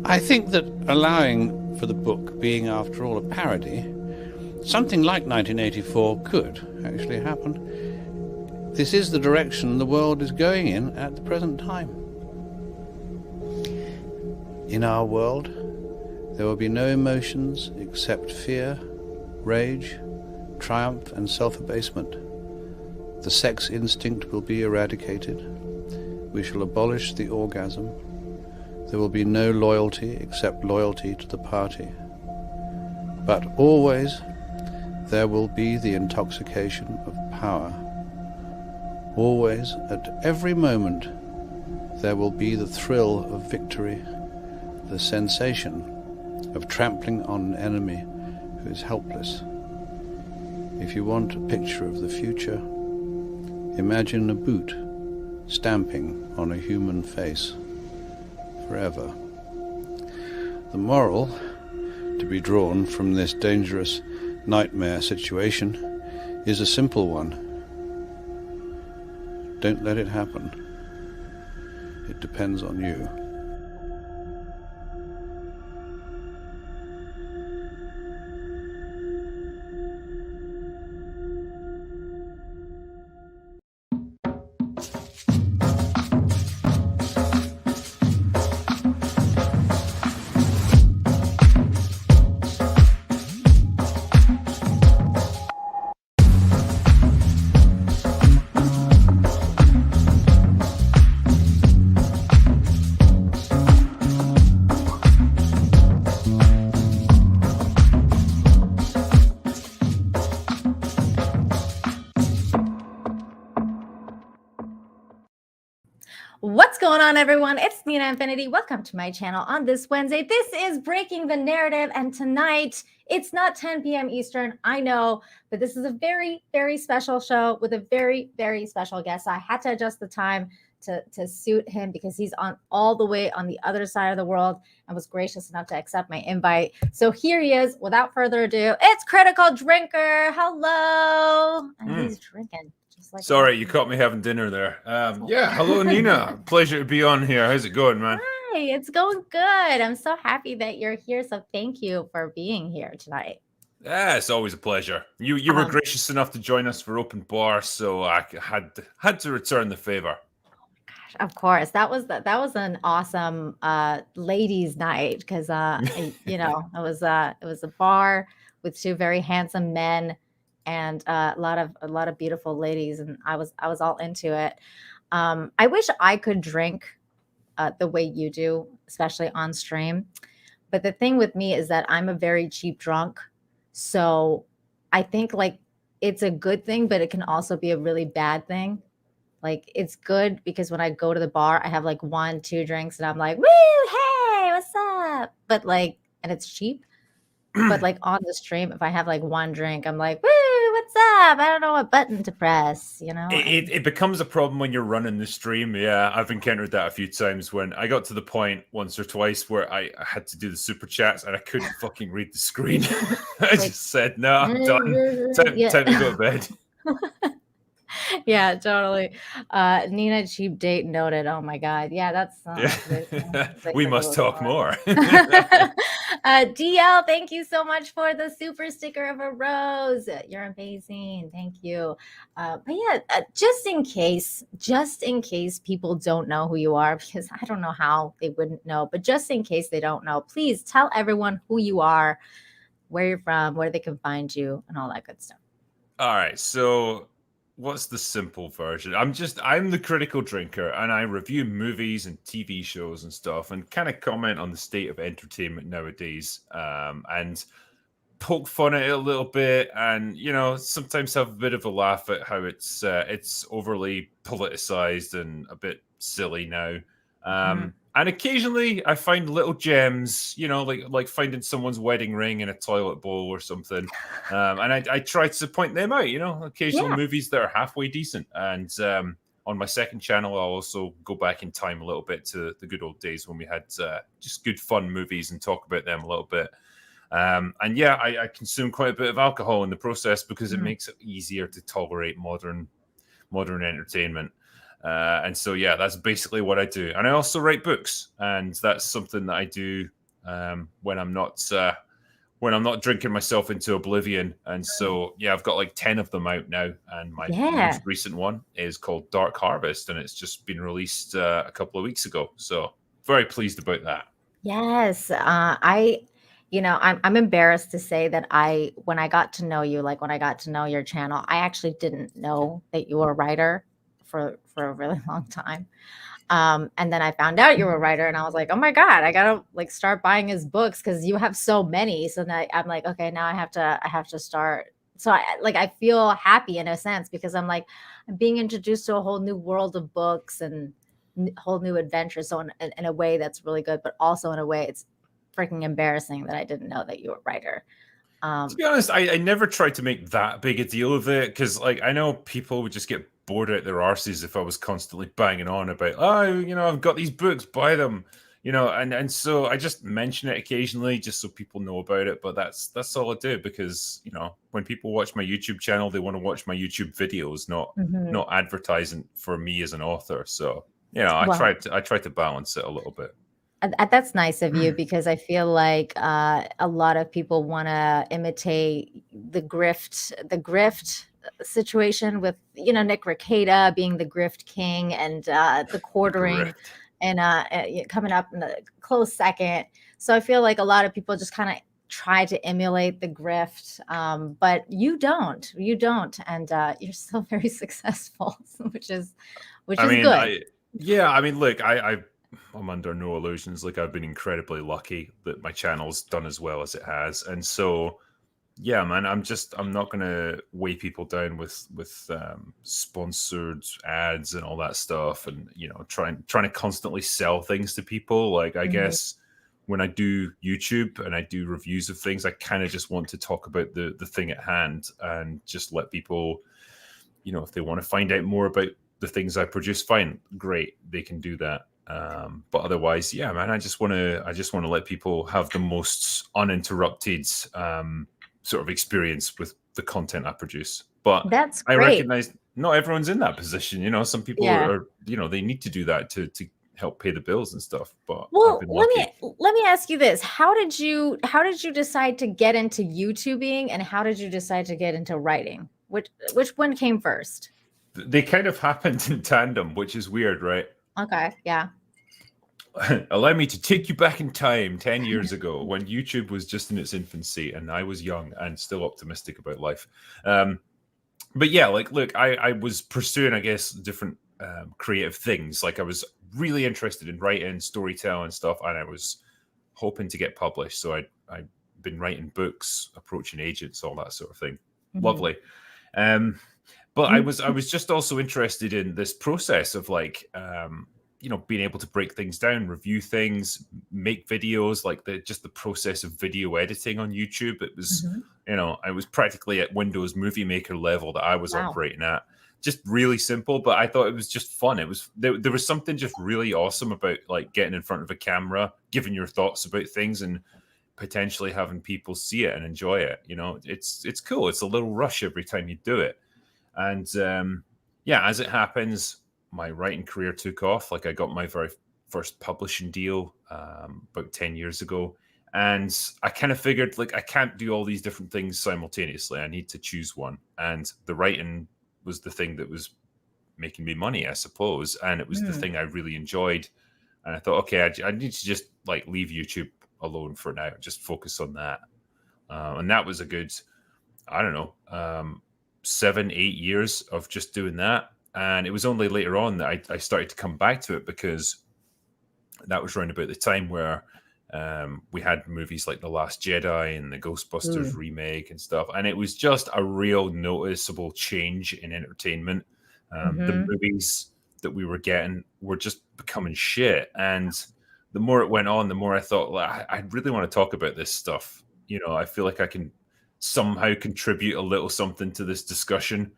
I think that allowing for the book being, after all, a parody, something like 1984 could actually happen. This is the direction the world is going in at the present time. In our world, there will be no emotions except fear, rage, triumph, and self-abasement. The sex instinct will be eradicated. We shall abolish the orgasm. There will be no loyalty except loyalty to the party. But always there will be the intoxication of power. Always, at every moment, there will be the thrill of victory, the sensation of trampling on an enemy who is helpless. If you want a picture of the future, imagine a boot stamping on a human face forever. The moral to be drawn from this dangerous nightmare situation is a simple one. Don't let it happen. It depends on you. What's going on, everyone? It's Nina Infinity. Welcome to my channel on this Wednesday. This is Breaking the Narrative, and tonight it's not 10 p.m. Eastern, I know, but this is a very, very special show with a very, very special guest. I had to adjust the time to suit him because he's on all the way on the other side of the world and was gracious enough to accept my invite. So here he is. Without further ado, it's Critical Drinker. Hello. And he's drinking. Like Sorry, you caught me having dinner there. Yeah, hello, Nina. Pleasure to be on here. How's it going, man? Hi, it's going good. I'm so happy that you're here. So thank you for being here tonight. Yeah, it's always a pleasure. You were gracious enough to join us for open bar, so I had to return the favor. Gosh, of course, that was an awesome ladies' night because it was a bar with two very handsome men and a lot of beautiful ladies, and I was all into it. I wish I could drink the way you do, especially on stream. But the thing with me is that I'm a very cheap drunk. So I think like it's a good thing, but it can also be a really bad thing. Like it's good because when I go to the bar, I have like 1-2 drinks and I'm like, woo, hey, what's up? But like, and it's cheap. But like on the stream, if I have like 1 drink, I'm like, woo, what's up? I don't know what button to press, you know? It becomes a problem when you're running the stream. Yeah, I've encountered that a few times when I got to the point once or twice where I had to do the super chats and I couldn't fucking read the screen. I just said, no, I'm done. Time to go to bed. Yeah, totally. Nina cheap date noted. Oh my God. Yeah, that's we must talk more. DL, thank you so much for the super sticker of a rose. You're amazing. Thank you. But yeah, just in case people don't know who you are, because I don't know how they wouldn't know, but just in case they don't know, please tell everyone who you are, where you're from, where they can find you, and all that good stuff. All right. So what's the simple version? I'm the Critical Drinker, and I review movies and TV shows and stuff and kind of comment on the state of entertainment nowadays, and poke fun at it a little bit, and sometimes have a bit of a laugh at how it's overly politicized and a bit silly now. And occasionally I find little gems, like finding someone's wedding ring in a toilet bowl or something. And I try to point them out, occasional movies that are halfway decent. And on my second channel, I'll also go back in time a little bit to the good old days when we had just good fun movies and talk about them a little bit. And yeah, I consume quite a bit of alcohol in the process because it makes it easier to tolerate modern entertainment. And so, yeah, that's basically what I do. And I also write books, and that's something that I do when I'm not drinking myself into oblivion. And so, yeah, I've got like 10 of them out now. And my most recent one is called Dark Harvest, and it's just been released a couple of weeks ago. So very pleased about that. Yes. I'm embarrassed to say that when I got to know you, like when I got to know your channel, I actually didn't know that you were a writer for a really long time. And then I found out you were a writer, and I was like, oh my God, I gotta like start buying his books because you have so many. So now I'm like, okay, now I have to start. So I feel happy in a sense because I'm being introduced to a whole new world of books and whole new adventures. So in a way that's really good, but also in a way it's freaking embarrassing that I didn't know that you were a writer. To be honest, I never tried to make that big a deal of it because, like, I know people would just get bored out their arses if I was constantly banging on about, I've got these books, buy them, and so I just mention it occasionally just so people know about it. But that's all I do because, when people watch my YouTube channel, they want to watch my YouTube videos, not advertising for me as an author. So, I try to balance it a little bit. That's nice of you because I feel like a lot of people want to imitate the grift situation with Nick Rekieta being the grift king and the quartering and coming up in a close second. So I feel like a lot of people just kind of try to emulate the grift, but you don't, and you're still very successful, which is good. Look, I'm under no illusions. Like, I've been incredibly lucky that my channel's done as well as it has. And so, yeah, man, I'm not going to weigh people down with sponsored ads and all that stuff. And, trying to constantly sell things to people. Like, I guess when I do YouTube and I do reviews of things, I kind of just want to talk about the thing at hand and just let people, if they want to find out more about the things I produce, fine, great, they can do that. But otherwise, yeah, man, I just want to let people have the most uninterrupted sort of experience with the content I produce. But that's great. I recognize not everyone's in that position. Some people are, they need to do that to help pay the bills and stuff. But well, let me ask you this: how did you decide to get into YouTubing, and how did you decide to get into writing? Which one came first? They kind of happened in tandem, which is weird, right? Okay, yeah. Allow me to take you back in time 10 years ago when YouTube was just in its infancy and I was young and still optimistic about life. But yeah, look, I was pursuing, I guess, different creative things. Like, I was really interested in writing, storytelling stuff, and I was hoping to get published. So I'd been writing books, approaching agents, all that sort of thing. Lovely. But I was just also interested in this process of being able to break things down, review things, make videos, like the process of video editing on YouTube. It was, I was practically at Windows Movie Maker level that I was operating at. Just really simple, but I thought it was just fun. It was there was something just really awesome about getting in front of a camera, giving your thoughts about things, and potentially having people see it and enjoy it. It's cool. It's a little rush every time you do it. And as it happens, my writing career took off. I got my very first publishing deal about 10 years ago. And I kind of figured, I can't do all these different things simultaneously. I need to choose one. And the writing was the thing that was making me money, I suppose. And it was the thing I really enjoyed. And I thought, okay, I need to just leave YouTube alone for now, just focus on that. And that was a good, 7-8 years of just doing that. And it was only later on that I started to come back to it, because that was around about the time where we had movies like The Last Jedi and the Ghostbusters remake and stuff. And it was just a real noticeable change in entertainment. The movies that we were getting were just becoming shit. And the more it went on, the more I thought, I really want to talk about this stuff. I feel like I can somehow contribute a little something to this discussion.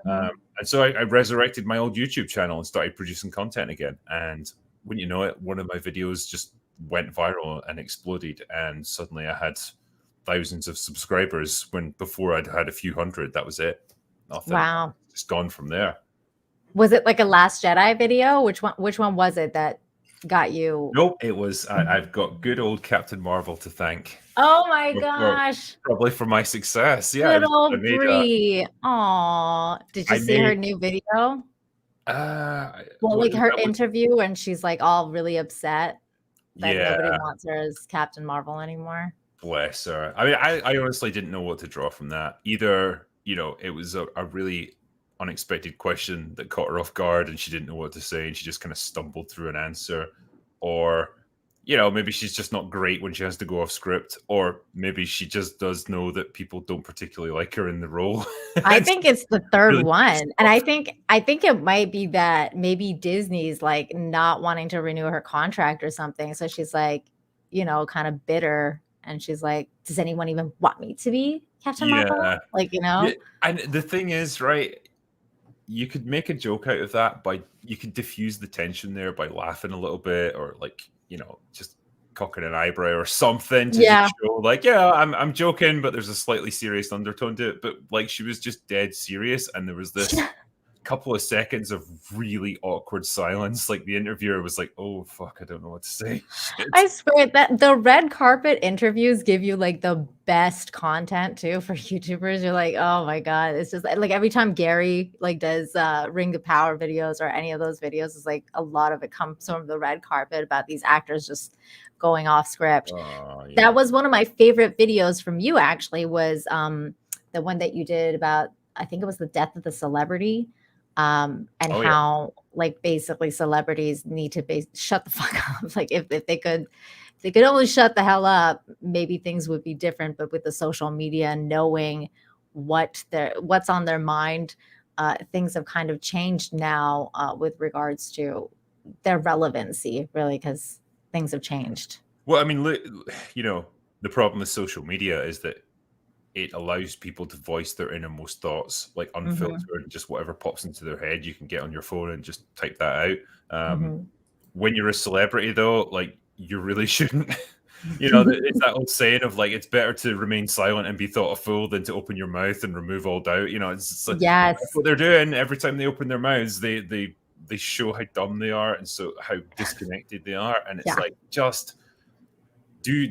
And so I resurrected my old YouTube channel and started producing content again. And wouldn't you know it, one of my videos just went viral and exploded. And suddenly I had thousands of subscribers when before I'd had a few hundred. That was it. Nothing. Wow. Just gone from there. Was it like a Last Jedi video? Which one was it that got you? Nope, it was. I've got good old Captain Marvel to thank. Oh my For gosh. probably for my success. Yeah, Good I old made Brie. Aw. Did you I see her made new video? Well, what like is her that one? interview, and she's like all really upset that Yeah, nobody wants her as Captain Marvel anymore. bless her. I mean, I honestly didn't know what to draw from that. Either, it was a really unexpected question that caught her off guard and she didn't know what to say and she just kind of stumbled through an answer. Or, maybe she's just not great when she has to go off script. Or maybe she just does know that people don't particularly like her in the role. I And so think it's the third really one. And I think it might be that maybe Disney's like not wanting to renew her contract or something. So she's like, kind of bitter. And she's like, does anyone even want me to be Captain Marvel? Yeah. Like, Yeah. And the thing is, right, you could make a joke out of that you could diffuse the tension there by laughing a little bit or like, just cocking an eyebrow or something to Yeah. just show like, yeah, I'm joking, but there's a slightly serious undertone to it. But like she was just dead serious and there was this couple of seconds of really awkward silence. Like the interviewer was like, oh fuck, I don't know what to say. I swear that the red carpet interviews give you like the best content too for YouTubers. You're like, oh my God. It's just like every time Gary like does Ring of Power videos or any of those videos, it's like a lot of it comes from the red carpet about these actors just going off script. Yeah. That was one of my favorite videos from you actually was the one that you did about, I think it was the death of the celebrity. And how like basically celebrities need to shut the fuck up. Like if they could only shut the hell up, maybe things would be different. But with the social media and knowing what's on their mind, things have kind of changed now with regards to their relevancy, really, because things have changed. Well, I mean, the problem with social media is that it allows people to voice their innermost thoughts, like unfiltered, and just whatever pops into their head, you can get on your phone and just type that out. When you're a celebrity, though, like you really shouldn't. It's that old saying of like, it's better to remain silent and be thought a fool than to open your mouth and remove all doubt. It's like, Yes. that's what they're doing every time they open their mouths. They show how dumb they are and so how disconnected they are, and it's like just.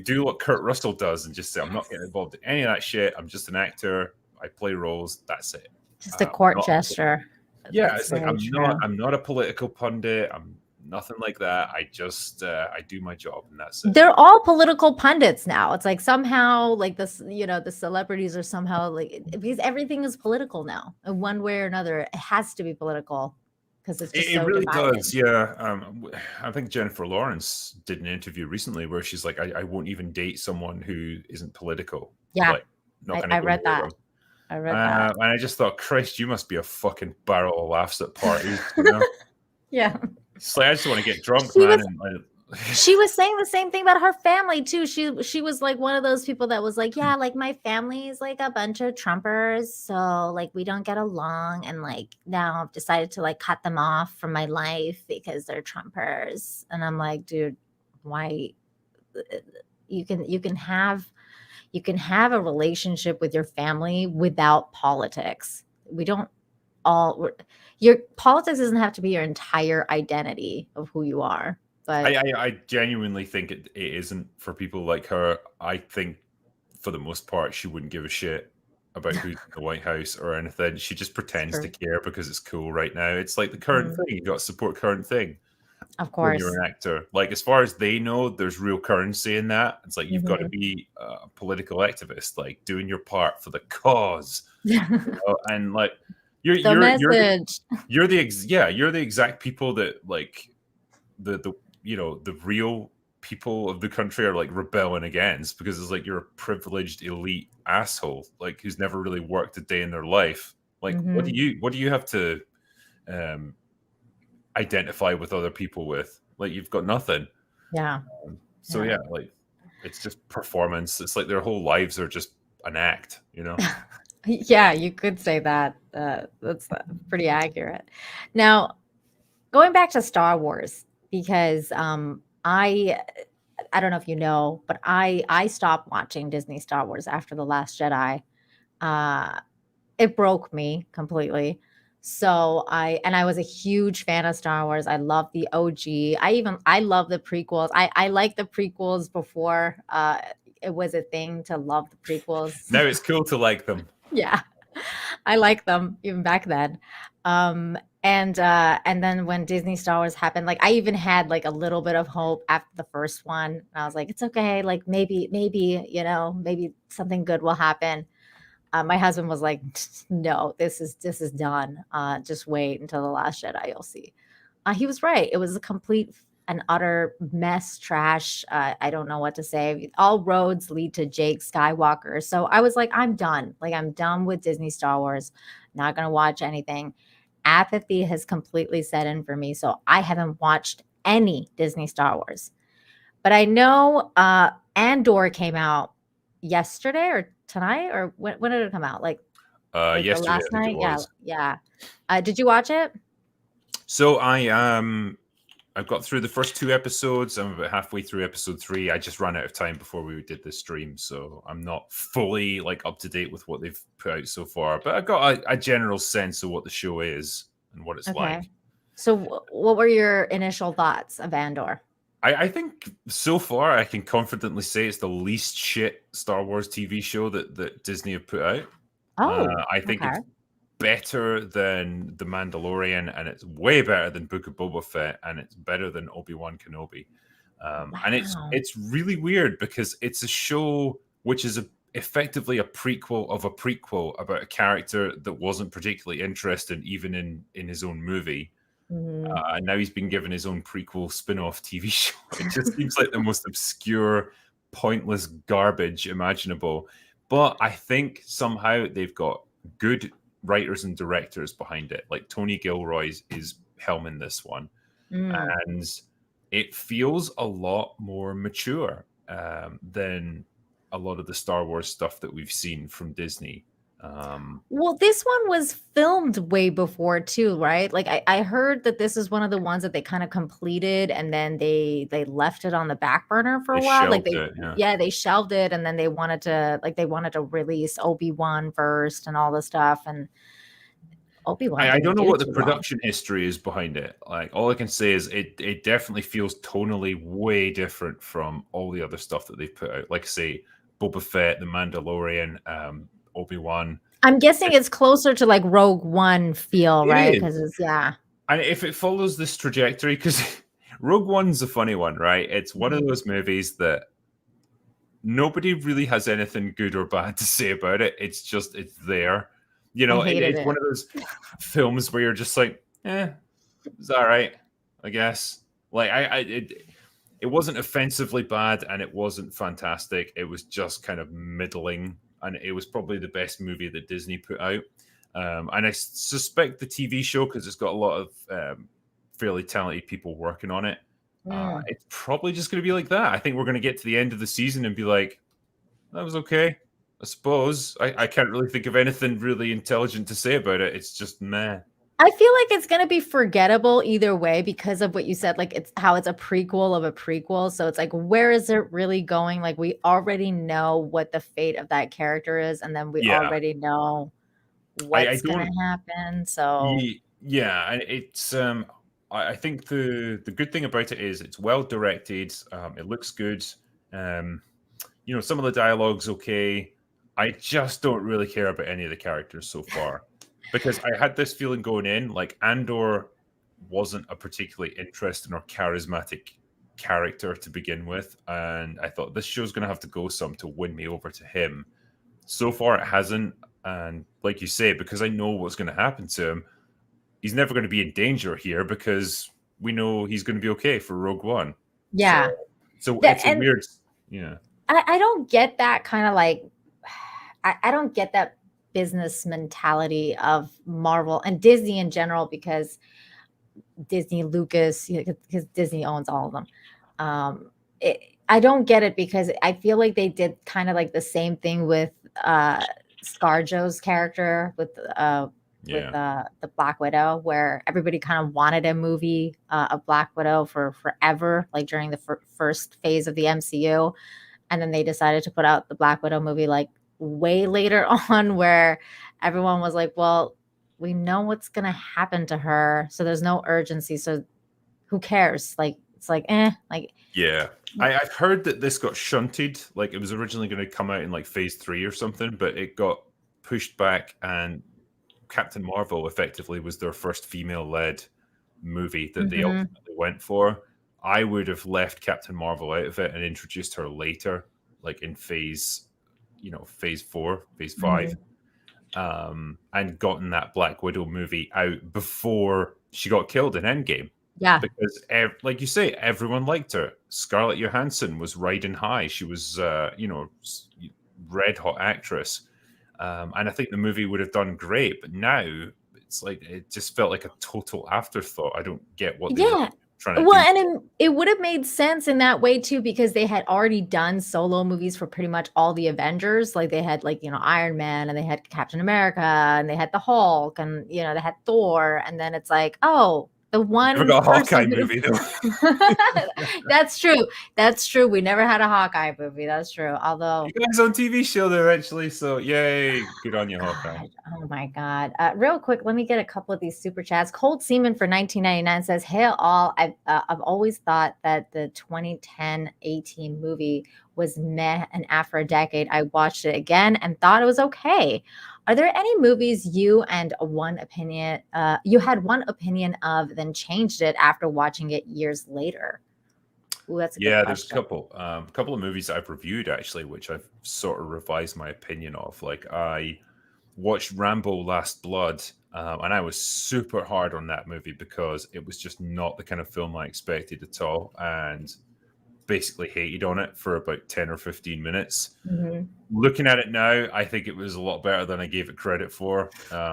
Do what Kurt Russell does and just say, I'm not getting involved in any of that shit. I'm just an actor. I play roles. That's it. Just a court gesture. Yeah, That's it's like I'm not a political pundit. I'm nothing like that. I just I do my job and that's it. They're all political pundits now. It's like somehow like this, the celebrities are somehow like because everything is political now in one way or another. It has to be political. Because it's just It so really divided. does, yeah. I think Jennifer Lawrence did an interview recently where she's like, I won't even date someone who isn't political. Yeah, like, I read that. I read that. And I just thought, Christ, you must be a fucking barrel of laughs at parties. Yeah. It's like, I just want to get drunk, man. She was saying the same thing about her family too. She was like one of those people that was like, yeah, like my family is like a bunch of Trumpers, so like we don't get along, and like now I've decided to like cut them off from my life because they're Trumpers. And I'm like, dude, why? You can have a relationship with your family without politics. Your politics doesn't have to be your entire identity of who you are. But I genuinely think it isn't for people like her. I think for the most part, she wouldn't give a shit about who's in the White House or anything. She just pretends to care because it's cool right now. It's like the current thing. You got to support current thing. Of course. When you're an actor. Like, as far as they know, there's real currency in that. It's like, you've got to be a political activist, like doing your part for the cause. And like, you're the exact people that like the real people of the country are like rebelling against, because it's like you're a privileged elite asshole like who's never really worked a day in their life. Like what do you have to identify with other people with? Like, you've got nothing. So like it's just performance. It's like their whole lives are just an act, Yeah, you could say that. That's pretty accurate. Now, going back to Star Wars, because I don't know if you know, but I stopped watching Disney Star Wars after The Last Jedi. It broke me completely. So I was a huge fan of Star Wars. I love the OG. I love the prequels. I like the prequels before it was a thing to love the prequels. Now it's cool to like them. Yeah. I like them even back then. And then when Disney Star Wars happened, like I even had like a little bit of hope after the first one. And I was like, it's okay, like maybe, maybe something good will happen. My husband was like, no, this is done. Just wait until the Last Jedi, you'll see. He was right. It was a complete and utter mess, trash. I don't know what to say. All roads lead to Jake Skywalker. So I was like, I'm done. Like I'm done with Disney Star Wars. Not gonna watch anything. Apathy has completely set in for me. So I haven't watched any Disney Star Wars. But I know Andor came out yesterday or tonight, or when did it come out? Like the Yesterday, last I think it night? Yeah, was. yeah. Did you watch it? So I've got through the first 2 episodes. I'm about halfway through episode 3. I just ran out of time before we did this stream, so I'm not fully like up to date with what they've put out so far. But I've got a general sense of what the show is and what it's Okay. like. So what were your initial thoughts of Andor? I think so far I can confidently say it's the least shit Star Wars TV show that Disney have put out. Oh, I think okay. it's better than The Mandalorian, and it's way better than Book of Boba Fett, and it's better than Obi-Wan Kenobi. And Wow. it's really weird because it's a show which is effectively a prequel of a prequel about a character that wasn't particularly interesting even in his own movie. Mhm. And now he's been given his own prequel spin-off TV show. It just seems like the most obscure, pointless garbage imaginable. But I think somehow they've got good writers and directors behind it. Like Tony Gilroy is helming this one. Mm. And it feels a lot more mature than a lot of the Star Wars stuff that we've seen from Disney. Well, this one was filmed way before too, right? Like I heard that this is one of the ones that they kind of completed and then they left it on the back burner for They a while. Like shelved it, yeah. yeah, they shelved it and then they wanted to release Obi-Wan first and all the stuff. And Obi-Wan I don't didn't know do what the too well. production history is behind it. Like all I can say is it definitely feels tonally way different from all the other stuff that they've put out. Like I say, Boba Fett, The Mandalorian, Obi-Wan. I'm guessing it's closer to like Rogue One feel, It right? is. Because it's yeah. And if it follows this trajectory, because Rogue One's a funny one, right? It's one of Mhm. those movies that nobody really has anything good or bad to say about it. It's just it's there. You I know, hated it's one it. of those films where you're just like, it's all right, I guess. Like it wasn't offensively bad and it wasn't fantastic. It was just kind of middling, and it was probably the best movie that Disney put out. And I suspect the TV show, because it's got a lot of fairly talented people working on it, Mm. it's probably just going to be like that. I think we're going to get to the end of the season and be like, that was okay. I suppose I can't really think of anything really intelligent to say about it. It's just meh. I feel like it's gonna be forgettable either way because of what you said, like it's how it's a prequel of a prequel. So it's like, where is it really going? Like we already know what the fate of that character is, and then we Yeah, already know I what's gonna don't. happen. So Yeah, and it's I think the good thing about it is it's well directed. It looks good. Um, some of the dialogue's okay. I just don't really care about any of the characters so far because I had this feeling going in, like Andor wasn't a particularly interesting or charismatic character to begin with, and I thought this show's going to have to go some to win me over to him. So far, it hasn't, and like you say, because I know what's going to happen to him, he's never going to be in danger here because we know he's going to be okay for Rogue One. yeah, So it's a and weird, yeah. I don't get that kind of like I don't get that business mentality of Marvel and Disney in general because Disney, Lucas, because Disney owns all of them. I don't get it because I feel like they did kind of like the same thing with ScarJo's character with Yeah. the Black Widow, where everybody kind of wanted a movie of Black Widow for forever, like during the first phase of the MCU, and then they decided to put out the Black Widow movie like way later on, where everyone was like, well, we know what's gonna happen to her, so there's no urgency. So who cares? Like it's like like Yeah. I've heard that this got shunted. Like it was originally going to come out in like phase 3 or something, but it got pushed back, and Captain Marvel effectively was their first female-led movie that they ultimately went for. I would have left Captain Marvel out of it and introduced her later, like in phase 4, phase 5, and gotten that Black Widow movie out before she got killed in Endgame. Yeah. Because, like you say, everyone liked her. Scarlett Johansson was riding high. She was, red hot actress. And I think the movie would have done great. But now it's like it just felt like a total afterthought. I don't get what they were trying to do. Well, and it would have made sense in that way too, because they had already done solo movies for pretty much all the Avengers. Like they had Iron Man, and they had Captain America, and they had the Hulk, and they had Thor, and then it's like, oh, the one Never got a Hawkeye movie though. That's true. That's true. We never had a Hawkeye movie. That's true. Although you guys on TV show there eventually, so yay, good on you, Hawkeye. Oh my God. Real quick, let me get a couple of these super chats. Cold Seaman for 1999 says, "Hail all. I've always thought that the 2010 A-Team movie was meh, and after a decade, I watched it again and thought it was okay. Are there any movies you had one opinion of, then changed it after watching it years later?" Ooh, that's a good question. There's a couple of movies I've reviewed actually, which I've sort of revised my opinion of. Like I watched Rambo: Last Blood, and I was super hard on that movie because it was just not the kind of film I expected at all, and basically hated on it for about 10 or 15 minutes. Looking at it now, I think it was a lot better than I gave it credit for.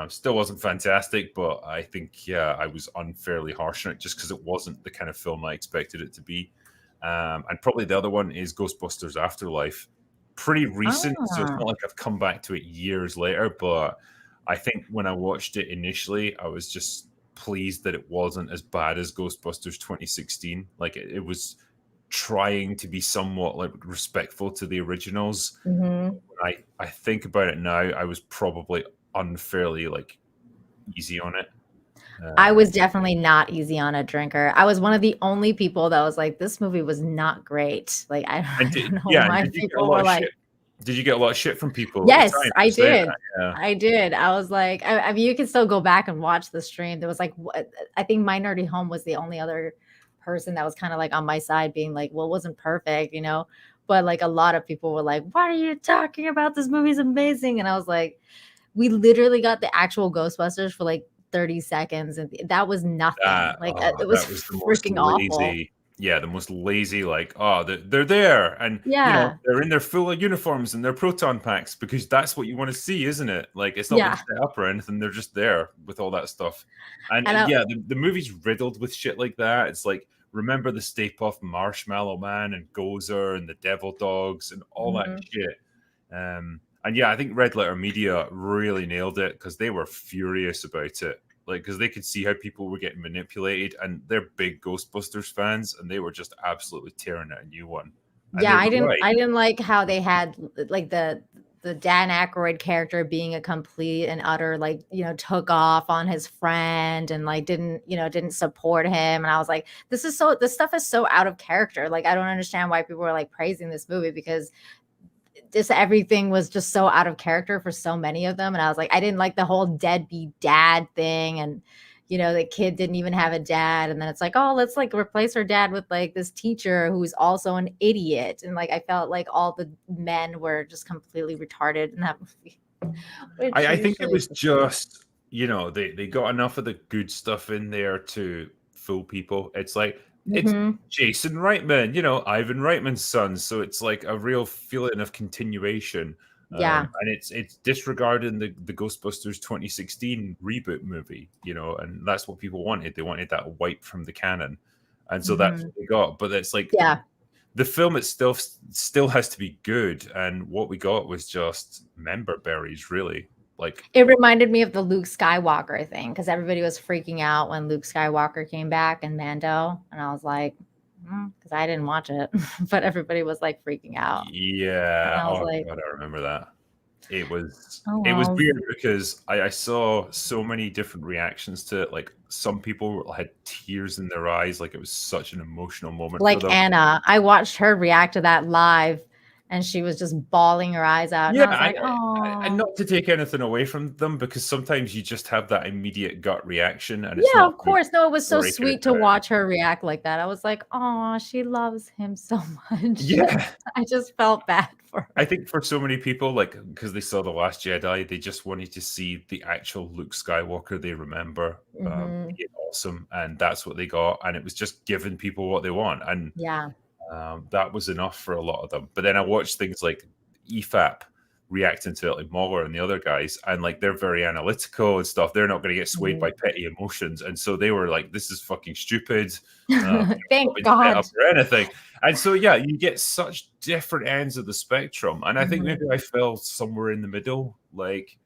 Still wasn't fantastic, but I think I was unfairly harsh on it just because it wasn't the kind of film I expected it to be. And probably the other one is Ghostbusters Afterlife. Pretty recent, so it's not like I've come back to it years later, but I think when I watched it initially, I was just pleased that it wasn't as bad as Ghostbusters 2016. Like it was trying to be somewhat like respectful to the originals. When I think about it now, I was probably unfairly like easy on it. I was definitely not easy on a drinker. I was one of the only people that was like, this movie was not great. Like I don't know why people were like. Did you get a lot of shit from people? Yes, I did. I did. I was like, I mean, you can still go back and watch the stream. There was like, I think Minority Home was the only other person that was kind of like on my side, being like, well, it wasn't perfect, but like a lot of people were like, what are you talking about? This movie's amazing. And I was like, we literally got the actual Ghostbusters for like 30 seconds, and that was nothing. It was freaking awful. Yeah, the most lazy, like, they're there, and they're in their full uniforms and their proton packs, because that's what you want to see, isn't it? Like, it's not been set up or anything; they're just there with all that stuff. And the movie's riddled with shit like that. It's like, remember the Stay Puft Marshmallow Man and Gozer and the Devil Dogs and all that shit. And I think Red Letter Media really nailed it, because they were furious about it. Like, because they could see how people were getting manipulated, and they're big Ghostbusters fans, and they were just absolutely tearing out a new one. And I didn't like how they had like the Dan Aykroyd character being a complete and utter took off on his friend and like didn't support him, and I was like, this stuff is so out of character. Like, I don't understand why people were like praising this movie, because just everything was just so out of character for so many of them. And I was like, I didn't like the whole deadbeat dad thing. And, the kid didn't even have a dad. And then it's like, oh, let's like replace her dad with like this teacher who's also an idiot. And like, I felt like all the men were just completely retarded in that movie. I think it was just, they got enough of the good stuff in there to fool people. It's like, it's Jason Reitman, Ivan Reitman's son. So it's like a real feeling of continuation. And it's disregarding the Ghostbusters 2016 reboot movie, and that's what people wanted. They wanted that wipe from the canon. And so that's what they got. But it's like, the film itself still has to be good. And what we got was just member berries, really. Like, it reminded me of the Luke Skywalker thing, because everybody was freaking out when Luke Skywalker came back in Mando, and I was like, because I didn't watch it, but everybody was like freaking out. Yeah, I was like, God, I remember that. It was Oh it was well. weird because I saw so many different reactions to it. Like some people had tears in their eyes, like it was such an emotional moment for Like them. Anna, I watched her react to that live, and she was just bawling her eyes out, and Yeah, I was like, and "Oh, not to take anything away from them, because sometimes you just have that immediate gut reaction, and it's yeah, not of course." No, it was so breaking it sweet to down. watch her react like that. I was like, "Oh, she loves him so much." Yeah, I just felt bad for I her. think for so many people, like because they saw The Last Jedi, they just wanted to see the actual Luke Skywalker they remember Mhm. being awesome, and that's what they got, and it was just giving people what they want, and Yeah. that was enough for a lot of them. But then I watched things like EFAP reacting to it, like Mueller and the other guys, and like they're very analytical and stuff. They're not going to get swayed by Mhm. petty emotions, and so they were like, "This is fucking stupid. Not Thank been set up God. or anything." And so yeah, you get such different ends of the spectrum, and I think Mhm. maybe I fell somewhere in the middle. Like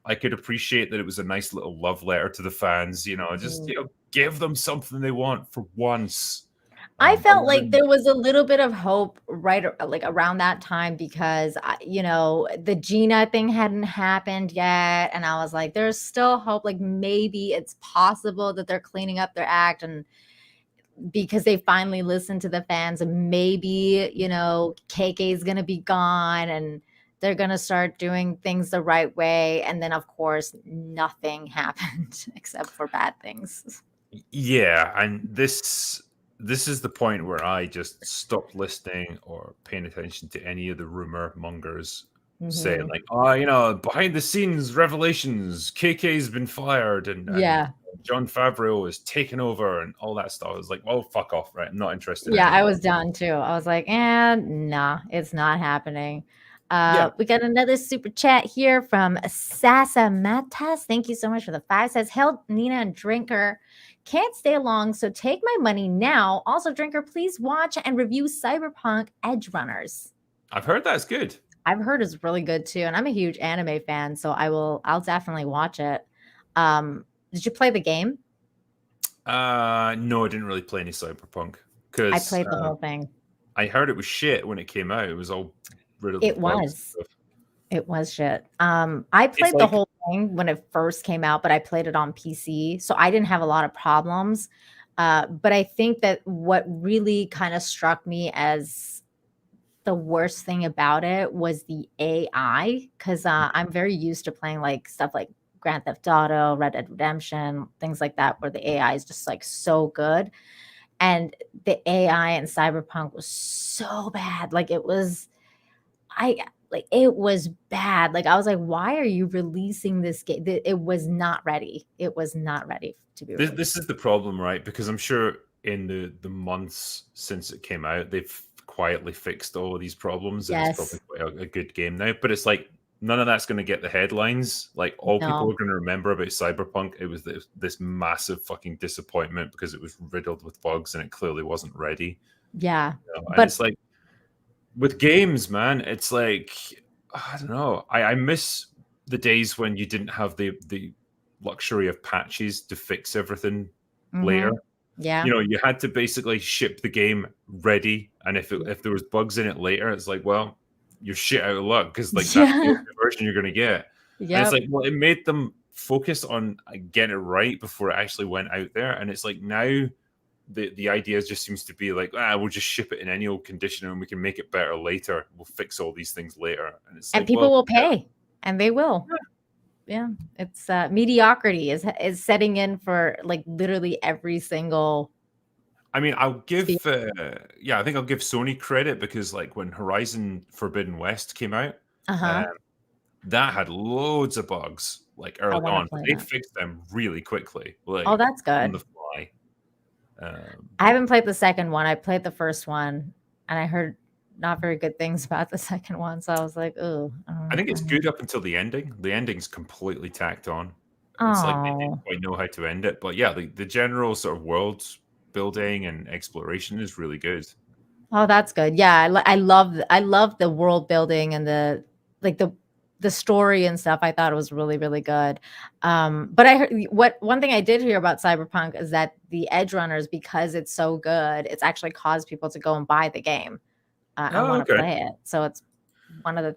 I could appreciate that it was a nice little love letter to the fans. Just Mhm. give them something they want for once. I felt Rather like than there was a little bit of hope like around that time because the Gina thing hadn't happened yet, and I was like, there's still hope. Like maybe it's possible that they're cleaning up their act, and because they finally listened to the fans, and maybe KK is gonna be gone, and they're gonna start doing things the right way. And then of course nothing happened except for bad things. Yeah, and this is the point where I just stopped listening or paying attention to any of the rumor mongers saying Hmm. like, oh, behind the scenes revelations, KK's been fired and Yeah. John Favreau is taking over and all that stuff. I was like, well, fuck off, right? I'm not interested Yeah, I anymore. was done too. I was like, nah, it's not happening. Yeah, We got another super chat here from Sasa Matas. Thank you so much for the 5. Says, help Nina and Drinker. Can't stay long, so take my money now. Also, Drinker, please watch and review Cyberpunk Edge Runners. I've heard that's good. I've heard it's really good too, and I'm a huge anime fan, so I'll definitely watch it. Did you play the game? No, I didn't really play any Cyberpunk I because played the whole thing. I heard it was shit when it came out. It was all riddled It with bugs. was. It was shit. I It's played the like whole thing when it first came out, but I played it on PC, so I didn't have a lot of problems. But I think that what really kind of struck me as the worst thing about it was the AI, because I'm very used to playing like stuff like Grand Theft Auto, Red Dead Redemption, things like that, where the AI is just like so good. And the AI in Cyberpunk was so bad. It was bad. Like I was like, why are you releasing this game? It was not ready. It was not ready to be this is released. the problem, right? Because I'm sure in the months since it came out, they've quietly fixed all of these problems, and it's probably Yes. quite a good game now. But it's like none of that's going to get the headlines. Like all people No. are going to remember about Cyberpunk, it was this massive fucking disappointment because it was riddled with bugs and it clearly wasn't ready. Yeah. And But it's like with games, man, it's like I don't know. I miss the days when you didn't have the luxury of patches to fix everything later. mhm. Yeah. You had to basically ship the game ready, and if there was bugs in it later, it's like, well, you're shit out of luck because like that's the Yeah. only version you're gonna get. And it's Yep. like, well, it made them focus on getting it right before it actually went out there. And it's like now the idea just seems to be like, we'll just ship it in any old condition and we can make it better later. We'll fix all these things later. And it's And like, people well, will yeah, pay, and they will. Yeah. It's mediocrity is setting in for like literally every single I mean, field. I think I'll give Sony credit because like when Horizon Forbidden West came out, Uh-huh. um, that had loads of bugs like I early want to on, but play they that. fixed them really quickly, Oh, like that's on the good. fly. Um, I haven't played the second one. I played the first one, and I heard not very good things about the second one. So I was like, "Ooh, I think it's good up until the ending. The ending's completely tacked on. It's like they didn't oh, quite know how to end it, but yeah, the general sort of world building and exploration is really good. oh, that's good. Yeah, I love the world building and the story and stuff. I thought it was really really good. But I heard what one thing I did hear about Cyberpunk is that the Edge Runners, because it's so good, it's actually caused people to go and buy the game and Oh, want to okay. play it. So it's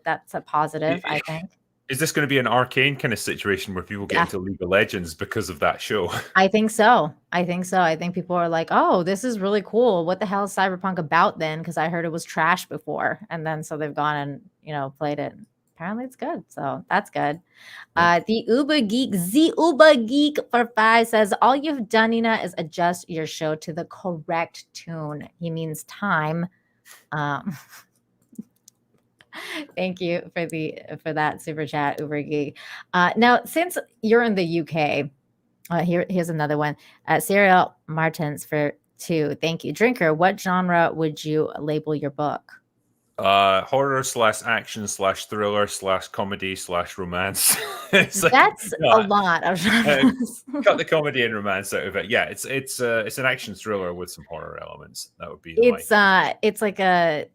that's a positive, I think. Is this going to be an Arcane kind of situation where people get Yeah. into League of Legends because of that show? I think so. I think so. I think people are like, "Oh, this is really cool. What the hell is Cyberpunk about then?" Because I heard it was trash before, and then so they've gone and played it. Apparently, it's good. So that's good. Yeah. The Uber Geek for 5 says, "All you've done, Nina, is adjust your show to the correct tune." He means time. Um, Thank you for that super chat, Uber Geek. Now, since you're in the UK, here's another one. Serial Martins for 2. Thank you. Drinker, what genre would you label your book? Horror / action / thriller / comedy / romance. It's like, That's a lot of genres. cut the comedy and romance out of it. Yeah, it's an action thriller with some horror elements. That would be It's like an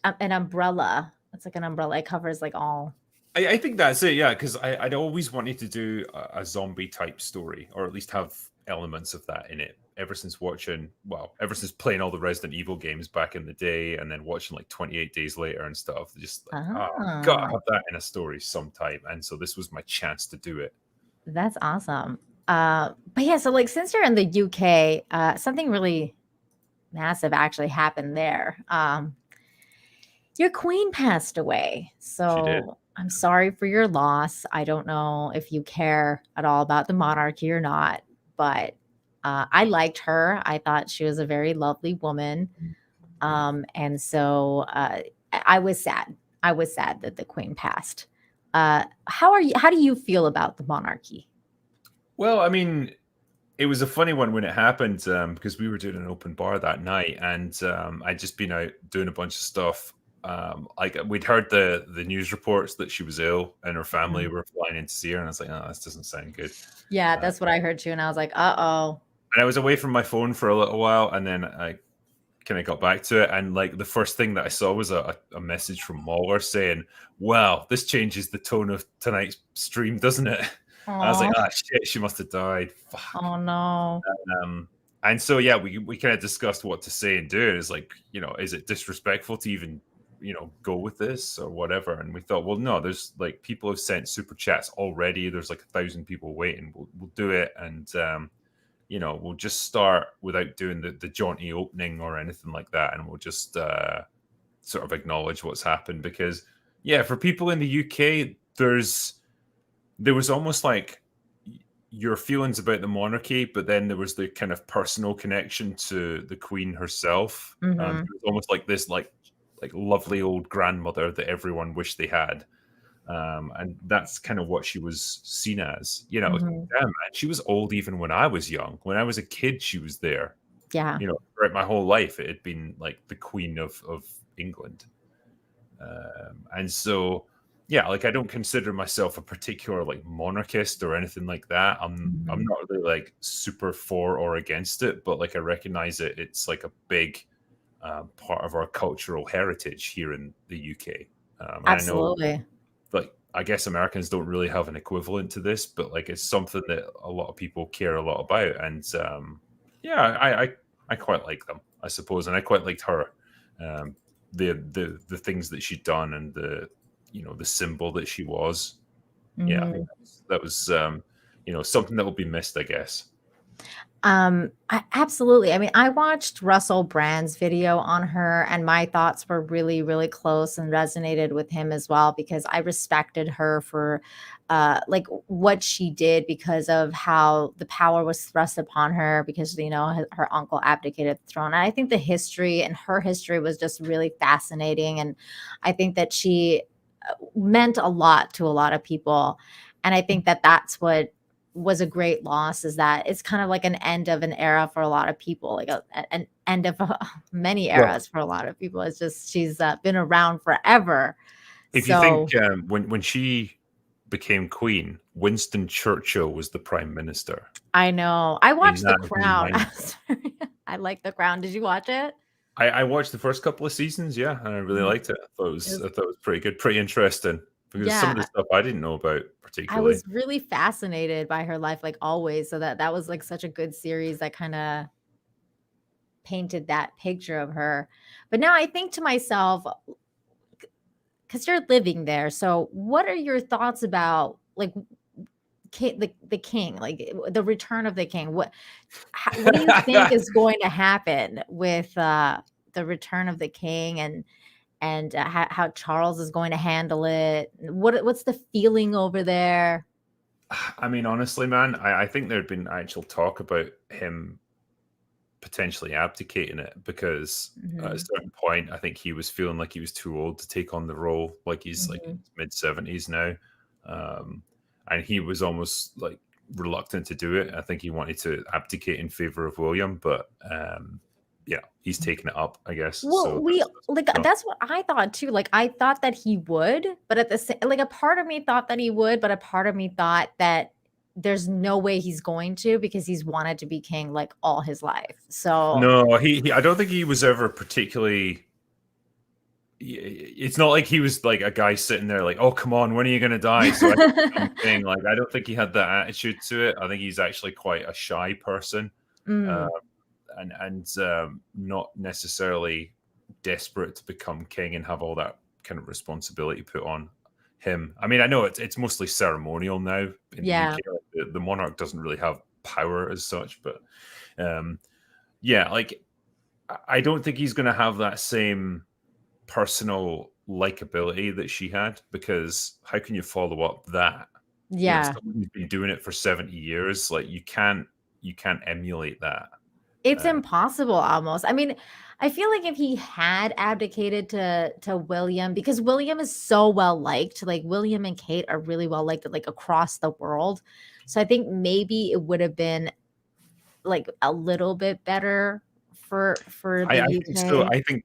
umbrella. It's like an umbrella. It covers like all. I think that's it. Yeah, because I'd always wanted to do a zombie type story, or at least have elements of that in it. Ever since playing all the Resident Evil games back in the day, and then watching like 28 Days Later and stuff, just like, oh, gotta have that in a story sometime. And so this was my chance to do it. That's awesome. But yeah, so like since you're in the UK, something really massive actually happened there. Your queen passed away. So I'm sorry for your loss. I don't know if you care at all about the monarchy or not, but I liked her. I thought she was a very lovely woman. And so I was sad. I was sad that the queen passed. How do you feel about the monarchy? Well, I mean, it was a funny one when it happened because we were doing an open bar that night, and I'd just been out doing a bunch of stuff. Like we'd heard the news reports that she was ill and her family were flying in to see her, and I was like, "Oh, this doesn't sound good." Yeah, that's what I heard too, and I was like, "Uh-oh." And I was away from my phone for a little while, and then I kind of got back to it, and like the first thing that I saw was a message from Mauler saying, "Wow, this changes the tone of tonight's stream, doesn't it?" I was like, "Ah, shit, she must have died." Fuck. Oh no. And so yeah, we kind of discussed what to say and do. It's like, is it disrespectful to even go with this or whatever? And we thought, well, no, there's like people have sent super chats already. There's like 1,000 people waiting. We'll do it, and we'll just start without doing the jaunty opening or anything like that, and we'll just sort of acknowledge what's happened. Because yeah, for people in the UK, there was almost like your feelings about the monarchy, but then there was the kind of personal connection to the Queen herself. It was almost like this like lovely old grandmother that everyone wished they had. And that's kind of what she was seen as. Damn, man, she was old even when I was young. When I was a kid, she was there. Yeah. Throughout my whole life, it had been like the Queen of England. And so, yeah, like I don't consider myself a particular like monarchist or anything like that. I'm not really like super for or against it, but like I recognize it. It's like a big part of our cultural heritage here in the UK. Absolutely. I know, like, I guess Americans don't really have an equivalent to this, but like it's something that a lot of people care a lot about. And yeah, I quite like them, I suppose, and I quite liked her. The things that she'd done and the symbol that she was. Yeah, I think that was something that will be missed, I guess. Absolutely. I mean, I watched Russell Brand's video on her, and my thoughts were really, really close and resonated with him as well, because I respected her for like what she did because of how the power was thrust upon her because, her uncle abdicated the throne. And I think the history and her history was just really fascinating. And I think that she meant a lot to a lot of people. And I think that that's what was a great loss, is that it's kind of like an end of an era for a lot of people, like an end of many eras for a lot of people. It's just she's been around forever. If you think when she became queen, Winston Churchill was the prime minister. I know. I watched The Crown. I like The Crown. Did you watch it? I watched the first couple of seasons, yeah, and I really liked it. I thought it was pretty good, pretty interesting. Because some of the stuff I didn't know about particularly. I was really fascinated by her life, like always. So that was like such a good series that kind of painted that picture of her. But now I think to myself, because you're living there. So what are your thoughts about like the king, like the return of the king? What do you think is going to happen with the return of the king, and how Charles is going to handle it? What's the feeling over there? I mean, honestly, man, I think there'd been actual talk about him potentially abdicating it, because at a Mhm, certain point, I think he was feeling like he was too old to take on the role. Like he's like mhm. mid-70s now, um, and he was almost like reluctant to do it. I think he wanted to abdicate in favor of William, but yeah, he's taken it up, I guess. Well, So we like no. that's what I thought too. Like I thought that he would, but at the same, like a part of me thought that he would, but a part of me thought that there's no way he's going to, because he's wanted to be king like all his life. So No, he I don't think he was ever particularly. It's not like he was like a guy sitting there like, oh, come on, when are you going to die? So I can become king. Like, I don't think he had that attitude to it. I think he's actually quite a shy person, uh, mm, and not necessarily desperate to become king and have all that kind of responsibility put on him. I mean, I know it's mostly ceremonial now in the yeah. UK. Like, the monarch doesn't really have power as such, but um, yeah, like I don't think he's going to have that same personal likability that she had, because how can you follow up that? You know, Yeah. someone who's been doing it for 70 years, like you can't emulate that. It's Uh, impossible almost. I mean, I feel like if he had abdicated to William, because William is so well liked, like William and Kate are really well liked like across the world. So I think maybe it would have been like a little bit better for the I think so. UK. I think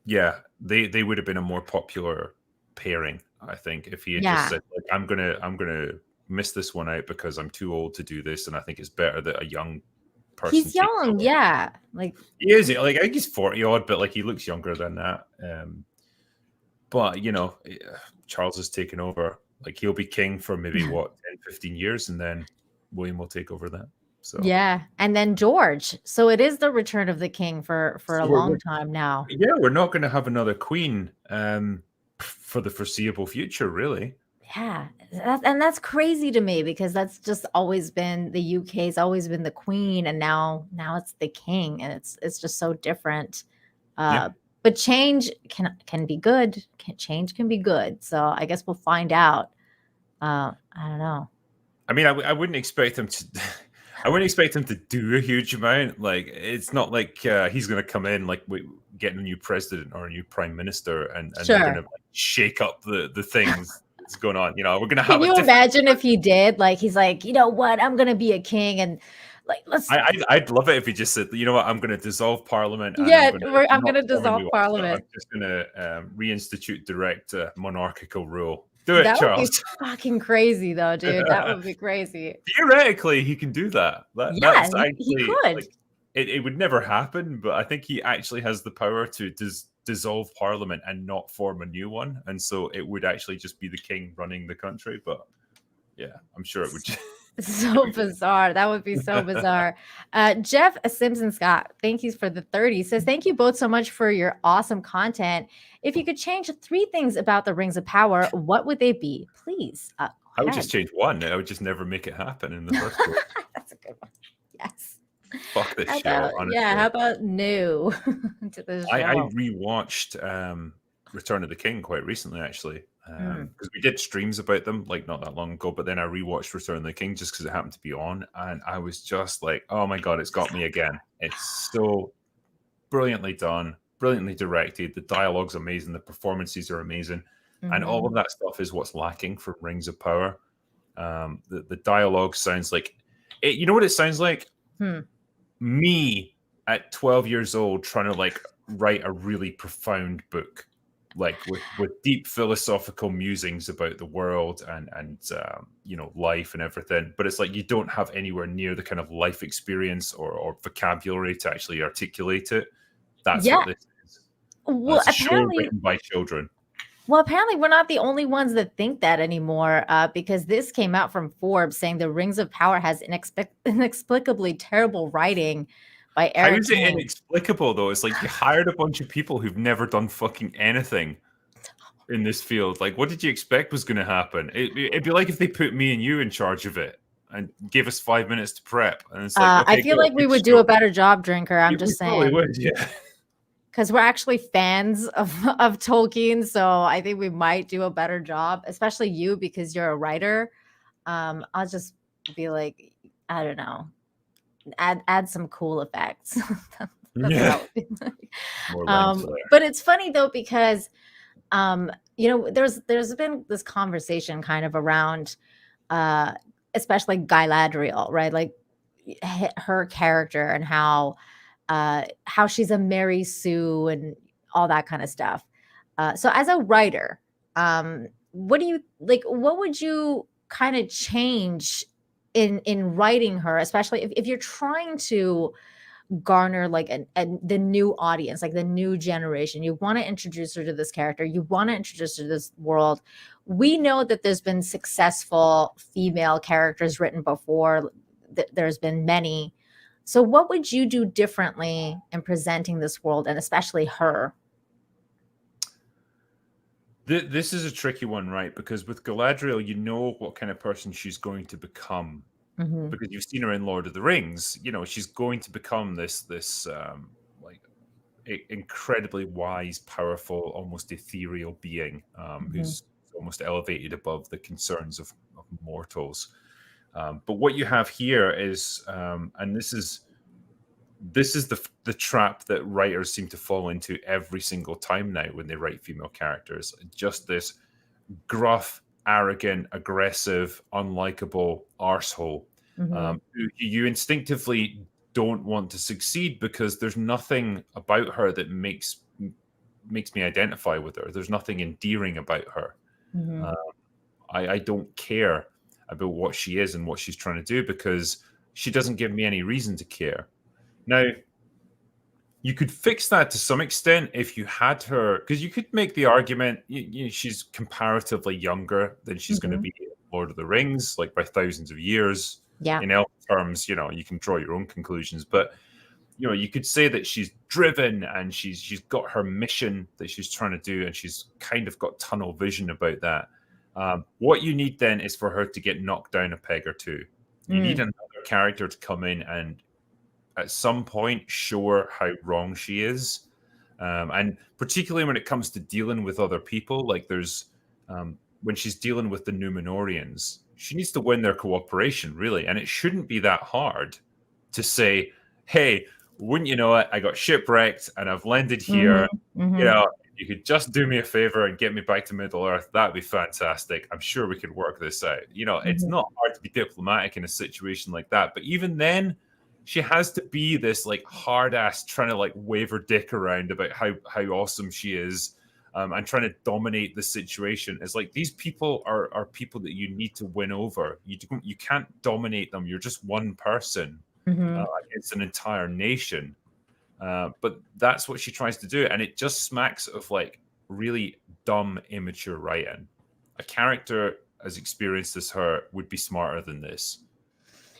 yeah, they would have been a more popular pairing. I think if he had just Yeah. said like, I'm gonna miss this one out because I'm too old to do this, and I think it's better that a young person He's takes young, over. yeah. Like He is like I think he's 40 odd, but like he looks younger than that. But Charles has taken over. Like he'll be king for maybe what 10, 15 years, and then William will take over that. So, yeah, and then George. So it is the return of the king for a so long time now. we're not going to have another queen for the foreseeable future, really. Yeah, and that's crazy to me, because that's just always been the UK's always been the queen, and now it's the king, and it's just so different. Yeah. But change can be good. Change can be good. So I guess we'll find out. I don't know. I mean, I wouldn't expect him to. I wouldn't expect him to do a huge amount. Like, it's not like he's going to come in like getting a new president or a new prime minister, and they're going Sure. to like, shake up the things that's going on. We're going to Can have a you different. imagine if he did? Like he's like, you know what? I'm gonna be a king, and like let's I'd love it if he just said, you know what, I'm going to dissolve Parliament and I'm yeah, going to I'm not gonna form a new dissolve one. So I'm parliament. just going to reinstitute direct monarchical rule. Do it, That would be Charles. fucking crazy though, dude. That would be crazy. Theoretically, he can do that. Yeah, That's he actually could. like it would never happen, but I think he actually has the power to dissolve Parliament and not form a new one, and so it would actually just be the king running the country. But yeah, I'm sure it would. So bizarre. That would be so bizarre. Jeff Simpson Scott, thank you for the 30. Says, thank you both so much for your awesome content. If you could change 3 things about the Rings of Power, what would they be? Please. Go I would ahead. just change one. I would just never make it happen in the first place. That's a good one. Yes. Fuck this How show, about, honestly. yeah, how about new to the I show? rewatched Return of the King quite recently, actually, Mm. because we did streams about them like not that long ago. But then I rewatched Return of the King just because it happened to be on, and I was just like, "Oh my god, it's got me again!" It's so brilliantly done, brilliantly directed. The dialogue's amazing, the performances are amazing, and all Mhm. of that stuff is what's lacking from Rings of Power. The dialogue sounds like it. You know what it sounds like? Hmm. Me at 12 years old trying to like write a really profound book, like with deep philosophical musings about the world and life and everything, but it's like you don't have anywhere near the kind of life experience or vocabulary to actually articulate it. That's Yeah. what this is. Well, It's a show written by children. apparently we're not the only ones that think that anymore, because this came out from Forbes saying the Rings of Power has inexplicably terrible writing by How Eric is it Kane. inexplicable though? It's like you hired a bunch of people who've never done fucking anything. in this field. Like, what did you expect was going to happen? It'd be like if they put me and you in charge of it and gave us 5 minutes to prep, and it's like, okay, I feel go, like we good would show. do a better job, Drinker. I'm We just probably saying. would, yeah. Because we're actually fans of Tolkien, so I think we might do a better job, especially you because you're a writer. I'll just be like, I don't know, add some cool effects. That's what Yeah. I would be like. More lens flare. But it's funny though because you know, there's been this conversation kind of around especially Galadriel, right? Like her character and how she's a Mary Sue and all that kind of stuff. So as a writer, what do you like? What would you kind of change in writing her, especially if you're trying to garner like the new audience, like the new generation? You want to introduce her to this character. You want to introduce her to this world. We know that there's been successful female characters written before. There's been many. So what would you do differently in presenting this world and especially her? This is a tricky one, right? Because with Galadriel, you know what kind of person she's going to become. Mm-hmm. Because you've seen her in Lord of the Rings. You know, she's going to become this like incredibly wise, powerful, almost ethereal being who's almost elevated above the concerns of mortals. But what you have here is, and this is the trap that writers seem to fall into every single time now when they write female characters. Just this gruff, arrogant, aggressive, unlikable arsehole. Who you instinctively don't want to succeed because there's nothing about her that makes me identify with her. There's nothing endearing about her. I don't care about what she is and what she's trying to do because she doesn't give me any reason to care. Now, you could fix that to some extent if you had her, because you could make the argument she's comparatively younger than she's going to be in Lord of the Rings, like by thousands of years. Yeah. In elf terms, you know, you can draw your own conclusions, but you know, you could say that she's driven and she's got her mission that she's trying to do, and she's kind of got tunnel vision about that. What you need then is for her to get knocked down a peg or two. You need another character to come in and at some point show her how wrong she is. And particularly when it comes to dealing with other people, like there's when she's dealing with the Númenóreans, she needs to win their cooperation, really. And it shouldn't be that hard to say, hey, wouldn't you know it, I got shipwrecked and I've landed here. You know, you could just do me a favor and get me back to Middle Earth. That'd be fantastic. I'm sure we could work this out. You know, it's not hard to be diplomatic in a situation like that. But even then, she has to be this like hard ass trying to like wave her dick around about how awesome she is, and trying to dominate the situation. It's like these people are people that you need to win over. You can't dominate them. You're just one person against an entire nation. But that's what she tries to do, and it just smacks of like really dumb, immature writing. A character as experienced as her would be smarter than this,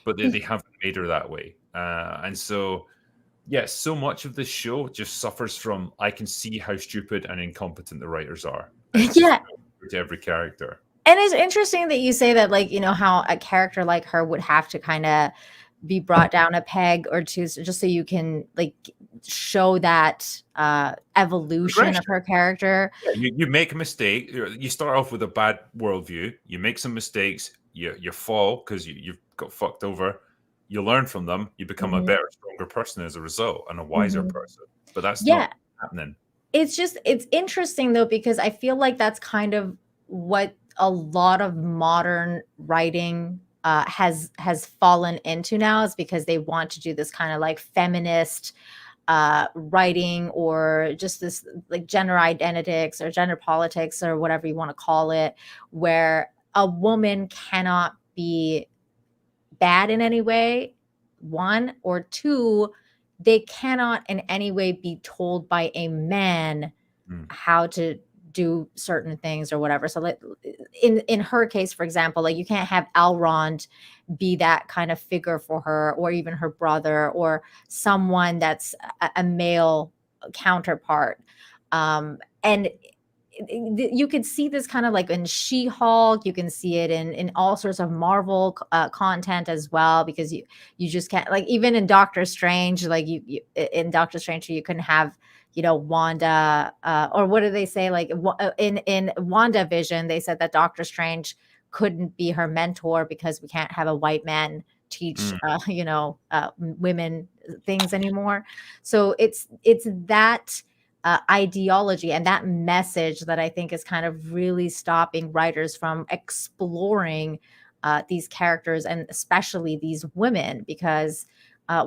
but they haven't made her that way. And so, yes, so much of this show just suffers from I can see how stupid and incompetent the writers are. Yeah, to every character. And it's interesting that you say that, like, you know, how a character like her would have to kind of be brought down a peg or two, just so you can like show that evolution of her character. Yeah, you make a mistake. You start off with a bad worldview. You make some mistakes. You fall because you've got fucked over. You learn from them. You become a better, stronger person as a result, and a wiser person. But that's not happening. It's interesting though, because I feel like that's kind of what a lot of modern writing has fallen into now, is because they want to do this kind of like feminist writing, or just this like gender identics or gender politics or whatever you want to call it, where a woman cannot be bad in any way, one, or two, they cannot in any way be told by a man how to do certain things or whatever. So like in her case, for example, like you can't have Elrond be that kind of figure for her, or even her brother, or someone that's a male counterpart. And you could see this kind of like in She-Hulk. You can see it in all sorts of Marvel content as well, because you just can't, like, even in Doctor Strange, like you in Doctor Strange you can have, Wanda, or what do they say, like in WandaVision they said that Doctor Strange couldn't be her mentor because we can't have a white man teach women things anymore. So it's that ideology and that message that I think is kind of really stopping writers from exploring these characters, and especially these women, because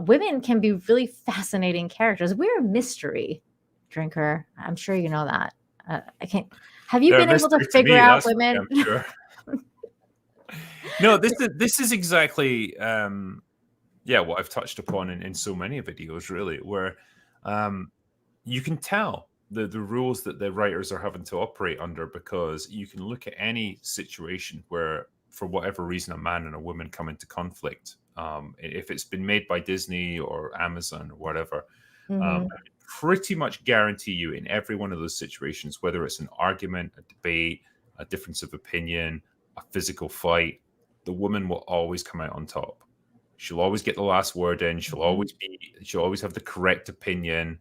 women can be really fascinating characters. We're a mystery, Drinker. I'm sure you know that. I can't. Have you They're a been able to mystery to figure me, out that's for women? damn sure. No, this is exactly what I've touched upon in so many videos, really, where you can tell the rules that the writers are having to operate under, because you can look at any situation where, for whatever reason, a man and a woman come into conflict. If it's been made by Disney or Amazon or whatever, I pretty much guarantee you in every one of those situations, whether it's an argument, a debate, a difference of opinion, a physical fight, the woman will always come out on top. She'll always get the last word in. She'll always have the correct opinion.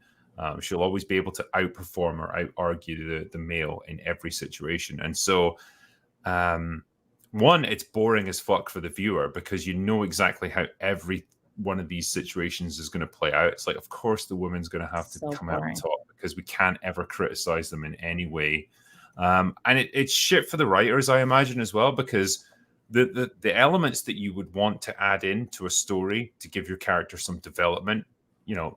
She'll always be able to outperform or out-argue the male in every situation. And so, one, it's boring as fuck for the viewer, because you know exactly how every one of these situations is going to play out. It's like, of course, the woman's going to have to come out on top, because we can't ever criticize them in any way. And it's shit for the writers, I imagine, as well, because the elements that you would want to add into a story to give your character some development,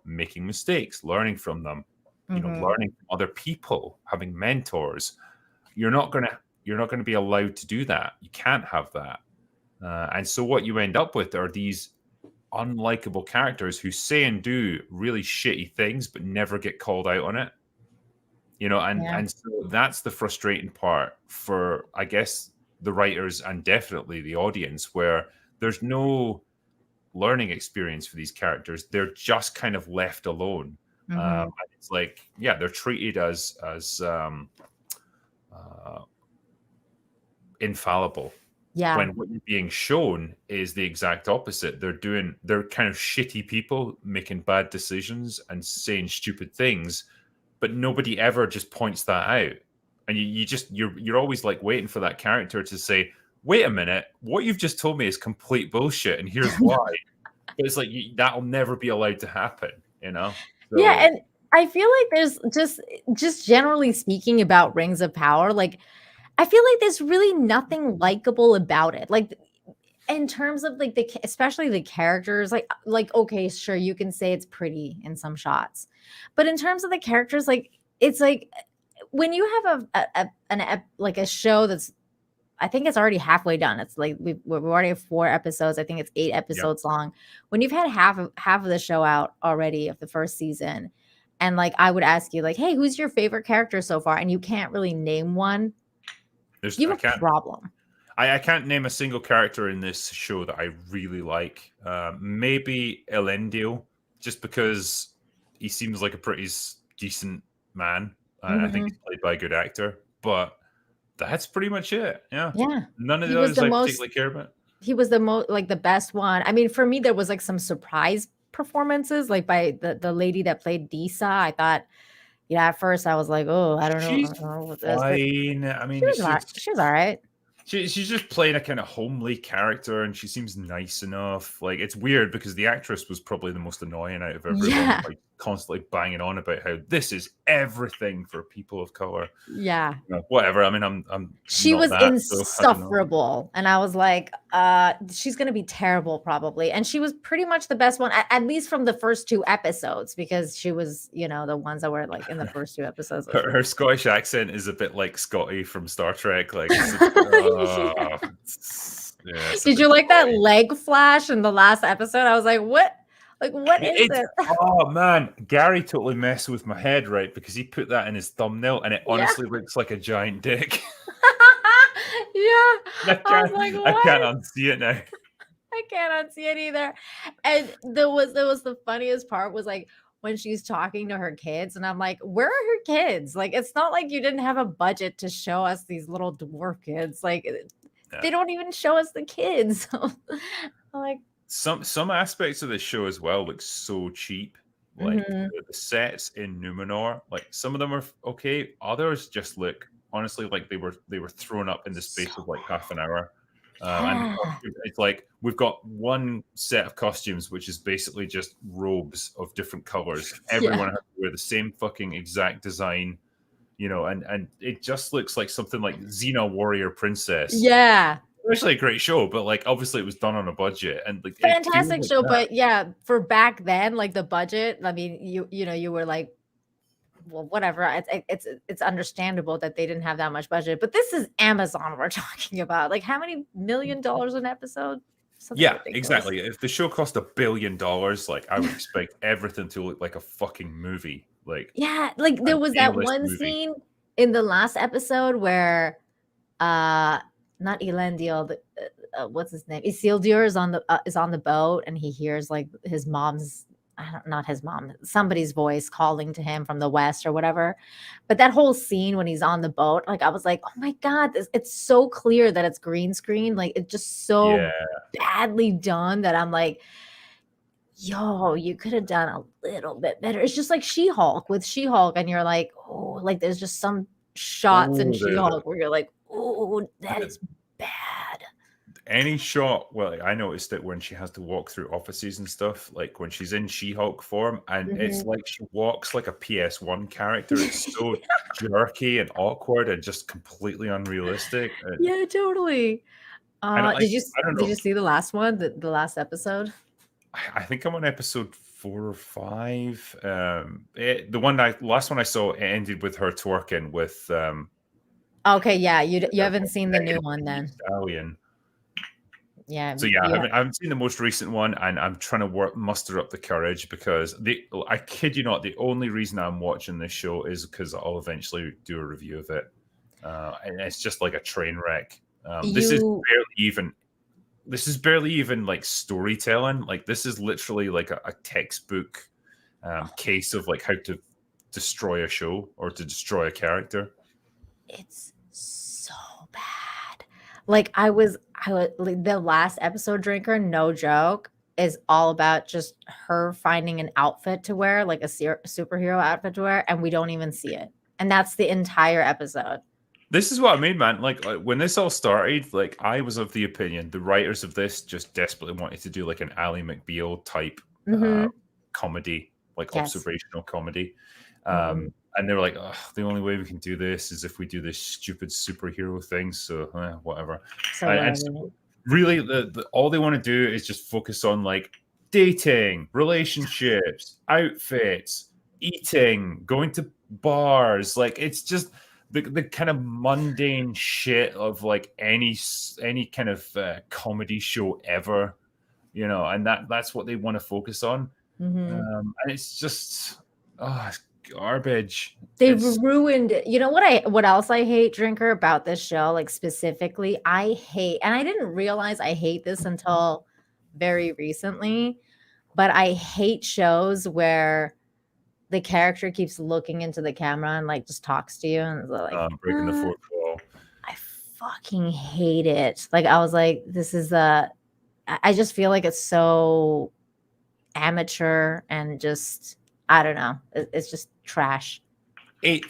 making mistakes, learning from them, learning from other people, having mentors, you're not going to be allowed to do that. You can't have that. And so what you end up with are these unlikable characters who say and do really shitty things but never get called out on it. And so that's the frustrating part for, I guess, the writers and definitely the audience, where there's no learning experience for these characters. They're just kind of left alone. And it's like, they're treated as infallible. Yeah. When what you're being shown is the exact opposite. They're kind of shitty people making bad decisions and saying stupid things, but nobody ever just points that out. And you're always like waiting for that character to say, wait a minute, what you've just told me is complete bullshit, and here's why. But it's like, that'll never be allowed to happen, So, yeah, and I feel like there's just generally speaking about Rings of Power, like, I feel like there's really nothing likable about it. Like, in terms of like especially the characters, like okay, sure, you can say it's pretty in some shots, but in terms of the characters, like, it's like when you have a show that's, I think it's already halfway done. It's like we already have 4 episodes. I think it's 8 episodes long. When you've had half of the show out already of the first season, and like I would ask you, like, hey, who's your favorite character so far, and you can't really name one, you have a problem. I can't name a single character in this show that I really like. Maybe Elendil, just because he seems like a pretty decent man. I think he's played by a good actor, but that's pretty much it. Yeah. None of the others I particularly care about. He was the most, like, the best one. I mean, for me, there was like some surprise performances, like by the lady that played Disa. I thought, at first I was like, oh, I don't know. She's fine. I mean, she was all right. She's just playing a kind of homely character, and she seems nice enough. Like, it's weird because the actress was probably the most annoying out of everyone, like constantly banging on about how this is everything for people of color. Yeah. Whatever. I mean, she was insufferable, and I was like, she's gonna be terrible probably. And she was pretty much the best one, at least from the first 2 episodes, because she was, the ones that were like in the first 2 episodes. Her Scottish accent is a bit like Scotty from Star Trek. Like, did you like that leg flash in the last episode? I was like, what? Like, what is it? Oh man, Gary totally messed with my head, right? Because he put that in his thumbnail, and it honestly looks like a giant dick. I can't unsee it now. I can't unsee it either. And there was the funniest part was like when she's talking to her kids, and I'm like, where are her kids? Like, it's not like you didn't have a budget to show us these little dwarf kids. Like, they don't even show us the kids. Like, some aspects of the show as well look so cheap. Like the sets in Numenor, like some of them are okay. Others just look honestly like they were thrown up in the space of like half an hour. And it's like we've got one set of costumes, which is basically just robes of different colors. Everyone has to wear the same fucking exact design, and it just looks like something like Xena Warrior Princess. Yeah. It's actually a great show, but like obviously it was done on a budget and like fantastic show. But yeah, for back then, like the budget, I mean, you were like, well, whatever. It's understandable that they didn't have that much budget, but this is Amazon we're talking about. Like, how many $1 million an episode? Something ridiculous. Exactly. If the show cost $1 billion, like I would expect everything to look like a fucking movie. Like, yeah, like there was that one scene in the last episode where not Elendil, what's his name? Isildur is on the boat, and he hears like his mom's, not his mom, somebody's voice calling to him from the west or whatever. But that whole scene when he's on the boat, like I was like, oh my god, it's so clear that it's green screen. Like it's just so badly done that I'm like, yo, you could have done a little bit better. It's just like She-Hulk with She-Hulk, and you're like, oh, like there's just some shots in She-Hulk where you're like, oh, that is bad. Any shot, well, I noticed it when she has to walk through offices and stuff, like when she's in She-Hulk form, and it's like she walks like a PS1 character. It's so jerky and awkward and just completely unrealistic. Yeah, totally. Did you see the last one, the last episode? I think I'm on episode 4 or 5. The last one I saw ended with her twerking with. Okay, yeah, you haven't seen the new one then. Stallion. Yeah. So yeah, I haven't seen the most recent one, and I'm trying to muster up the courage because I kid you not, the only reason I'm watching this show is because I'll eventually do a review of it, and it's just like a train wreck. This is barely even like storytelling. Like this is literally like a textbook case of like how to destroy a show or to destroy a character. It's so bad. Like I was like, the last episode, Drinker, no joke, is all about just her finding an outfit to wear, like a superhero outfit to wear, and we don't even see it. And that's the entire episode. This is what I mean, man. Like when this all started, like I was of the opinion the writers of this just desperately wanted to do like an Ally McBeal type comedy, like observational comedy. And they were like, the only way we can do this is if we do this stupid superhero thing. So whatever. So really, all they want to do is just focus on like dating, relationships, outfits, eating, going to bars. Like it's just the kind of mundane shit of like any kind of comedy show ever, and that's what they want to focus on. And it's just it's garbage. They've ruined it. You know what else I hate, Drinker, about this show? Like specifically, I hate, and I didn't realize I hate this until very recently, but I hate shows where the character keeps looking into the camera and like just talks to you and like breaking the fourth wall. I fucking hate it. Like I was like, this is I just feel like it's so amateur and just I don't know. It's just trash. It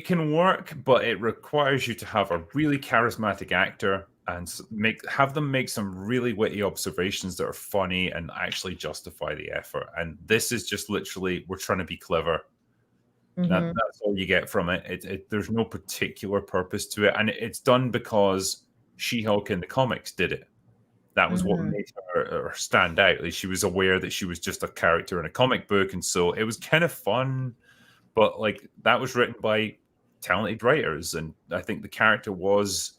can work, but it requires you to have a really charismatic actor and have them make some really witty observations that are funny and actually justify the effort. And this is just literally, we're trying to be clever. That's all you get from it. There's no particular purpose to it. And it's done because She-Hulk in the comics did it. That was what made her stand out. Like, she was aware that she was just a character in a comic book. And so it was kind of fun, but like that was written by talented writers. And I think the character was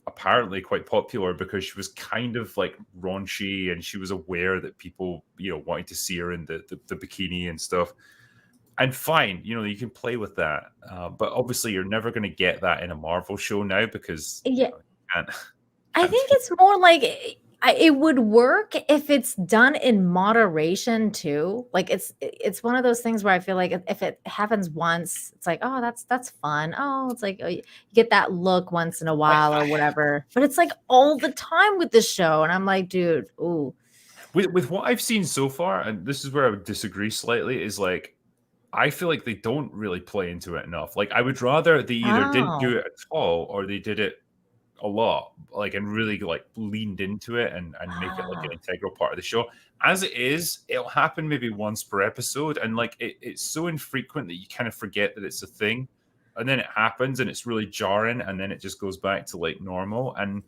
apparently quite popular because she was kind of like raunchy and she was aware that people, wanted to see her in the bikini and stuff. And fine, you can play with that. But obviously you're never going to get that in a Marvel show now because you can't. I think it's more like It would work if it's done in moderation too. Like it's one of those things where I feel like if it happens once, it's like, oh, that's fun. Oh, it's like, oh, you get that look once in a while or whatever. But it's like all the time with this show, and I'm like, dude, ooh. With what I've seen so far, and this is where I would disagree slightly, is like I feel like they don't really play into it enough. Like I would rather they either didn't Oh, do it at all or they did it a lot, like, and really like leaned into it and make it like an ah, integral part of the show. As it is, it'll happen maybe once per episode, and like it's so infrequent that you kind of forget that it's a thing, and then it happens and it's really jarring, and then it just goes back to like normal. And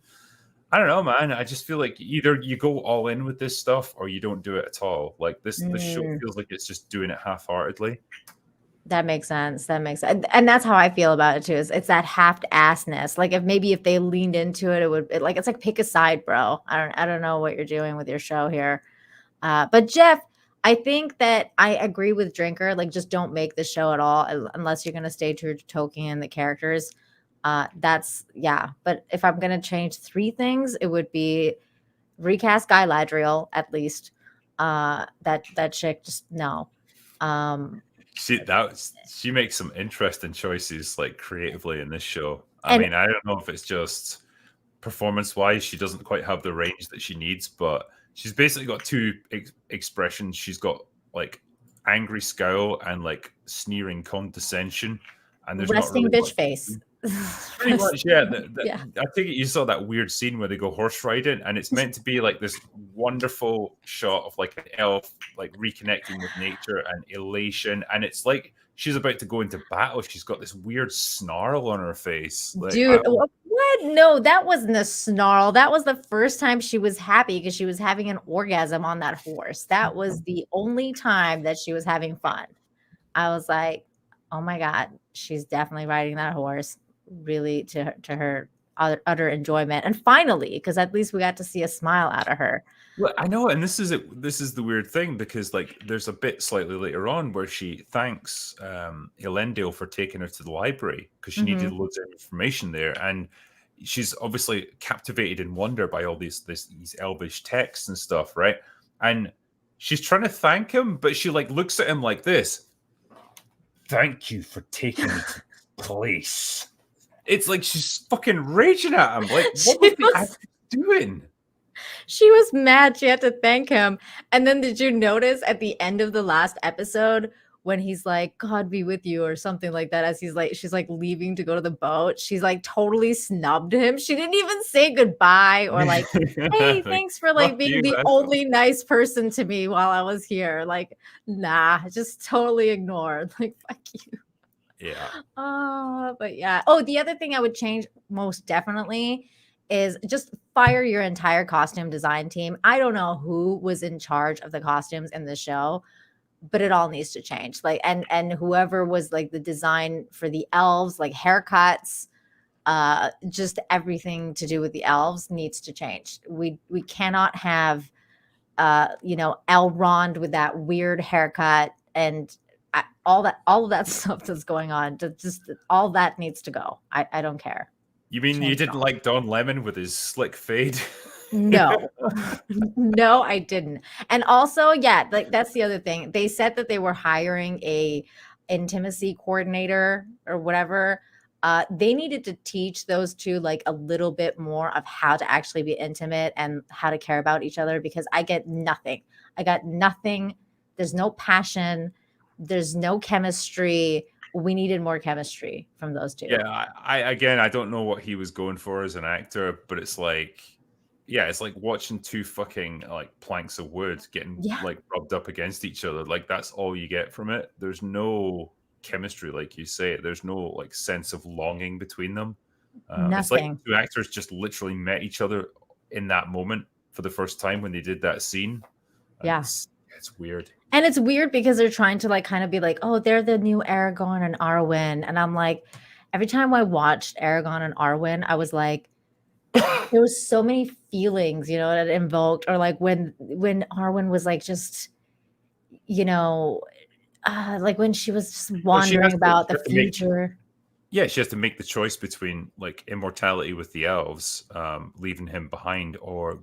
I don't know, man. I just feel like either you go all in with this stuff or you don't do it at all. Like this show mm, feels like it's just doing it half-heartedly. that makes sense. That makes sense. And that's how I feel about it too. It's that half-assness. Like if they leaned into it, like it's like pick a side, bro. I don't know what you're doing with your show here. But Jeff, I think that I agree with Drinker. Like, just don't make the show at all unless you're going to stay true to Tolkien and the characters. Yeah. But if I'm going to change 3 things, it would be recast Galadriel at least. That chick, just no. Um, She makes some interesting choices, like creatively in this show. I and mean, I don't know if it's just performance-wise, she doesn't quite have the range that she needs, but she's basically got two expressions. She's got like angry scowl and like sneering condescension, and there's not resting really bitch much. face. Pretty much, yeah. Yeah. I think you saw that weird scene where they go horse riding, and it's meant to be like this wonderful shot of like an elf like reconnecting with nature and elation, and it's like she's about to go into battle. She's got this weird snarl on her face. Like, Dude, what? No, that wasn't a snarl. That was the first time she was happy because she was having an orgasm on that horse. That was the only time that she was having fun. I was like, oh my God, she's definitely riding that horse really to her utter enjoyment. And finally, because at least we got to see a smile out of her. well, I know, and this is it. This is the weird thing because, like, there's a bit slightly later on where she thanks Elendil for taking her to the library because she needed Mhm. loads of information there, and she's obviously captivated in wonder by all these elvish texts and stuff, right? And she's trying to thank him, but she like looks at him like this. Thank you for taking me to this place. It's like she's fucking raging at him. Like, She what was the was- actor doing? She was mad. She had to thank him. And then did you notice at the end of the last episode when he's like, God be with you or something like that, as she's like leaving to go to the boat, she's like totally snubbed him. She didn't even say goodbye or like, hey, Like, thanks for like fuck being you, the asshole. only nice person to me while I was here. Like, nah, just totally ignored. Like, fuck you. Yeah. But yeah. Oh, the other thing I would change most definitely is just fire your entire costume design team. I don't know who was in charge of the costumes in the show, but it all needs to change. Like, and whoever was like the design for the elves, like haircuts, just everything to do with the elves needs to change. We cannot have Elrond with that weird haircut and all of that stuff that's going on. Just all that needs to go. I don't care. You mean you Change it didn't all. like Don Lemon with his slick fade? No, no, I didn't. And also, yeah, like that's the other thing. They said that they were hiring a intimacy coordinator or whatever. They needed to teach those two like a little bit more of how to actually be intimate and how to care about each other because I get nothing. I got nothing. There's no passion. There's no chemistry. We needed more chemistry from those two. Yeah, I don't know what he was going for as an actor, but it's like, yeah, it's like watching two fucking like planks of wood getting Yeah. like rubbed up against each other. Like that's all you get from it. There's no chemistry, like you say. There's no like sense of longing between them. It's like Nothing. two actors just literally met each other in that moment for the first time when they did that scene. And Yeah. it's weird. And it's weird because they're trying to like kind of be like, oh, they're the new Aragorn and Arwen. And I'm like, every time I watched Aragorn and Arwen, I was like, there was so many feelings, that it invoked, or like when Arwen was like just, like when she was just wandering about the future. Yeah, she has to make the choice between like immortality with the elves, leaving him behind, or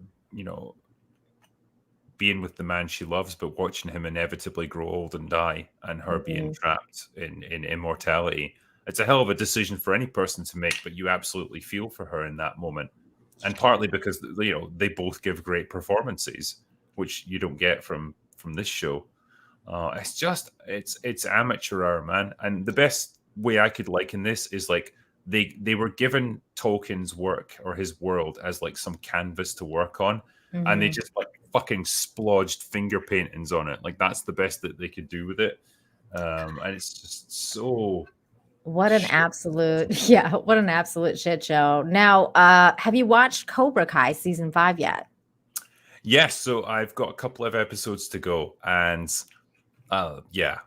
being with the man she loves, but watching him inevitably grow old and die, and her being trapped in immortality. It's a hell of a decision for any person to make, but you absolutely feel for her in that moment. And partly because they both give great performances, which you don't get from this show. It's amateur hour, man. And the best way I could liken this is like they were given Tolkien's work or his world as like some canvas to work on, and they just like fucking splodged finger paintings on it. Like that's the best that they could do with it. And it's just so what an absolute shit show. Now, have you watched Cobra Kai season 5 yet? Yes, so I've got a couple of episodes to go, and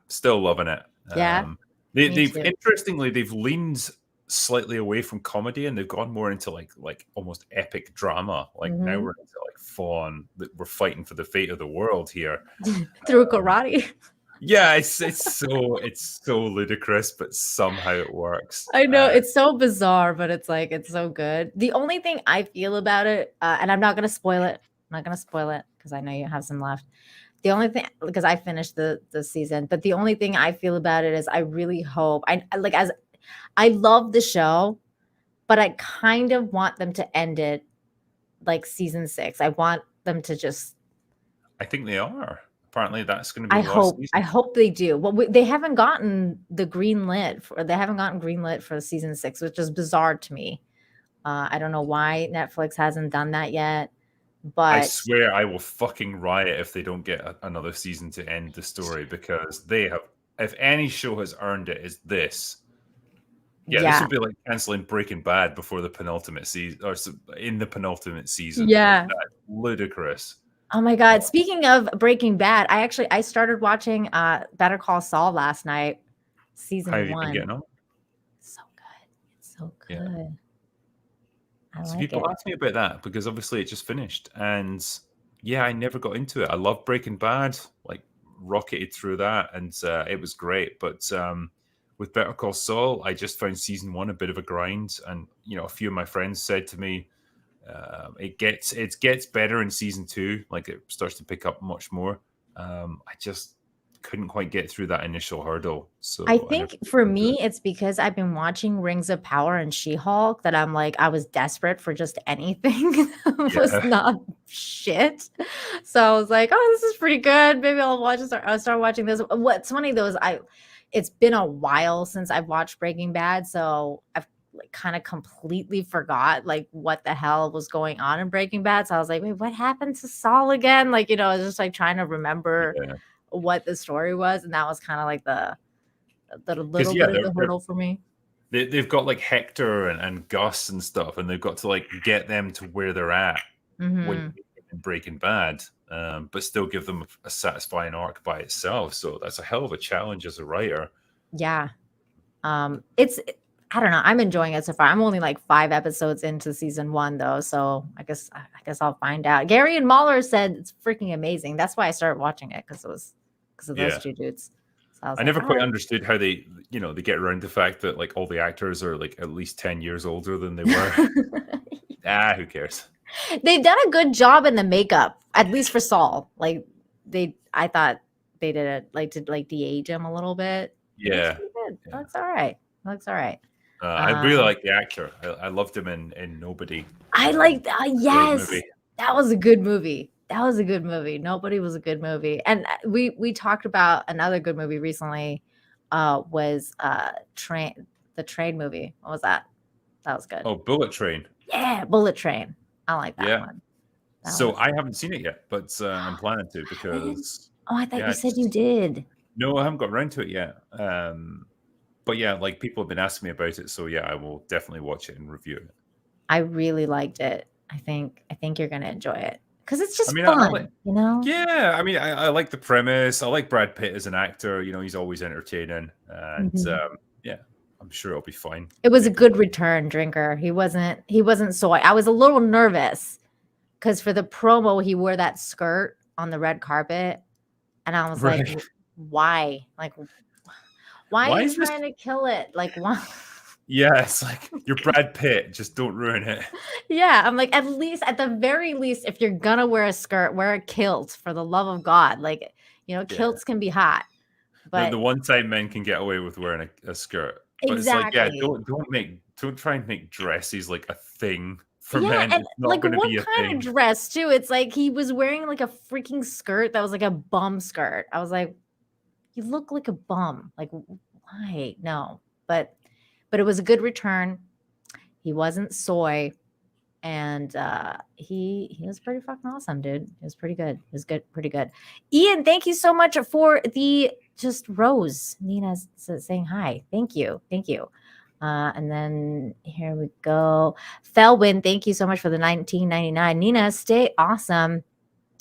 still loving it. They've interestingly they've leaned slightly away from comedy, and they've gone more into like almost epic drama. Like now we're into like full on, we're fighting for the fate of the world here through karate. Yeah, it's so ludicrous, but somehow it works. I know it's so bizarre, but it's like it's so good. The only thing I feel about it, and I'm not gonna spoil it. I'm not gonna spoil it because I know you have some left. The only thing, because I finished the season, but the only thing I feel about it is I really hope I love the show, but I kind of want them to end it like season 6. I want them to just. I think they are. Apparently, that's going to be. I hope they do. Well, they haven't gotten the green lit for season 6, which is bizarre to me. I don't know why Netflix hasn't done that yet. But I swear I will fucking riot if they don't get another season to end the story, because they have. If any show has earned it, is this. Yeah, this would be like canceling Breaking Bad before the penultimate season, or in the penultimate season. Yeah, that's ludicrous. Oh my God! Speaking of Breaking Bad, I started watching Better Call Saul last night, season 1. How have you been getting on? So good, it's so good. Yeah. So people ask me about that, because obviously it just finished, and I never got into it. I love Breaking Bad, like rocketed through that, and it was great. But with Better Call Saul, I just found season 1 a bit of a grind, and a few of my friends said to me, it gets better in season 2, like it starts to pick up much more. I just couldn't quite get through that initial hurdle. So I think for me, it's because I've been watching Rings of Power and She-Hulk that I'm like, I was desperate for just anything that was not shit. So I was like, oh, this is pretty good. Maybe I'll start watching this. What's funny though is it's been a while since I've watched Breaking Bad, so I've kind of completely forgot like what the hell was going on in Breaking Bad. So I was like, wait, what happened to Saul again? Like, I was just like trying to remember what the story was, and that was kind of like the little bit of the hurdle for me. They've got like Hector and Gus and stuff, and they've got to like get them to where they're at when in Breaking Bad, but still give them a satisfying arc by itself. So that's a hell of a challenge as a writer. Yeah. I don't know. I'm enjoying it so far. I'm only like 5 episodes into season 1 though, so I guess I'll find out. Gary and Mahler said it's freaking amazing. That's why I started watching it, because of those two dudes. So I never quite understood how they get around the fact that like all the actors are like at least 10 years older than they were. Who cares? They've done a good job in the makeup, at least for Saul. Like I thought they did it like to like de-age him a little bit. Yeah, looks all right. I really like the actor. I loved him in Nobody. I liked yes, that was a good movie. Nobody was a good movie. And we talked about another good movie recently, was the train movie. What was that? That was good. Oh, Bullet Train. Yeah, Bullet Train. I like that one. I haven't seen it yet, but I'm planning to, because I thought you said you did. No, I haven't got around to it yet. But like people have been asking me about it, so I will definitely watch it and review it. I really liked it. I think you're gonna enjoy it, because it's just fun, Yeah, I mean, I like the premise. I like Brad Pitt as an actor. He's always entertaining, and I'm sure it'll be fine. It was a good return, Drinker. He wasn't so. I was a little nervous because for the promo he wore that skirt on the red carpet, and I was like, why? Like, why are you trying to kill it? Like, why? Yeah, it's like you're Brad Pitt. Just don't ruin it. Yeah, I'm like, at the very least, if you're gonna wear a skirt, wear a kilt for the love of God. Like, Yeah. kilts can be hot, The but one time men can get away with wearing a skirt, but it's like, yeah, exactly. don't try and make dresses like a thing for Yeah, men. and It's not like going to what be a kind of thing. dress too? It's like he was wearing like a freaking skirt that was like a bum skirt. I was like, you look like a bum. Like, why? No, but it was a good return. He wasn't soy, and he was pretty fucking awesome, dude. It was pretty good. It was good, pretty good. Ian, thank you so much for the just Rose. Nina's saying hi. Thank you, thank you. And then here we go. Felwyn, thank you so much for the 1999. Nina, stay awesome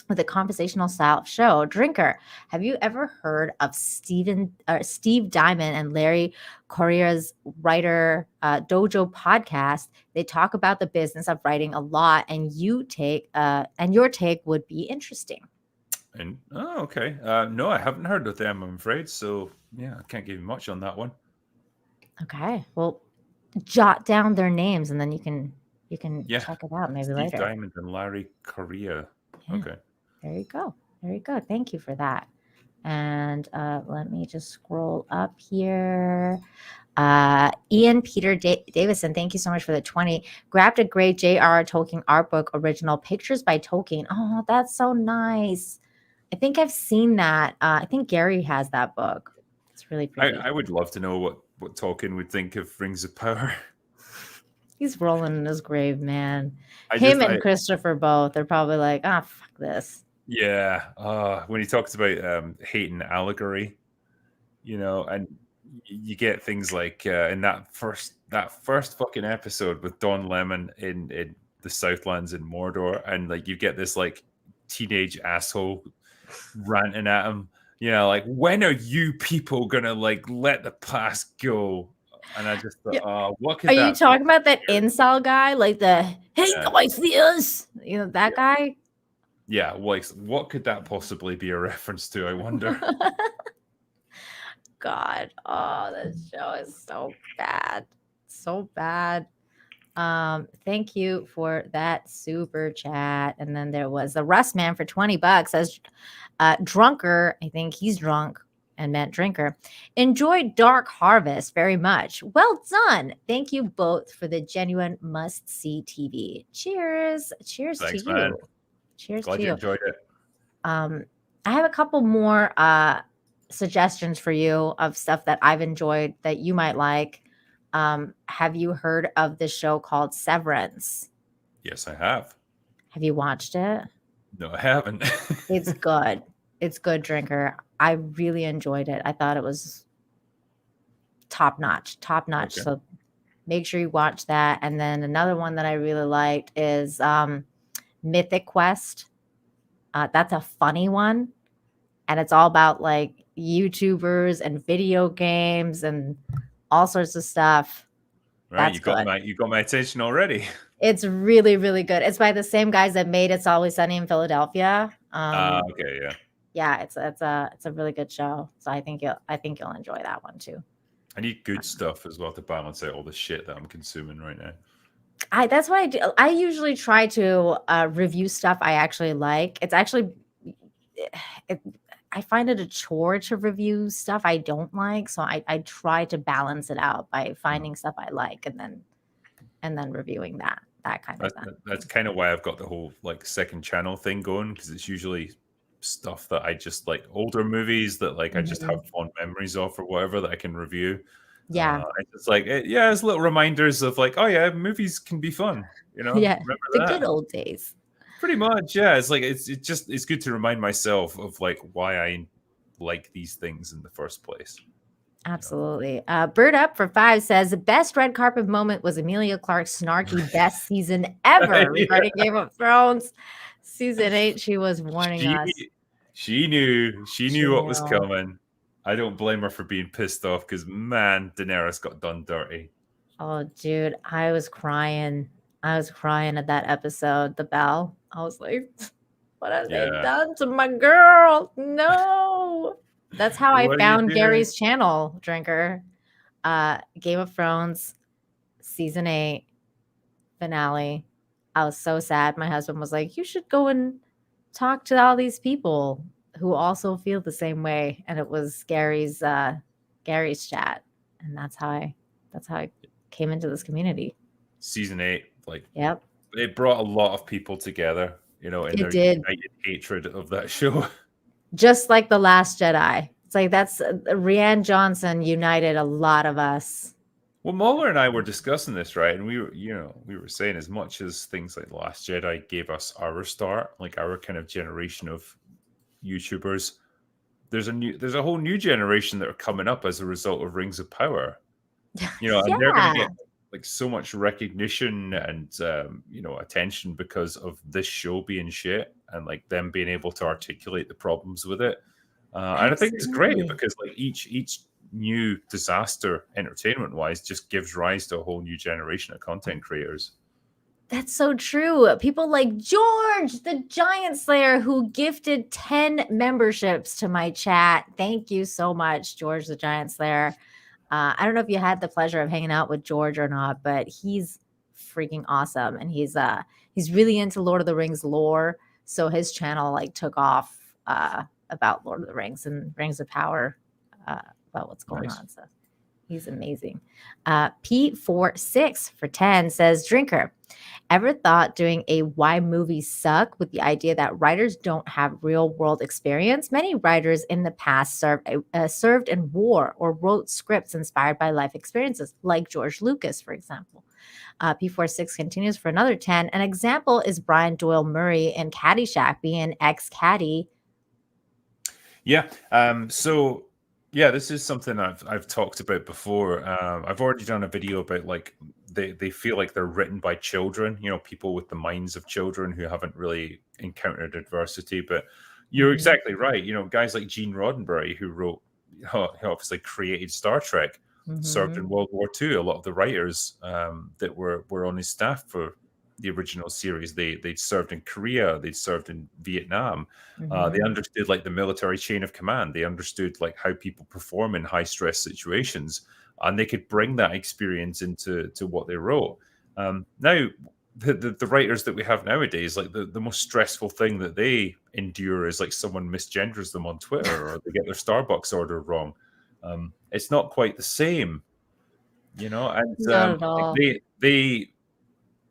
with a conversational style show. Drinker, have you ever heard of Steve Diamond and Larry Correa's writer dojo podcast? They talk about the business of writing a lot, and your take would be interesting. And okay. No, I haven't heard of them, I'm afraid. So yeah, I can't give you much on that one. Okay, well, jot down their names, and then you can check it out maybe Steve later. Diamond and Larry Correa. Yeah. Okay. There you go. There you go. Thank you for that. And let me just scroll up here. Ian Peter Davison, thank you so much for the 20. Grabbed a great J.R.R. Tolkien art book, original pictures by Tolkien. Oh, that's so nice. I think I've seen that. I think Gary has that book. It's really pretty. I would love to know what Tolkien would think of Rings of Power. He's rolling in his grave, man. Him and Christopher both. They're probably like, fuck this. Yeah. When he talks about hating allegory, and you get things like in that first fucking episode with Don Lemon in the Southlands in Mordor, and like you get this like teenage asshole ranting at him, like, when are you people gonna like let the past go? And I just thought, what could are you talking about that incel guy, like the like this, that guy? Yeah, like what could that possibly be a reference to? I wonder. God, this show is so bad, so bad. Thank you for that super chat. And then there was the Rust Man for $20 says, drunker, I think he's drunk and meant drinker, enjoyed Dark Harvest very much. Well done. Thank you both for the genuine must-see TV. Cheers. Cheers. Thanks, to you. Man. Cheers. Glad to you you enjoyed it. I have a couple more suggestions for you of stuff that I've enjoyed that you might like. Have you heard of the show called Severance? Yes, I have. Have you watched it? No, I haven't. It's good. It's good, drinker. I really enjoyed it. I thought it was top notch. Okay. So make sure you watch that. And then another one that I really liked is Mythic Quest. That's a funny one. And it's all about like YouTubers and video games and all sorts of stuff. Right, you got my attention already. It's really, really good. It's by the same guys that made It's Always Sunny in Philadelphia. Okay, yeah. Yeah, it's a really good show. So I think you'll enjoy that one too. I need good stuff as well to balance out all the shit that I'm consuming right now. That's what I do. I usually try to review stuff I actually like. It's actually I find it a chore to review stuff I don't like. So I try to balance it out by finding stuff I like and then reviewing that kind of thing. That's kind of why I've got the whole like second channel thing going, because it's usually stuff that I just like, older movies that like I just have fond memories of or whatever that I can review. Yeah. It's like it's little reminders of like, oh yeah, movies can be fun, Yeah, remember the good old days. Pretty much, yeah. It's like it's good to remind myself of like why I like these things in the first place. Absolutely. Bird Up for 5 says the best red carpet moment was Emilia Clarke's snarky best season ever regarding Game of Thrones. Season 8, she was warning us. She knew what was coming. I don't blame her for being pissed off because, man, Daenerys got done dirty. Oh, dude, I was crying. At that episode, The Bell. I was like, what have they done to my girl? No. That's how I found Gary's channel, drinker. Game of Thrones. season 8 finale, I was so sad. My husband was like, "You should go and talk to all these people who also feel the same way." And it was Gary's chat, and that's how I came into this community. Season 8, like, Yep, it brought a lot of people together, in it their did. united hatred of that show. Just like The Last Jedi. It's like that's Rianne Johnson united a lot of us. Well, Muller and I were discussing this, right? And we were saying, as much as things like The Last Jedi gave us our start, like our kind of generation of YouTubers, there's a whole new generation that are coming up as a result of Rings of Power. And they're going to Yeah. get like so much recognition and attention because of this show being shit, and like them being able to articulate the problems with it. And I think it's great Absolutely. because like each new disaster, entertainment wise, just gives rise to a whole new generation of content creators. That's so true. People like George, the Giant Slayer, who gifted 10 memberships to my chat. Thank you so much, George, the Giant Slayer. I don't know if you had the pleasure of hanging out with George or not, but he's freaking awesome, and he's really into Lord of the Rings lore. So his channel like took off about Lord of the Rings and Rings of Power, about what's going Nice. on. So he's amazing. P46 for 10 says, "Drinker, ever thought doing a why movies suck with the idea that writers don't have real world experience? Many writers in the past served in war or wrote scripts inspired by life experiences, like George Lucas, for example." P46 continues for another 10. "An example is Brian Doyle Murray in Caddyshack being ex-caddy." Yeah. So yeah, this is something I've talked about before. I've already done a video about like they feel like they're written by children, people with the minds of children who haven't really encountered adversity. But you're exactly right. Guys like Gene Roddenberry, who wrote, he obviously created Star Trek, served in World War II. A lot of the writers that were on his staff for the original series, they'd served in Korea, they'd served in Vietnam. They understood like the military chain of command. They understood like how people perform in high stress situations, and they could bring that experience into what they wrote. Now, the writers that we have nowadays, like the most stressful thing that they endure is like someone misgenders them on Twitter or they get their Starbucks order wrong. It's not quite the same, and Not at like all. they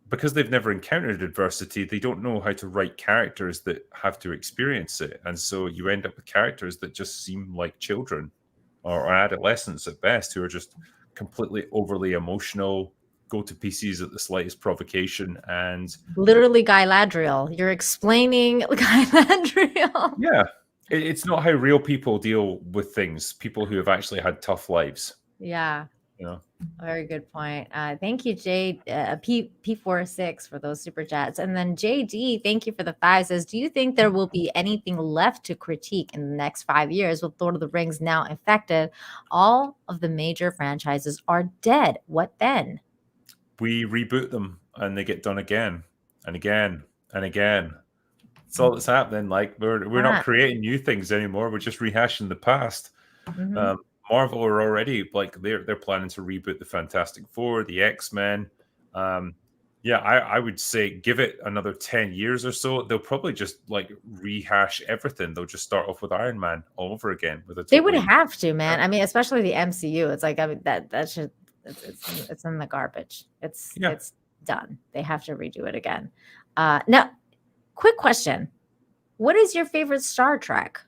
because they've never encountered adversity, they don't know how to write characters that have to experience it. And so you end up with characters that just seem like children or adolescents at best, who are just completely overly emotional, go to pieces at the slightest provocation. And Literally Guy Ladriel. You're explaining Guy Ladriel. yeah, it's not how real people deal with things, people who have actually had tough lives. Yeah. You know? Very good point. Thank you, P46 for those super chats. And then JD, thank you for the 5, says, "Do you think there will be anything left to critique in the next 5 years with Lord of the Rings now infected? All of the major franchises are dead. What then?" We reboot them and they get done again and again and again. That's all that's happening. Like we're not creating new things anymore. We're just rehashing the past. Marvel are already like they're planning to reboot the Fantastic Four, the X-Men. I would say give it another 10 years or so. They'll probably just like rehash everything. They'll just start off with Iron Man all over again with a They would have to, man. I mean, especially the MCU. It's like, I mean, that should it's in the garbage. It's done. They have to redo it again. Now, quick question: what is your favorite Star Trek?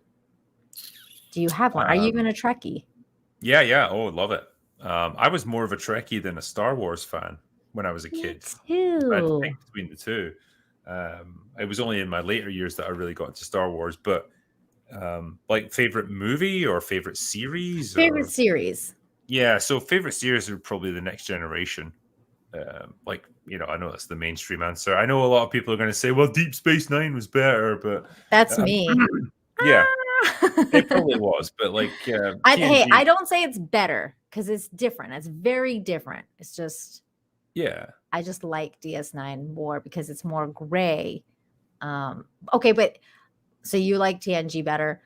Do you have one? Are you even a Trekkie? Yeah. Oh, love it. I was more of a Trekkie than a Star Wars fan when I was a kid. Too. I had to pick between the two. It was only in my later years that I really got into Star Wars. But like favorite movie or favorite series? Favorite series? Yeah, so favorite series are probably The Next Generation. Like, I know that's the mainstream answer. I know a lot of people are going to say, well, Deep Space Nine was better, but that's me. Yeah, it probably was, but like, I don't say it's better because it's different. It's very different. It's just, I just like DS9 more because it's more gray. Okay, but so you like TNG better.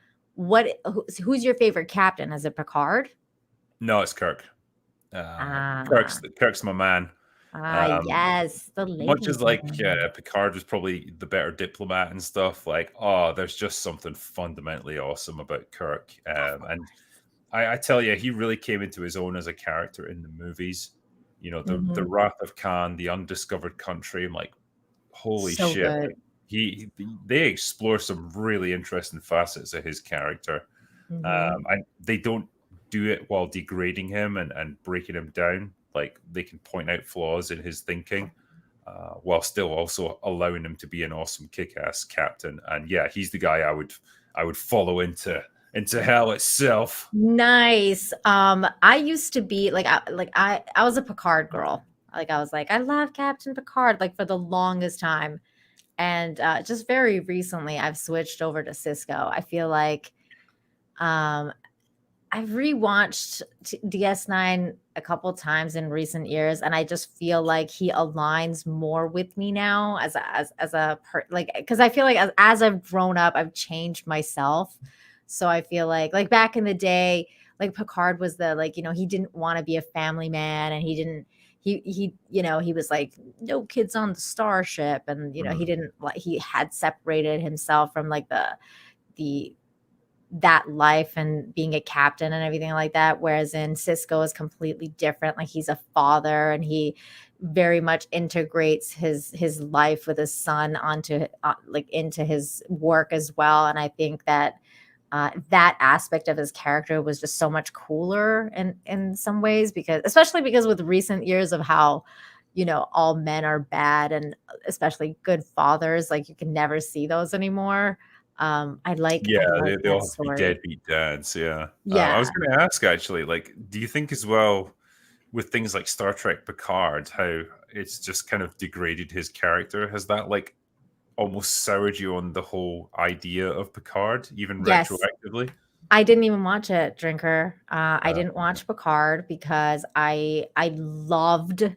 Who's your favorite captain? Is it Picard? No, it's Kirk. Kirk's my man. Yes, the Much as ladies' like man. Picard was probably the better diplomat and stuff, like, oh, there's just something fundamentally awesome about Kirk. And I tell you, he really came into his own as a character in the movies. You know, the Mhm. Wrath of Khan, the undiscovered country. I'm like, holy So shit! good. Like they explore some really interesting facets of his character, Mhm. and they don't do it while degrading him and breaking him down. Like they can point out flaws in his thinking, while still also allowing him to be an awesome kick-ass captain. And yeah, he's the guy I would follow into hell itself. Nice. I used to be I was a Picard girl. Like I was like, I love Captain Picard, like for the longest time. And just very recently I've switched over to Cisco. I feel like um I've rewatched DS9 a couple times in recent years, and I just feel like he aligns more with me now like because I feel like as I've grown up, I've changed myself. So I feel like back in the day, like Picard was the like he didn't want to be a family man, and he didn't he was like no kids on the starship, and he Mm. didn't like he had separated himself from like the that life and being a captain and everything like that. Whereas in Cisco is completely different. Like he's a father and he very much integrates his life with his son onto like into his work as well. And I think that that aspect of his character was just so much cooler in some ways because especially because with recent years of how all men are bad and especially good fathers like you can never see those anymore. I like Yeah, I like they that all have to be story. deadbeat dads. Yeah, I was Yeah. going to ask actually, like, do you think as well with things like Star Trek Picard, how it's just kind of degraded his character? Has that like almost soured you on the whole idea of Picard, even Yes. retroactively? I didn't even watch it, Drinker. I Uh, didn't watch Picard because I loved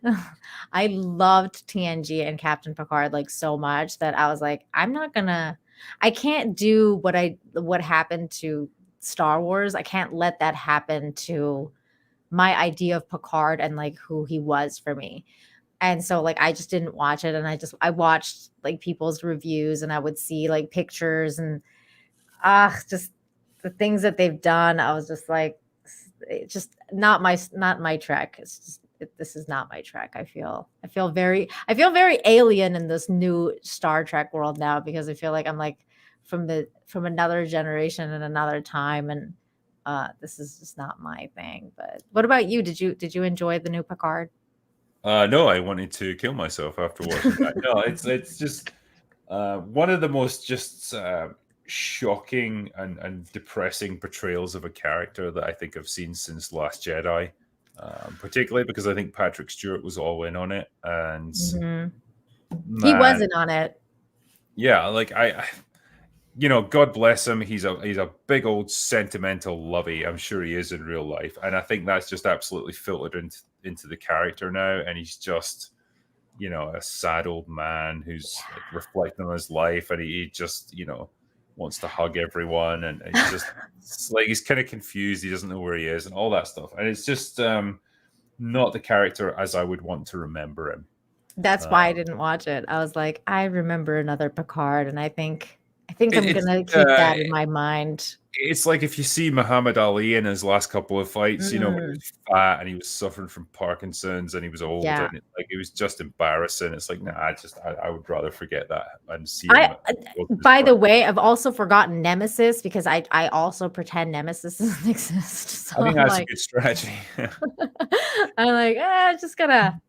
I loved TNG and Captain Picard like so much that I was like, I can't do what happened to Star Wars. I can't let that happen to my idea of Picard and like who he was for me. And so like I just didn't watch it and I watched like people's reviews and I would see like pictures and just the things that they've done. I was just like, it's just not my trek. This is not my trek. I feel very alien in this new Star Trek world now because I feel like I'm like from another generation and another time, and this is just not my thing. But what about you? Did you enjoy the new Picard? no, I wanted to kill myself after watching that. No, it's just one of the most just shocking and depressing portrayals of a character that I think I've seen since Last Jedi. Particularly because I think Patrick Stewart was all in on it, and Mhm. He man, wasn't on it. yeah, like God bless him. He's a big old sentimental lovey. I'm sure he is in real life, and I think that's just absolutely filtered into the character now, and he's just a sad old man who's like reflecting on his life, and he just wants to hug everyone, and he's just it's like he's kind of confused. He doesn't know where he is, and all that stuff, and it's just not the character as I would want to remember him. That's Uh, why I didn't watch it. I was like, I remember another Picard, and I think I'm it's gonna keep that in my mind. it's like if you see Muhammad Ali in his last couple of fights, when he Mm, was fat and he was suffering from Parkinson's and he was old yeah. and it was just embarrassing. It's like, nah, I would rather forget that and see him I go to his by the prime. way, I've also forgotten Nemesis because I also pretend Nemesis doesn't exist. So I think I'm that's a like good strategy. I'm like, just gonna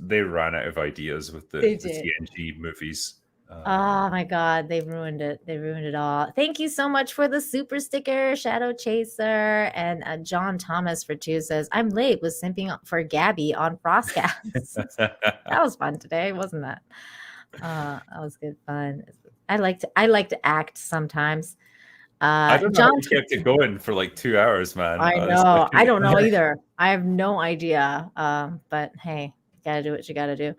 They ran out of ideas with they the did. TNG movies. Oh my god, they ruined it. They ruined it all. Thank you so much for the super sticker, Shadow Chaser, and John Thomas for two says, I'm late with simping for Gabby on Frostcast. That was fun today, wasn't that? That was good fun. I like to act sometimes. I don't know how John you kept it going for like 2 hours, man. I Honestly. know. I don't know either. I have no idea. But hey, you gotta do what you gotta do.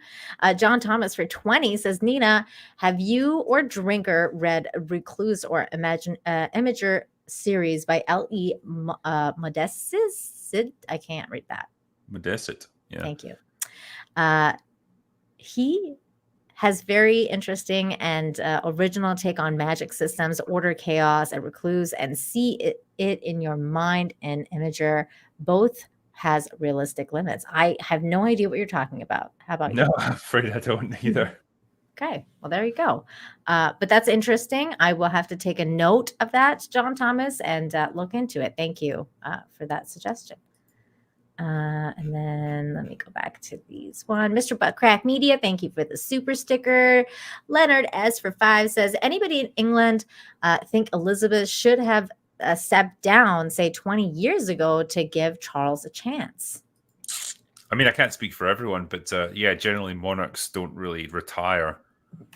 John Thomas for 20 says, Nina, have you or Drinker read Recluse or Imager series by L.E. Modestis? I can't read that. Modestit. Yeah. Thank you. He has very interesting and original take on magic systems, order, chaos, and recluse, and see it in your mind and imager. Both has realistic limits. I have no idea what you're talking about. How about No, you? I'm afraid I don't either. Okay, well, there you go. But that's interesting. I will have to take a note of that, John Thomas, and look into it. Thank you for that suggestion. And then let me go back to these one. Mr. Buttcrack Media, thank you for the super sticker. Leonard S for 5 says, anybody in England think Elizabeth should have stepped down, say 20 years ago, to give Charles a chance? I mean, I can't speak for everyone, but yeah, generally monarchs don't really retire.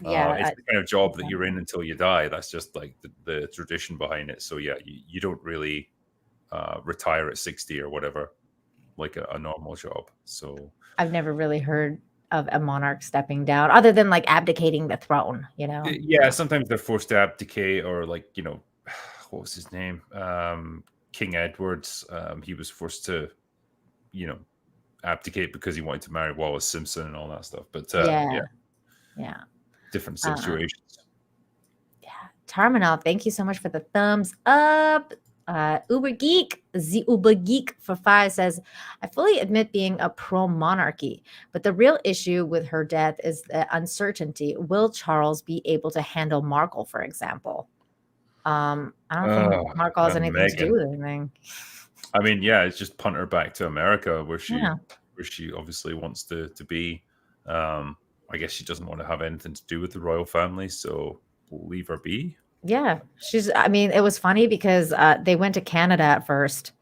Yeah, it's the kind of job that you're in until you die. That's just like the tradition behind it. So yeah, you don't really retire at 60 or whatever, like a normal job. So I've never really heard of a monarch stepping down other than like abdicating the throne, you know? yeah, sometimes they're forced to abdicate, or like, what was his name? King Edward's. He was forced to, abdicate because he wanted to marry Wallace Simpson and all that stuff. But yeah. Different situations. Yeah. Terminal, thank you so much for the thumbs up. Uber Geek, the Uber Geek for 5 says, I fully admit being a pro-monarchy, but the real issue with her death is the uncertainty. Will Charles be able to handle Markle, for example? I don't think Markle has anything to do with anything. I mean, yeah, it's just punt her back to America where she obviously wants to be. I guess she doesn't want to have anything to do with the royal family, so we'll leave her be. Yeah, it was funny because they went to Canada at first,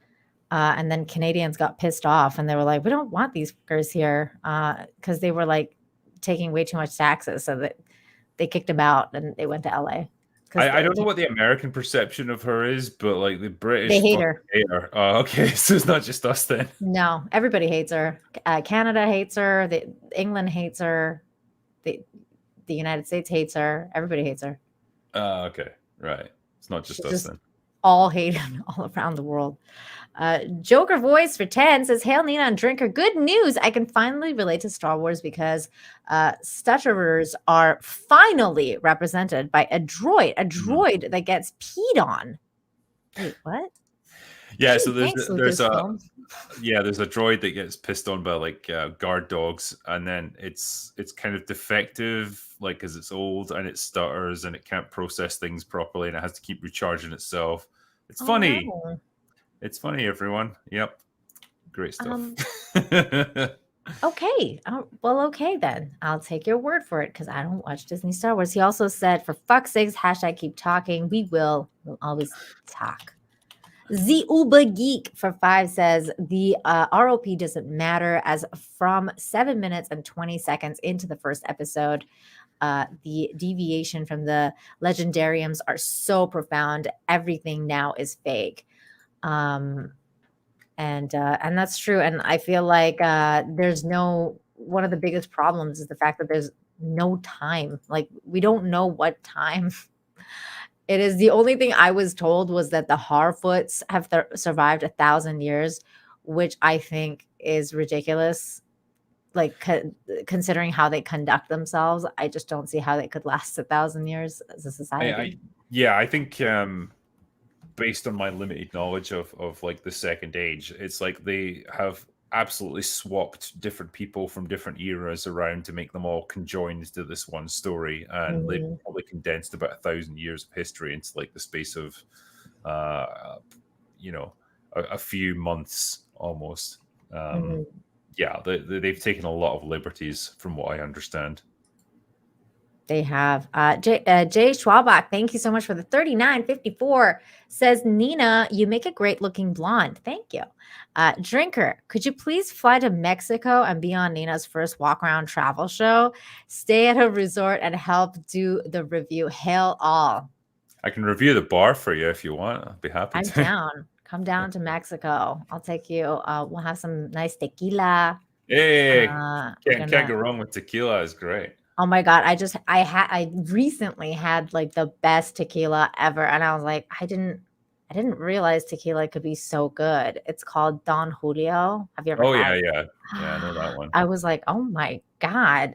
and then Canadians got pissed off and they were like, we don't want these fuckers here, because they were like taking way too much taxes, so that they kicked them out and they went to LA. I don't know what the American perception of her is, but like the British, they hate her. Oh, okay, so it's not just us then. No, everybody hates her. Canada hates her. England hates her. The United States hates her. Everybody hates her. Okay, right. It's not just us then. All hated all around the world. Joker Voice for 10 says, Hail Nina and Drinker. Good news. I can finally relate to Star Wars because stutterers are finally represented by a droid that gets peed on. Wait, what? Yeah, so there's a droid that gets pissed on by like guard dogs, and then it's kind of defective, like because it's old and it stutters and it can't process things properly, and it has to keep recharging itself. It's funny. No. It's funny, everyone. Yep, great stuff. Okay, well, okay then. I'll take your word for it because I don't watch Disney Star Wars. He also said, for fuck's sakes, hashtag keep talking. We'll always talk. The Uber Geek for 5 says the ROP doesn't matter, as from 7 minutes and 20 seconds into the first episode, the deviation from the legendariums are so profound. Everything now is fake. And that's true. And I feel like one of the biggest problems is the fact that there's no time. Like, we don't know what time it is. The only thing I was told was that the Harfoots have survived 1,000 years, which I think is ridiculous. Like, considering how they conduct themselves, I just don't see how they could last 1,000 years as a society. I think based on my limited knowledge of like the Second Age, it's like they have absolutely swapped different people from different eras around to make them all conjoined to this one story, and they probably condensed about 1,000 years of history into like the space of a few months almost. Yeah, they've taken a lot of liberties from what I understand. They have. Jay Schwabach, thank you so much for the 39.54. Says, Nina, you make a great looking blonde. Thank you. Drinker, could you please fly to Mexico and be on Nina's first walk around travel show? Stay at a resort and help do the review. Hail all. I can review the bar for you if you want. I'd be happy to. I'm down. Come down to Mexico. I'll take you. We'll have some nice tequila. Hey, can't go wrong with tequila. It's great. Oh my God. I recently had like the best tequila ever. And I was like, I didn't I didn't realize tequila could be so good. It's called Don Julio. Have you ever Oh had yeah, it? yeah, yeah. I know that one. I was like, oh my God.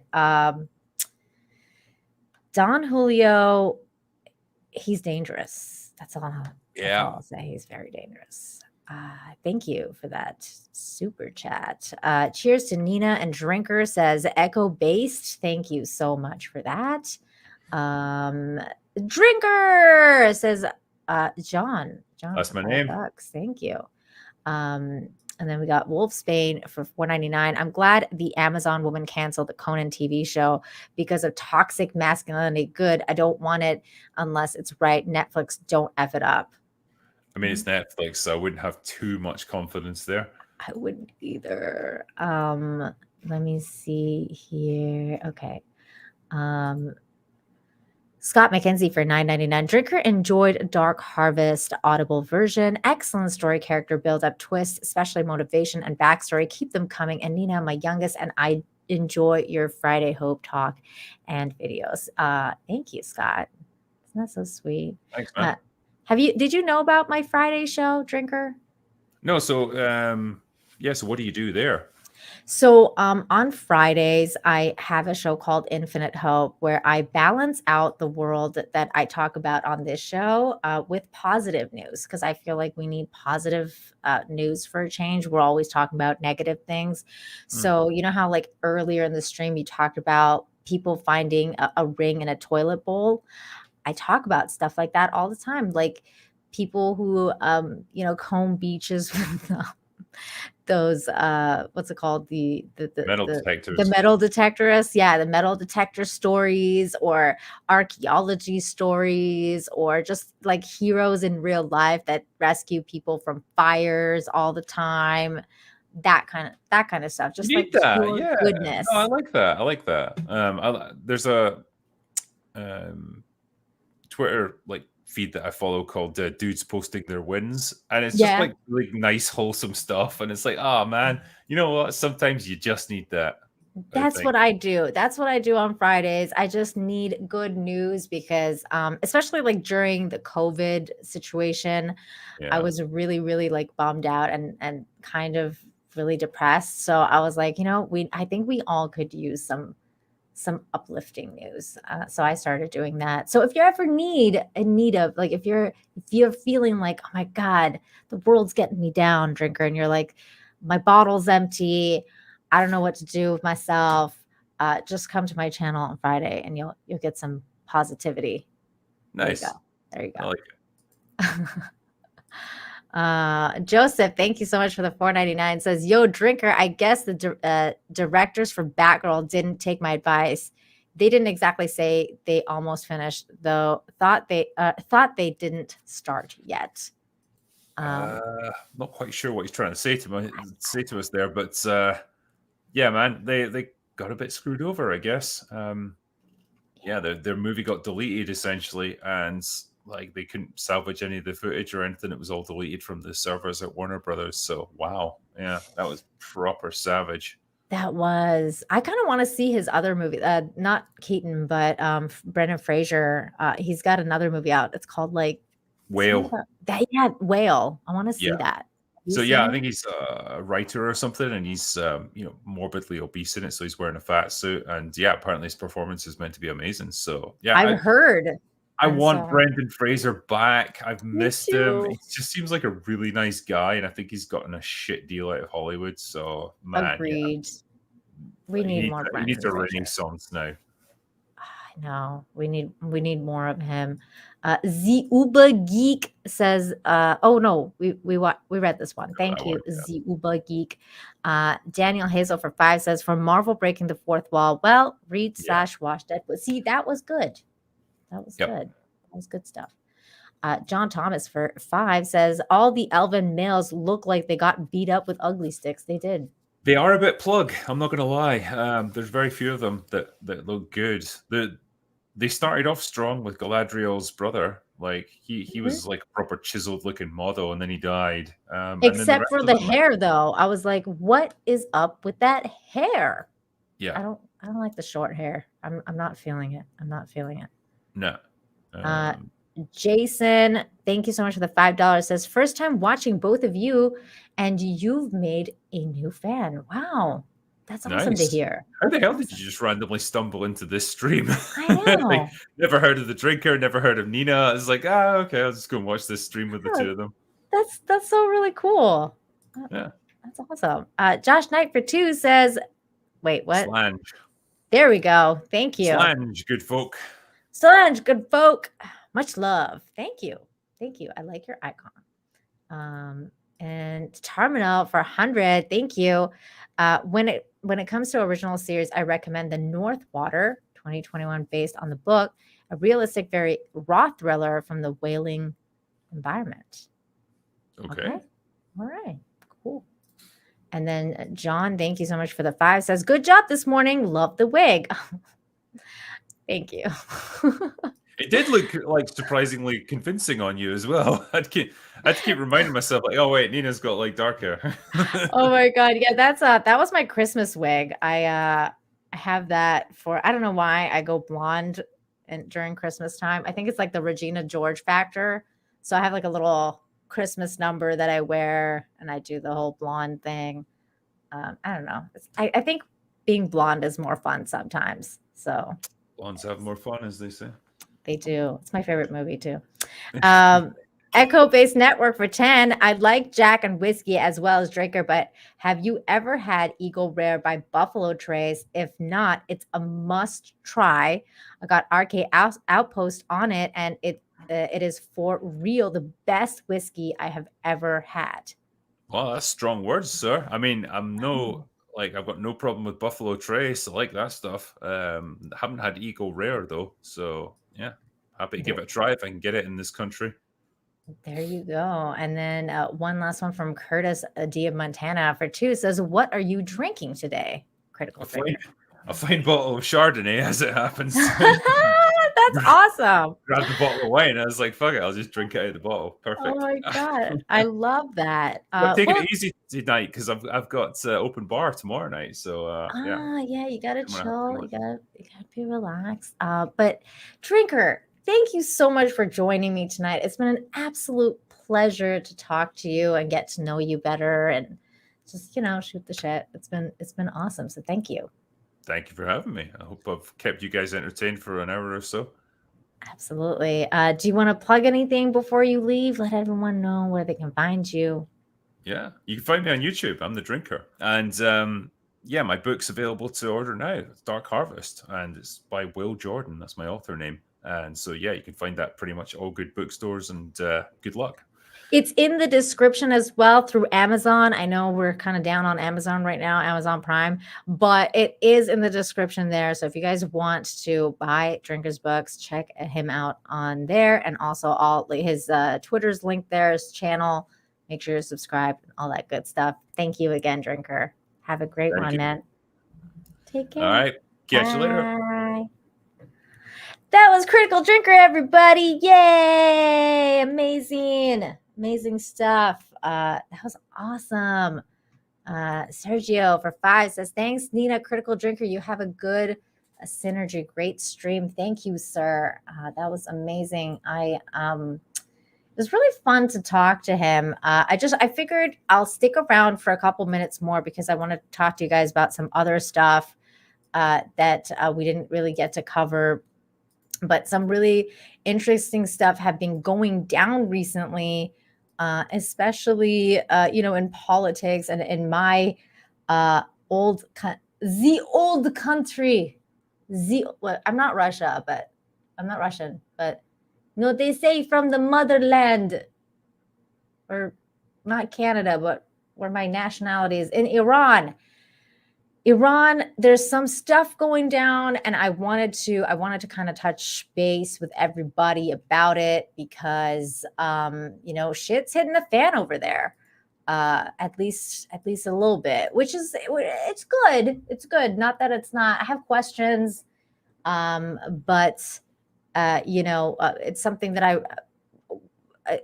Don Julio, he's dangerous. That's all Yeah. I'll say. He's very dangerous. Thank you for that super chat. Cheers to Nina and Drinker says echo based. Thank you so much for that. Drinker says John That's for my name. $5. Thank you. And then we got Wolfsbane for $4.99. I'm glad the Amazon woman canceled the Conan TV show because of toxic masculinity. Good. I don't want it unless it's right. Netflix, don't F it up. I mean, it's Netflix, so I wouldn't have too much confidence there. I wouldn't either. Let me see here. Okay. Scott McKenzie for $9.99. Drinker enjoyed Dark Harvest audible version. Excellent story, character build up, twist, especially motivation and backstory. Keep them coming. And Nina, my youngest, and I enjoy your Friday Hope talk and videos. Thank you, Scott. Isn't that so sweet? Thanks, man. Did you know about my Friday show, Drinker? No, so yeah. So what do you do there? So on Fridays, I have a show called Infinite Hope where I balance out the world that I talk about on this show with positive news, because I feel like we need positive news for a change. We're always talking about negative things. So you know how like earlier in the stream you talked about people finding a ring in a toilet bowl? I talk about stuff like that all the time, like people who comb beaches with those what's it called, the Metal detectors. the metal detectorists, the metal detector stories, or archaeology stories, or just like heroes in real life that rescue people from fires all the time, that kind of stuff, just You like need that, pure yeah. goodness. No, I like that. There's a Twitter like feed that I follow called dudes posting their wins, and it's just like really nice, wholesome stuff. And it's like, oh man, you know what? Sometimes you just need that. That's what I do. That's what I do on Fridays. I just need good news because, especially like during the COVID situation, I was really, really like bummed out and kind of really depressed. So I was like, I think we all could use some uplifting news. So I started doing that. So if you ever in need of, like, if you're feeling like, oh my God, the world's getting me down, Drinker, and you're like, my bottle's empty, I don't know what to do with myself, just come to my channel on Friday and you'll get some positivity. Nice. There you go. I like it. Joseph, thank you so much for the $4.99. Says, yo, Drinker, I guess the directors for Batgirl didn't take my advice. They didn't exactly say they almost finished, though. Thought they didn't start yet. Not quite sure what he's trying to say to us there, but yeah, man, they got a bit screwed over, I guess. Their movie got deleted essentially, and like they couldn't salvage any of the footage or anything. It was all deleted from the servers at Warner Brothers. So wow, yeah, that was proper savage. That was. I kind of want to see his other movie. Not Keaton, but Brendan Fraser. He's got another movie out. It's called like Whale. Whale. I want to see that. So yeah, I think he's a writer or something, and he's morbidly obese in it. So he's wearing a fat suit, and yeah, apparently his performance is meant to be amazing. So yeah, I've heard. I want Brendan Fraser back. I've missed him. He just seems like a really nice guy, and I think he's gotten a shit deal out of Hollywood. So man, agreed. We need more Brendan. He needs a renaissance now. I know. We need more of him. The Uber Geek says, oh no, we read this one. Thank you, The Uber Geek. Daniel Hazel for 5 says, for Marvel breaking the fourth wall, well, read / watch Deadpool. See, that was good. That was good. That was good stuff. John Thomas for 5 says, all the elven males look like they got beat up with ugly sticks. They did. They are a bit plug. I'm not going to lie. There's very few of them that look good. They started off strong with Galadriel's brother. Like he was like a proper chiseled looking model, and then he died. Except for the hair, though. I was like, what is up with that hair? Yeah. I don't like the short hair. I'm not feeling it. I'm not feeling it. No. Jason, thank you so much for the $5. Says, first time watching both of you, and you've made a new fan. Wow. That's awesome to Nice. hear. How the hell Awesome. did you just randomly stumble into this stream? I know. Like, never heard of the drinker, never heard of Nina. I was like, okay, I'll just go and watch this stream with the two of them. That's so really cool. Yeah. That's awesome. Josh Knight for 2 says, wait, what? Slange. There we go. Thank you. Slange, good folk. Slange, good folk. Much love. Thank you. Thank you. I like your icon. And Terminal for 100. Thank you. When it comes to original series, I recommend The North Water, 2021, based on the book, a realistic, very raw thriller from the whaling environment. Okay. All right. Cool. And then John, thank you so much for the 5. Says, good job this morning. Love the wig. Thank you. It did look like surprisingly convincing on you as well. I had to keep reminding myself, like, oh wait, Nina's got like dark hair. Oh my god, yeah, that was my Christmas wig. I have that for, I don't know why I go blonde during Christmas time. I think it's like the Regina George factor. So I have like a little Christmas number that I wear, and I do the whole blonde thing. I don't know. I think being blonde is more fun sometimes. So Blondes have more fun, as they say. They do. It's my favorite movie too. Echo-based network for 10. I like Jack and whiskey as well as drinker, but have you ever had Eagle Rare by Buffalo Trace? If not, it's a must try. I got RK Outpost on it, and it is for real the best whiskey I have ever had. Well, that's strong words, sir. I mean, I've got no problem with Buffalo Trace. I like that stuff. Haven't had Eagle Rare though, so yeah, happy to give it a try if I can get it in this country. There you go. And then one last one from Curtis D of Montana for 2 says, "What are you drinking today?" Critical drinker. A fine bottle of Chardonnay, as it happens. That's awesome. Grabbed a bottle of wine. I was like, fuck it, I'll just drink it out of the bottle. Perfect. Oh my god, I love that. I'm taking it easy tonight because I've got open bar tomorrow night. So yeah, you gotta chill. You gotta be relaxed. But drinker, thank you so much for joining me tonight. It's been an absolute pleasure to talk to you and get to know you better and just shoot the shit. It's been awesome. So thank you. Thank you for having me. I hope I've kept you guys entertained for an hour or so. Absolutely. Do you want to plug anything before you leave? Let everyone know where they can find you. Yeah, you can find me on YouTube. I'm the drinker. And my book's available to order now. It's Dark Harvest, and it's by Will Jordan. That's my author name. And so, yeah, you can find that pretty much all good bookstores, and good luck. It's in the description as well through Amazon. I know we're kind of down on Amazon right now, Amazon Prime, but it is in the description there. So if you guys want to buy Drinker's books, check him out on there. And also all his Twitter's linked there, his channel. Make sure you're subscribed and all that good stuff. Thank you again, Drinker. Have a great one, man. Take care. All right. Catch you later. Bye. That was Critical Drinker, everybody. Yay. Amazing stuff. That was awesome. Sergio for 5 says, thanks, Nina. Critical Drinker, you have a good synergy. Great stream. Thank you, sir. That was amazing. It was really fun to talk to him. I figured I'll stick around for a couple minutes more because I want to talk to you guys about some other stuff that we didn't really get to cover. But some really interesting stuff have been going down recently, especially, in politics and in my the old country. I'm not Russia, but I'm not Russian. But they say from the motherland, or not Canada, but where my nationality is in Iran. There's some stuff going down, and I wanted to kind of touch base with everybody about it because shit's hitting the fan over there. At least a little bit, which is it's good. It's good. Not that it's not. I have questions, but it's something that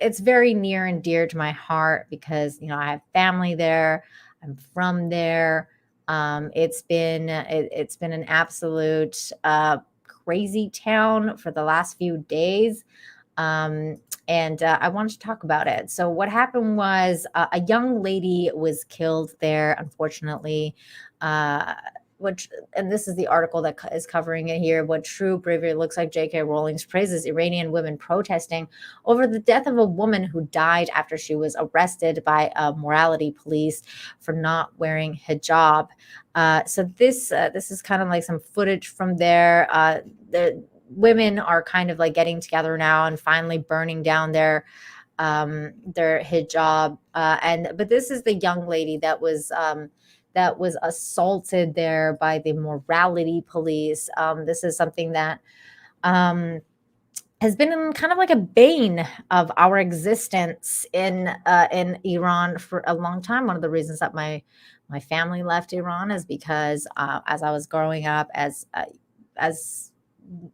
it's very near and dear to my heart because I have family there. I'm from there. It's been an absolute crazy town for the last few days. And I wanted to talk about it. So what happened was a young lady was killed there, unfortunately. Which, and this is the article that is covering it here. What true bravery looks like. J.K. Rowling praises Iranian women protesting over the death of a woman who died after she was arrested by morality police for not wearing hijab. So this is kind of like some footage from there. The women are kind of like getting together now and finally burning down their hijab. But this is the young lady that was assaulted there by the morality police. This is something that has been kind of like a bane of our existence in Iran for a long time. One of the reasons that my family left Iran is because as I was growing up, as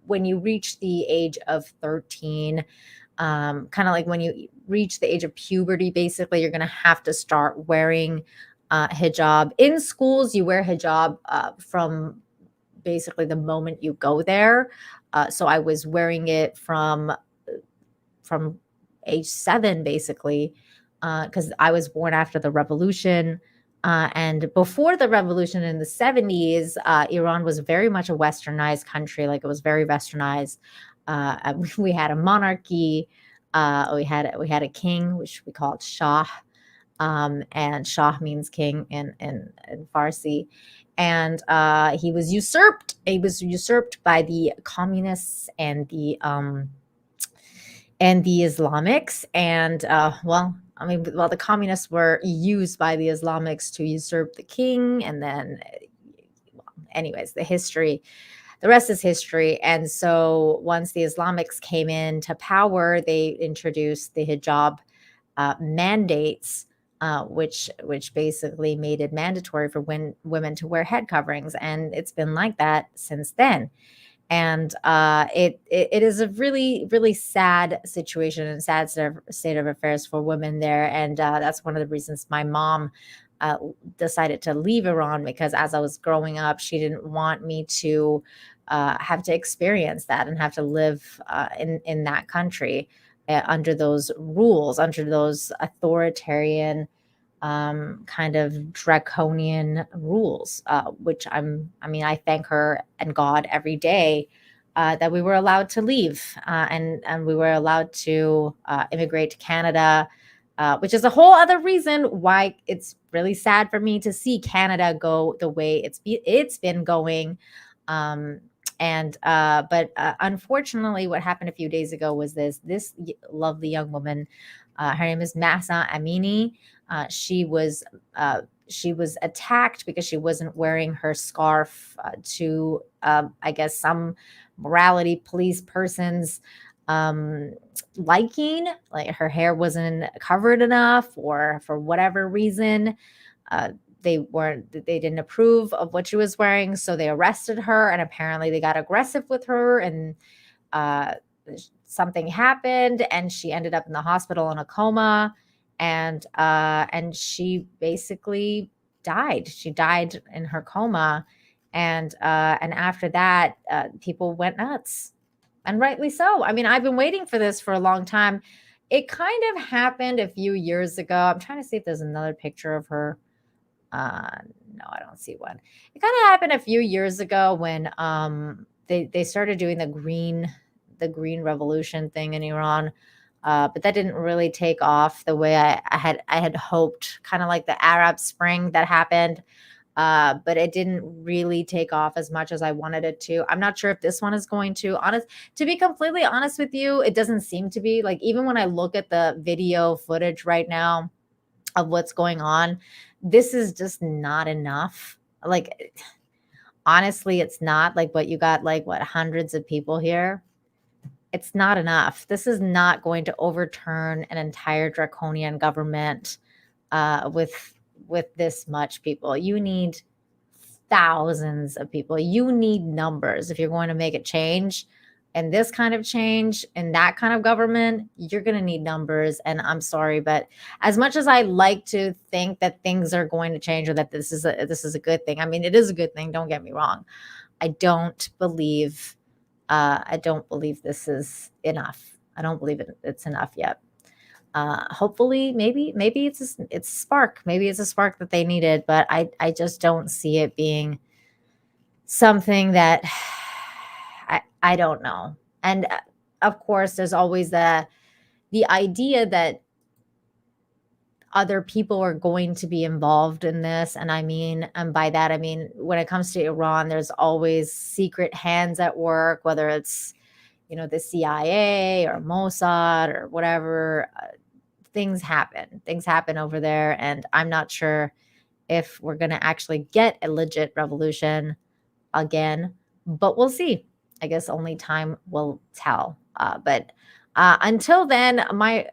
when you reach the age of 13, kind of like when you reach the age of puberty, basically, you're going to have to start wearing hijab. In schools, you wear hijab from basically the moment you go there. So I was wearing it from age 7, basically, because I was born after the revolution. And before the revolution in the 70s, Iran was very much a westernized country. Like, it was very westernized. We had a monarchy. We had a king, which we called Shah. And Shah means king in Farsi. And he was usurped. He was usurped by the communists and the Islamics. And the communists were used by the Islamics to usurp the king. And then, anyways, the rest is history. And so once the Islamics came into power, they introduced the hijab mandates, which basically made it mandatory for women to wear head coverings. And it's been like that since then. And it is a really, really sad situation and sad state of affairs for women there. And that's one of the reasons my mom decided to leave Iran, because as I was growing up, she didn't want me to have to experience that and have to live in that country under those rules, under those authoritarian kind of draconian rules, which I thank her and God every day that we were allowed to leave and we were allowed to immigrate to Canada, which is a whole other reason why it's really sad for me to see Canada go the way it's been going. But unfortunately, what happened a few days ago was this lovely young woman. Her name is Mahsa Amini. She was attacked because she wasn't wearing her scarf to, I guess, some morality police person's liking. Like, her hair wasn't covered enough, or for whatever reason, they didn't approve of what she was wearing. So they arrested her, and apparently they got aggressive with her, and something happened, and she ended up in the hospital in a coma. And she basically died. She died in her coma. And after that, people went nuts, and rightly so. I mean, I've been waiting for this for a long time. It kind of happened a few years ago. I'm trying to see if there's another picture of her. No, I don't see one. It kind of happened a few years ago when they started doing the green revolution thing in Iran. But that didn't really take off the way I had hoped, kind of like the Arab Spring that happened. But it didn't really take off as much as I wanted it to. I'm not sure if this one is going to. To be completely honest with you, it doesn't seem to be. Like, even when I look at the video footage right now of what's going on, this is just not enough. Like, honestly, it's not. Like, what you got, like, what, hundreds of people here? It's not enough. This is not going to overturn an entire draconian government with this much people. You need thousands of people. You need numbers if you're going to make a change. And this kind of change in that kind of government, you're going to need numbers. And I'm sorry, but as much as I like to think that things are going to change, or that this is a good thing. I mean, it is a good thing. Don't get me wrong. I don't believe this is enough. I don't believe it's enough yet. Hopefully, maybe it's a spark. Maybe it's a spark that they needed, but I just don't see it being something that I don't know. And of course, there's always the idea that other people are going to be involved in this. And by that, I mean, when it comes to Iran, there's always secret hands at work, whether it's, the CIA or Mossad or whatever. Things happen over there. And I'm not sure if we're going to actually get a legit revolution again, but we'll see. I guess only time will tell. But until then, I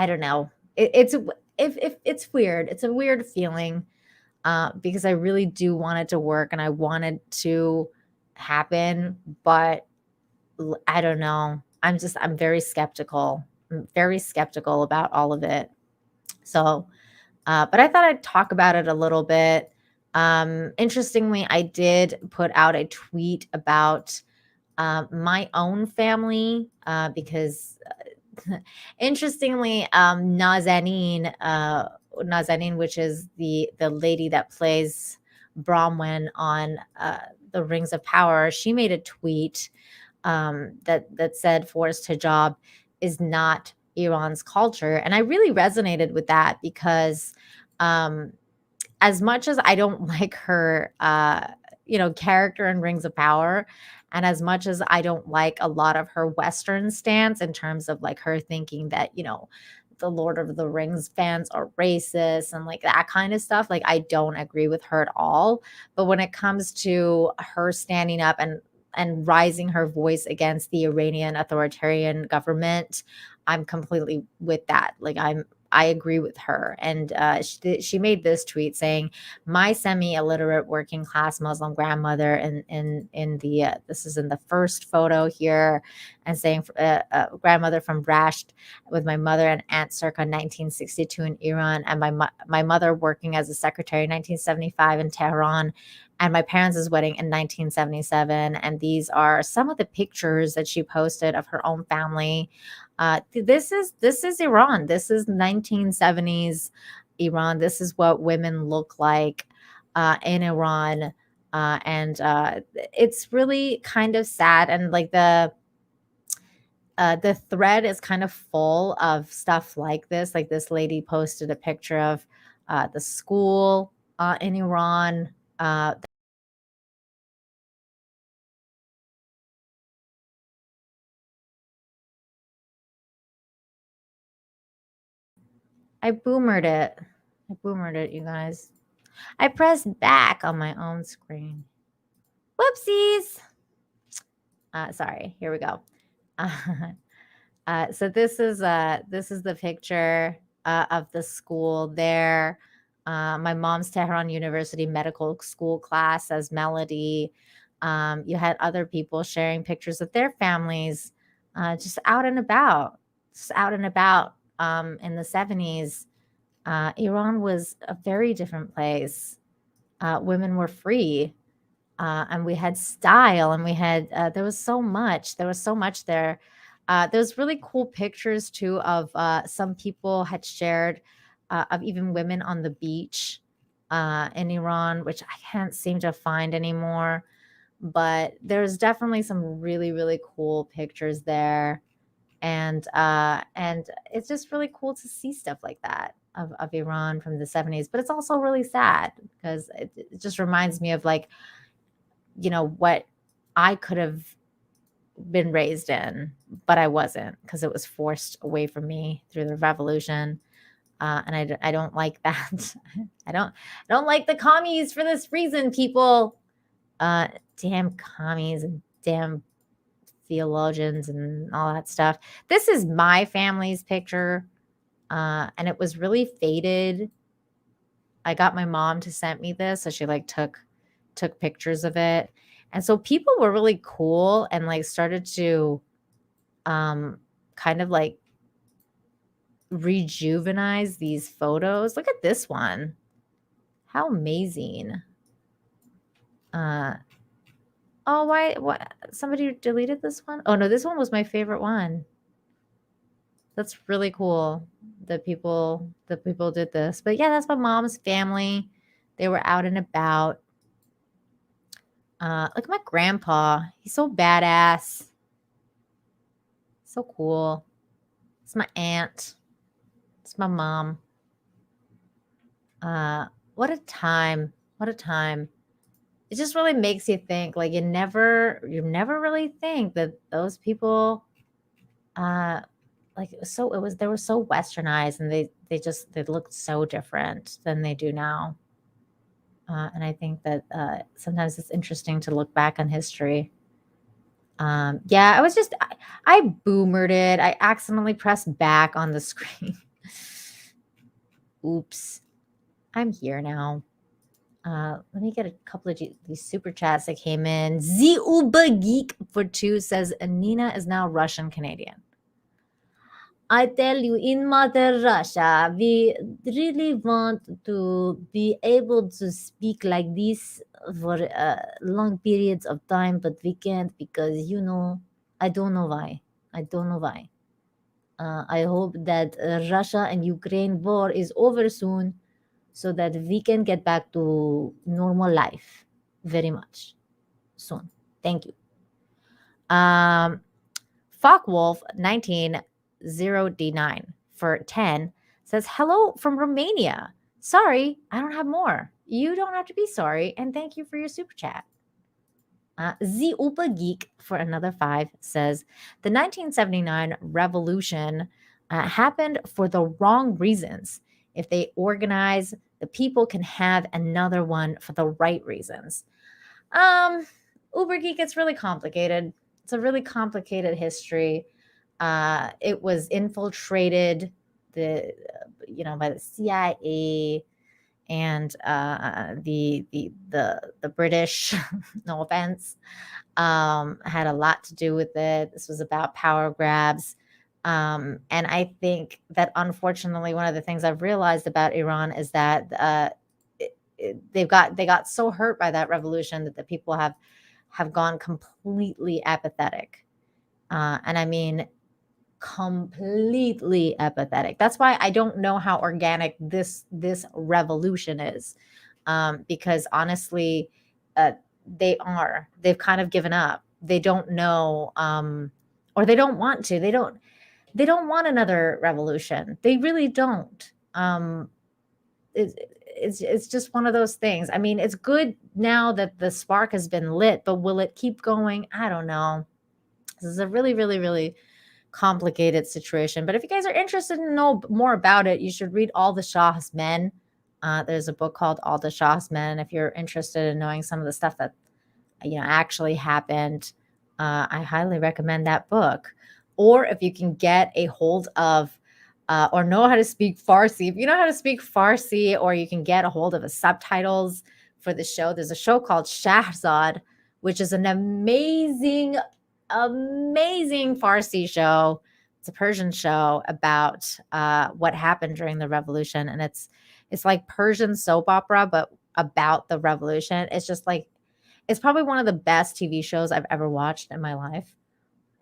don't know. It's weird. It's a weird feeling because I really do want it to work and I want it to happen, but I don't know. I'm very skeptical. I'm very skeptical about all of it. So, but I thought I'd talk about it a little bit. Interestingly, I did put out a tweet about my own family because interestingly, Nazanin, which is the lady that plays Bronwyn on the Rings of Power, she made a tweet that said forced hijab is not Iran's culture, and I really resonated with that because as much as I don't like her, character in Rings of Power, and as much as I don't like a lot of her Western stance in terms of like her thinking that, the Lord of the Rings fans are racist and like that kind of stuff, like I don't agree with her at all. But when it comes to her standing up and rising her voice against the Iranian authoritarian government, I'm completely with that. Like I agree with her. And she made this tweet saying, "My semi-illiterate working class Muslim grandmother," in the this is in the first photo here, and saying grandmother from Rasht with my mother and aunt circa 1962 in Iran, and my mother working as a secretary in 1975 in Tehran, and my parents' wedding in 1977. And these are some of the pictures that she posted of her own family. This is Iran. This is 1970s Iran. This is what women look like in Iran, and it's really kind of sad. And like the thread is kind of full of stuff like this. Like this lady posted a picture of the school in Iran. I boomered it. You guys. I pressed back on my own screen. Whoopsies. Sorry. Here we go. So this is the picture of the school there. My mom's Tehran University Medical School class as Melody. You had other people sharing pictures of their families, just out and about, in the 70s. Iran was a very different place. Women were free, and we had style, and we had there was so much there. There's really cool pictures too of some people had shared of even women on the beach in Iran, which I can't seem to find anymore. But there's definitely some really, really cool pictures there. And it's just really cool to see stuff like that of Iran from the 70s. But it's also really sad because it just reminds me of like, what I could have been raised in, but I wasn't because it was forced away from me through the revolution. And I don't like that. I don't like the commies for this reason, people. Damn commies and damn theologians and all that stuff. This is my family's picture, and it was really faded. I got my mom to send me this, so she like took pictures of it. And so people were really cool and like started to kind of like rejuvenize these photos. Look at this one. How amazing. Oh, why? What? Somebody deleted this one? Oh no, this one was my favorite one. That's really cool. The people did this. But yeah, that's my mom's family. They were out and about. Look at my grandpa. He's so badass. So cool. It's my aunt. It's my mom. What a time. What a time. It just really makes you think, like you never really think that those people like they were so westernized, and they looked so different than they do now. And I think that sometimes it's interesting to look back on history. Yeah, I boomered it. I accidentally pressed back on the screen. Oops. I'm here now. Let me get a couple of these super chats that came in. Uba Geek for 2 says Nina is now Russian Canadian. I tell you, in Mother Russia, we really want to be able to speak like this for long periods of time, but we can't because, I don't know why. I don't know why. I hope that Russia and Ukraine war is over soon so that we can get back to normal life very much soon. Thank you. Fockwolf 190D9 for 10 says, hello from Romania. Sorry, I don't have more. You don't have to be sorry, and thank you for your super chat. Z Upa Geek for another 5 says, the 1979 revolution happened for the wrong reasons. If they organize, the people can have another one for the right reasons. Uber Geek, it's really complicated. It's a really complicated history. It was infiltrated by the CIA and the British, no offense, had a lot to do with it. This was about power grabs. And I think that unfortunately, one of the things I've realized about Iran is that they got so hurt by that revolution that the people have gone completely apathetic. And I mean, completely apathetic. That's why I don't know how organic this revolution is, because honestly, they've kind of given up. They don't know, or they don't want to. They don't want another revolution. They really don't. It's just one of those things. I mean, it's good now that the spark has been lit, but will it keep going? I don't know. This is a really, really, really complicated situation. But if you guys are interested to know more about it, you should read All the Shah's Men. There's a book called All the Shah's Men. If you're interested in knowing some of the stuff that actually happened, I highly recommend that book. Or if you can get a hold of or know how to speak Farsi, if you know how to speak Farsi, or you can get a hold of the subtitles for the show, there's a show called Shahzad, which is an amazing Farsi show. It's a Persian show about what happened during the revolution, and it's like Persian soap opera, but about the revolution. It's just like, it's probably one of the best TV shows I've ever watched in my life.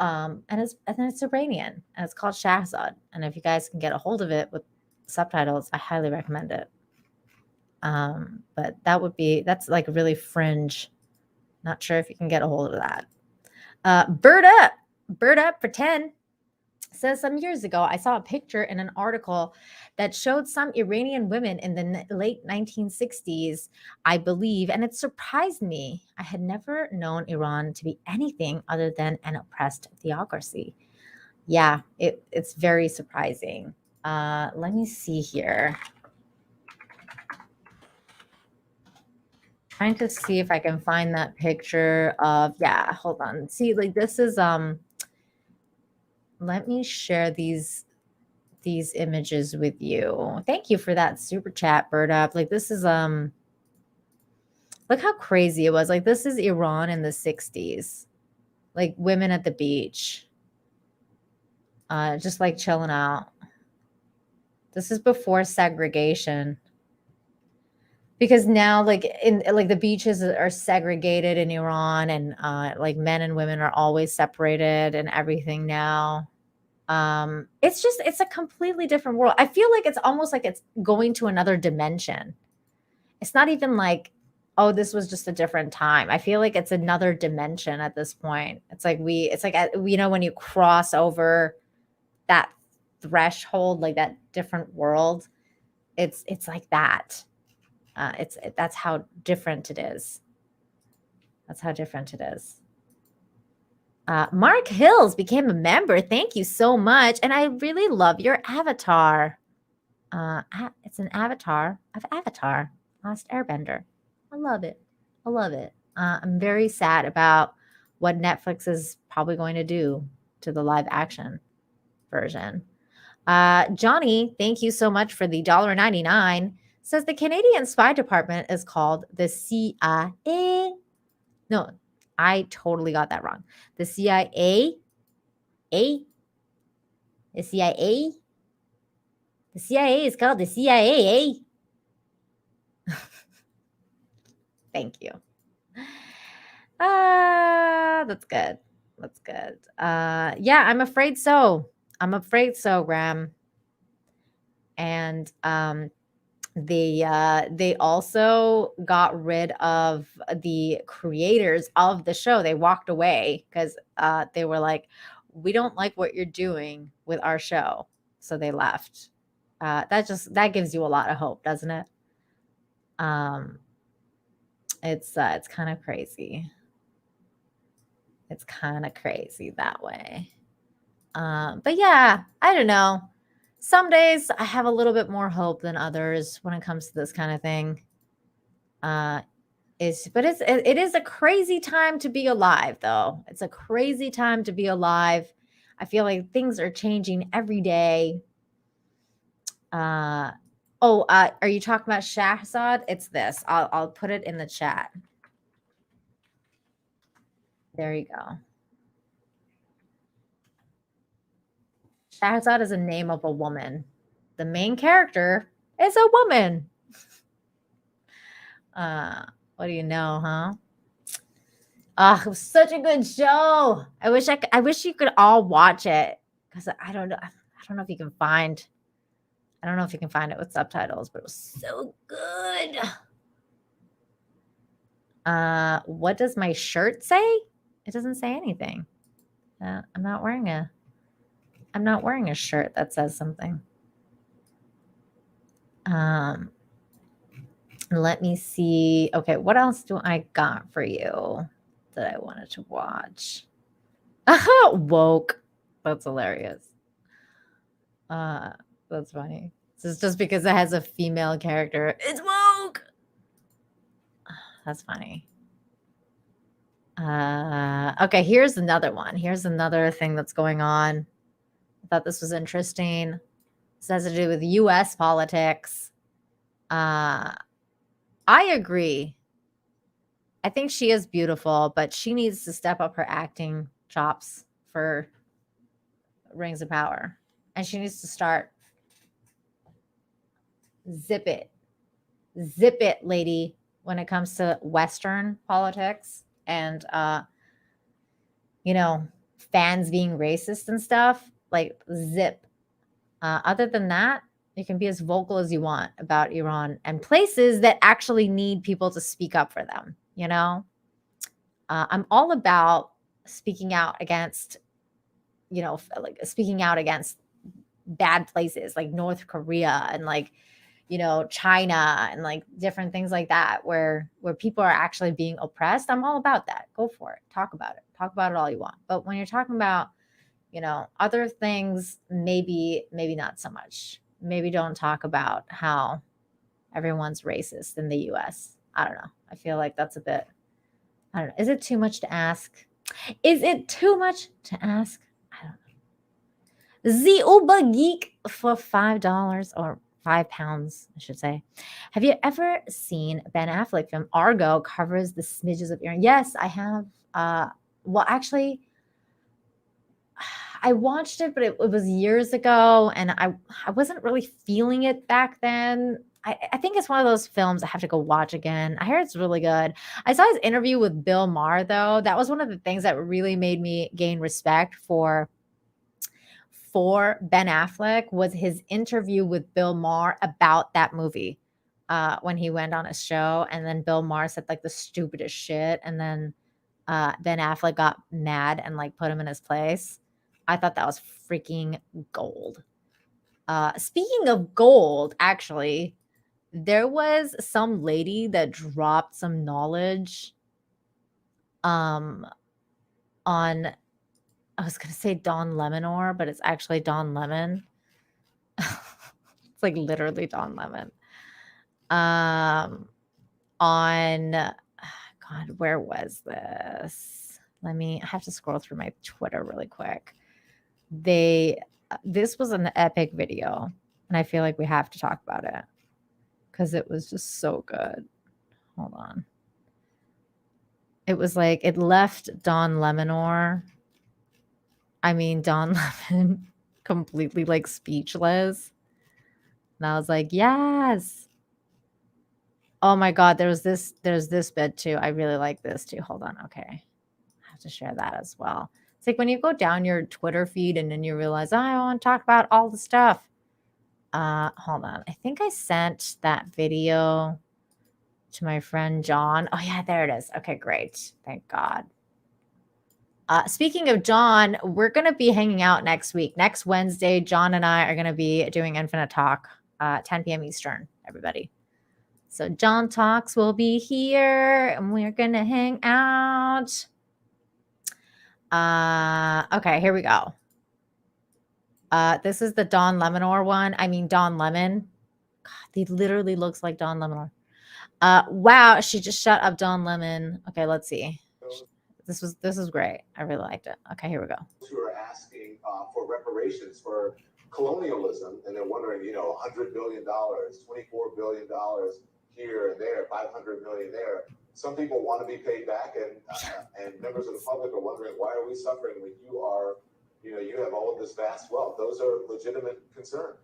And it's Iranian, and it's called Shahzad. And if you guys can get a hold of it with subtitles, I highly recommend it. But that's like really fringe. Not sure if you can get a hold of that. Bird up for 10 says, some years ago, I saw a picture in an article that showed some Iranian women in the late 1960s, I believe, and it surprised me. I had never known Iran to be anything other than an oppressed theocracy. Yeah, it's very surprising. Let me see here. Trying to see if I can find that picture of, yeah, hold on. See, like this is let me share these images with you. Thank you for that super chat, Bird Up. Like this is look how crazy it was. Like this is Iran in the 60s. Like women at the beach. Just like chilling out. This is before segregation. because now like in like the beaches are segregated in Iran, and like men and women are always separated and everything now. It's a completely different world. I feel like it's almost like it's going to another dimension. It's not even like, oh, this was just a different time. I feel like it's another dimension at this point. It's like when you cross over that threshold, like that different world, it's like that. That's how different it is. That's how different it is. Mark Hills became a member. Thank you so much. And I really love your avatar. It's an avatar of Avatar, Last Airbender. I love it. I love it. I'm very sad about what Netflix is probably going to do to the live action version. Johnny, thank you so much for the $1.99. Says the Canadian Spy Department is called the CIA. No, I totally got that wrong. The CIA, the CIA, the CIA is called the CIA. Thank you. That's good. That's good. Yeah, I'm afraid so. I'm afraid so, Graham. And they also got rid of the creators of the show. They walked away because they were like, we don't like what you're doing with our show. So they left. That gives you a lot of hope, doesn't it? It's kind of crazy. It's kind of crazy that way. But yeah, I don't know. Some days I have a little bit more hope than others when it comes to this kind of thing. It is a crazy time to be alive, though. It's a crazy time to be alive. I feel like things are changing every day. Are you talking about Shahzad? It's this. I'll put it in the chat. There you go. Shahzad is a name of a woman. The main character is a woman. What do you know, huh? It was such a good show. I wish you could all watch it, because I don't know if you can find. I don't know if you can find it with subtitles, but it was so good. What does my shirt say? It doesn't say anything. I'm not wearing a shirt that says something. Let me see. Okay, what else do I got for you that I wanted to watch? Woke. That's hilarious. That's funny. This is just because it has a female character. It's woke. That's funny. Okay, here's another one. Here's another thing that's going on. I thought this was interesting. This has to do with U.S. politics. I agree. I think she is beautiful, but she needs to step up her acting chops for Rings of Power. And she needs to start. Zip it, lady, when it comes to Western politics and, fans being racist and stuff. Like, zip. Other than that, you can be as vocal as you want about Iran and places that actually need people to speak up for them. I'm all about speaking out against, speaking out against bad places like North Korea and China and different things like that, where people are actually being oppressed. I'm all about that. Go for it. Talk about it all you want. But when you're talking about, other things, maybe not so much. Maybe don't talk about how everyone's racist in the US. I don't know. I feel like that's a bit, I don't know. Is it too much to ask? I don't know. The Uba Geek for $5 or £5, I should say. Have you ever seen Ben Affleck film Argo covers the smidges of Iran? Yes, I have. Well, actually, I watched it, but it was years ago, and I wasn't really feeling it back then. I think it's one of those films I have to go watch again. I heard it's really good. I saw his interview with Bill Maher, though. That was one of the things that really made me gain respect for Ben Affleck, was his interview with Bill Maher about that movie when he went on a show. And then Bill Maher said like the stupidest shit. And then Ben Affleck got mad and like put him in his place. I thought that was freaking gold. Speaking of gold, actually, there was some lady that dropped some knowledge on, I was going to say Don Lemonor, but it's actually Don Lemon. It's like literally Don Lemon. On, God, where was this? I have to scroll through my Twitter really quick. This was an epic video, and I feel like we have to talk about it because it was just so good. Hold on. It was like, it left Don Lemonor, Don Lemon, completely like speechless. And I was like, yes. Oh my God, there's this bit too. I really like this too. Hold on. Okay. I have to share that as well. It's like when you go down your Twitter feed and then you realize, oh, I want to talk about all the stuff. Hold on. I think I sent that video to my friend John. Oh yeah, there it is. Okay, great. Thank God. Speaking of John, we're going to be hanging out next week. Next Wednesday, John and I are going to be doing Infinite Talk, 10 p.m. Eastern, everybody. So John Talks will be here, and we're going to hang out. Okay, here we go. This is the Don Lemonor one. Don Lemon. God, he literally looks like Don Lemonor. Wow, she just shut up Don Lemon. Okay, let's see. This was great. I really liked it. Okay, here we go. Who are asking for reparations for colonialism, and they're wondering, $100 billion, $24 billion here and there, 500 million there. Some people want to be paid back, and members of the public are wondering, why are we suffering when you have all of this vast wealth? Those are legitimate concerns.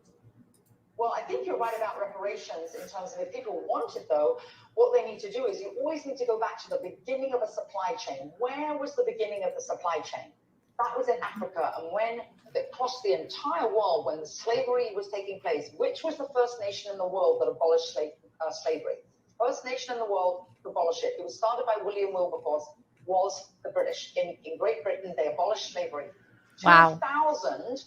Well, I think you're right about reparations in terms of if people want it, though, what they need to do is you always need to go back to the beginning of a supply chain. Where was the beginning of the supply chain? That was in Africa. And when it crossed the entire world, when slavery was taking place, which was the first nation in the world that abolished slavery? First nation in the world to abolish it. It was started by William Wilberforce, was the British. In Great Britain, they abolished slavery. Wow. 2,000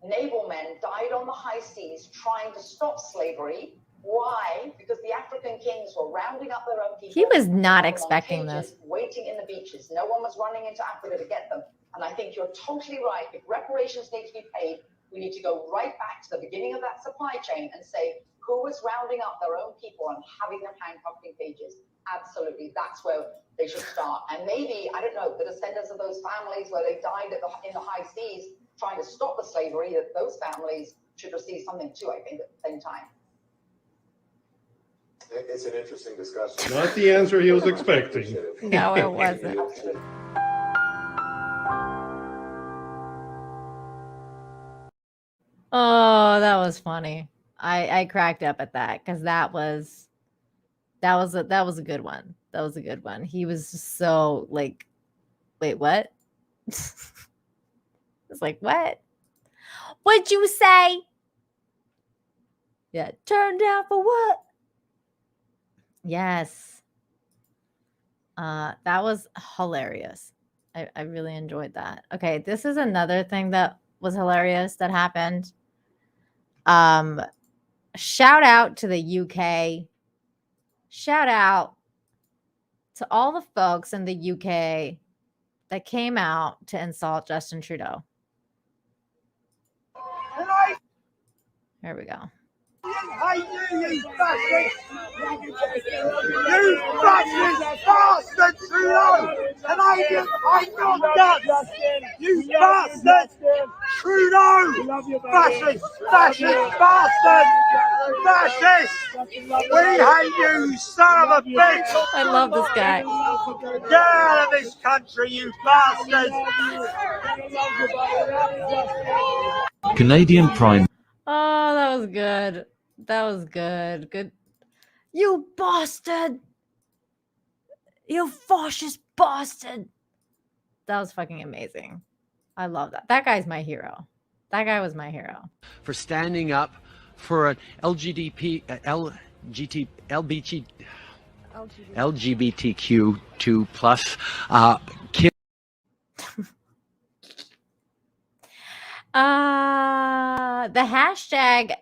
naval men died on the high seas trying to stop slavery. Why? Because the African kings were rounding up their own people. He was not expecting this. Waiting in the beaches. No one was running into Africa to get them. And I think you're totally right. If reparations need to be paid, we need to go right back to the beginning of that supply chain and say, who was rounding up their own people and having them handcuffed in cages? Absolutely. That's where they should start. And maybe, I don't know, the descendants of those families where they died in the high seas trying to stop the slavery, that those families should receive something too, I think, at the same time. It's an interesting discussion. Not the answer he was expecting. No, it wasn't. Oh, that was funny. I cracked up at that because that was a good one. That was a good one. He was just so like, wait, what? It's like, what? What'd you say? Yeah, turned down for what? Yes. That was hilarious. I really enjoyed that. Okay, this is another thing that was hilarious that happened. Shout out to the UK. Shout out to all the folks in the UK that came out to insult Justin Trudeau. Here we go. I knew you fascist! You fascist bastard, Trudeau! And I'm not done! You bastard! Trudeau! Fascist! Fascist bastard! Fascist! We hate you, son of a bitch! I love this guy. Get out of this country, you bastard! Canadian Prime. Oh, that was good. That was good. Good. You bastard! You fascist bastard! That was fucking amazing. I love that. That guy's my hero. That guy was my hero. For standing up for an LGBTQ2 plus kid. The hashtag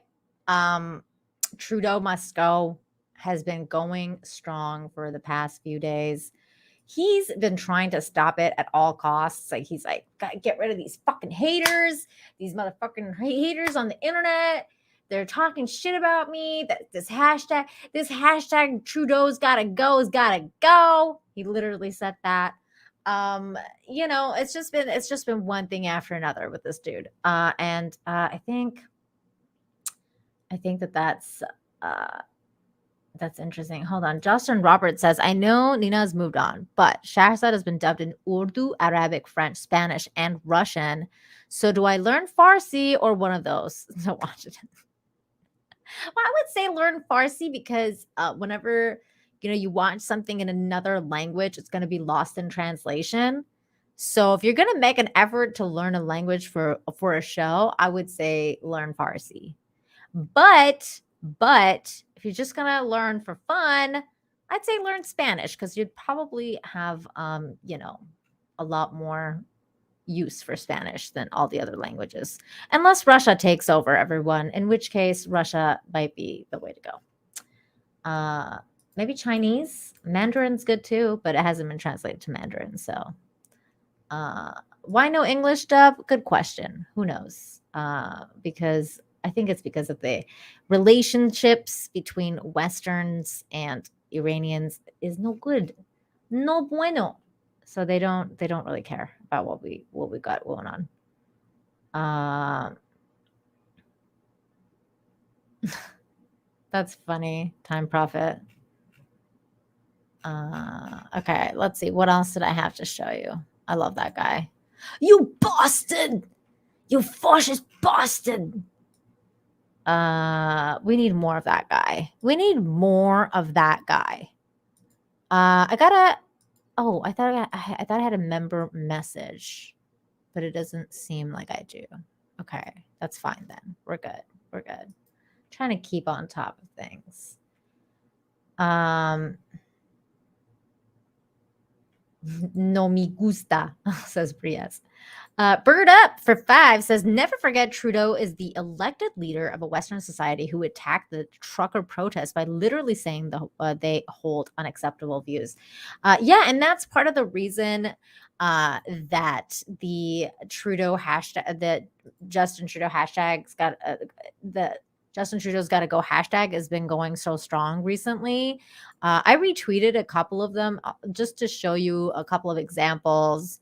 Trudeau must go has been going strong for the past few days. He's been trying to stop it at all costs. Like he's like, gotta get rid of these fucking haters, these motherfucking haters on the internet. They're talking shit about me. That this hashtag Trudeau's gotta go has gotta go. He literally said that. It's just been one thing after another with this dude. And I think that's interesting. Hold on. Justin Roberts says, I know Nina's moved on, but Shahzad has been dubbed in Urdu, Arabic, French, Spanish, and Russian. So do I learn Farsi or one of those? So watch it. Well, I would say learn Farsi because whenever you watch something in another language, it's going to be lost in translation. So if you're going to make an effort to learn a language for a show, I would say learn Farsi. But if you're just going to learn for fun, I'd say learn Spanish because you'd probably have, a lot more use for Spanish than all the other languages. Unless Russia takes over everyone, in which case Russia might be the way to go. Maybe Chinese. Mandarin's good too, but it hasn't been translated to Mandarin. So why no English dub? Good question. Who knows? Because I think it's because of the relationships between Westerns and Iranians is no good. No bueno. So they don't really care about what we got going on. That's funny. Time Prophet. Okay, let's see. What else did I have to show you? I love that guy. You bastard! You fascist bastard! We need more of that guy. We need more of that guy. I thought I had a member message, but it doesn't seem like I do. Okay, that's fine then. We're good. Trying to keep on top of things. No me gusta, says Brias. Bird Up for 5 says, never forget Trudeau is the elected leader of a Western society who attacked the trucker protest by literally saying they hold unacceptable views. And that's part of the reason that the Trudeau hashtag, the Justin Trudeau hashtag's got the Justin Trudeau's got to go hashtag has been going so strong recently. I retweeted a couple of them just to show you a couple of examples.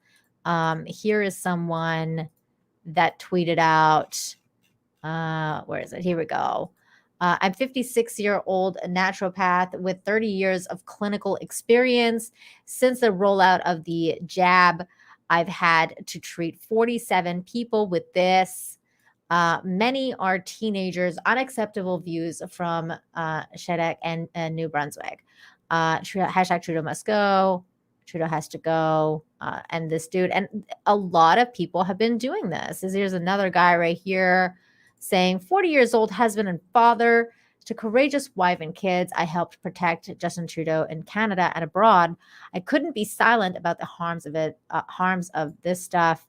Here is someone that tweeted out, where is it? Here we go. I'm 56-year-old naturopath with 30 years of clinical experience. Since the rollout of the jab, I've had to treat 47 people with this. Many are teenagers, unacceptable views from Quebec and New Brunswick. Hashtag Trudeau must go. Trudeau has to go. And this dude, and a lot of people have been doing this. Here's another guy right here saying, 40 years old husband and father to courageous wife and kids. I helped protect Justin Trudeau in Canada and abroad. I couldn't be silent about the harms of this stuff.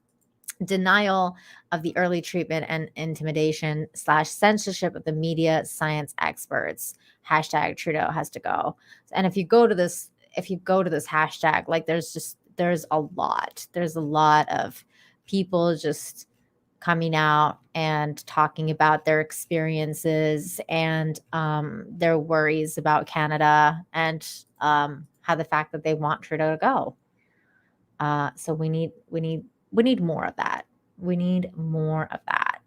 Denial of the early treatment and intimidation / censorship of the media, science experts. Hashtag Trudeau has to go. And if you go to this hashtag, like there's a lot of people just coming out and talking about their experiences and their worries about Canada and how the fact that they want Trudeau to go. So we need more of that. We need more of that.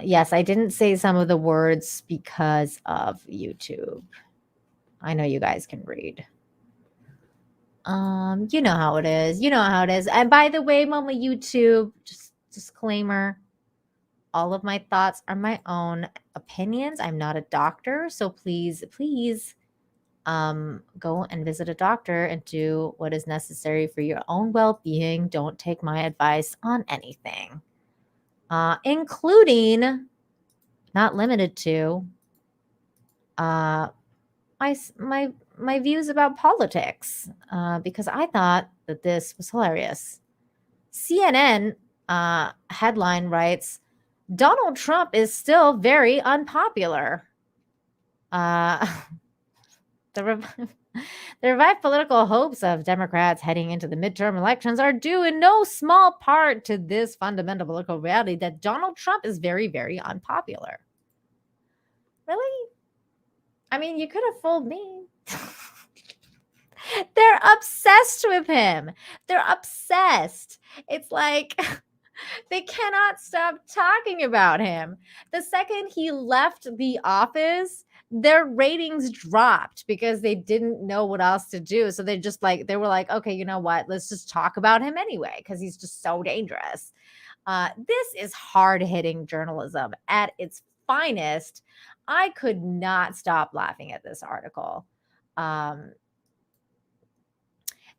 Yes, I didn't say some of the words because of YouTube. I know you guys can read. You know how it is. And by the way, Mama YouTube, just disclaimer. all of my thoughts are my own opinions. I'm not a doctor, so please go and visit a doctor and do what is necessary for your own well-being. Don't take my advice on anything, including, not limited to, my views about politics, because I thought that this was hilarious. CNN headline writes, Donald Trump is still very unpopular. The revived political hopes of Democrats heading into the midterm elections are due in no small part to this fundamental political reality that Donald Trump is very, very unpopular. Really? I mean, you could have fooled me. They're obsessed with him. They're obsessed. It's like they cannot stop talking about him. The second he left the office, their ratings dropped because they didn't know what else to do. So they were like, okay, you know what? Let's just talk about him anyway, because he's just so dangerous. This is hard-hitting journalism at its finest. I could not stop laughing at this article.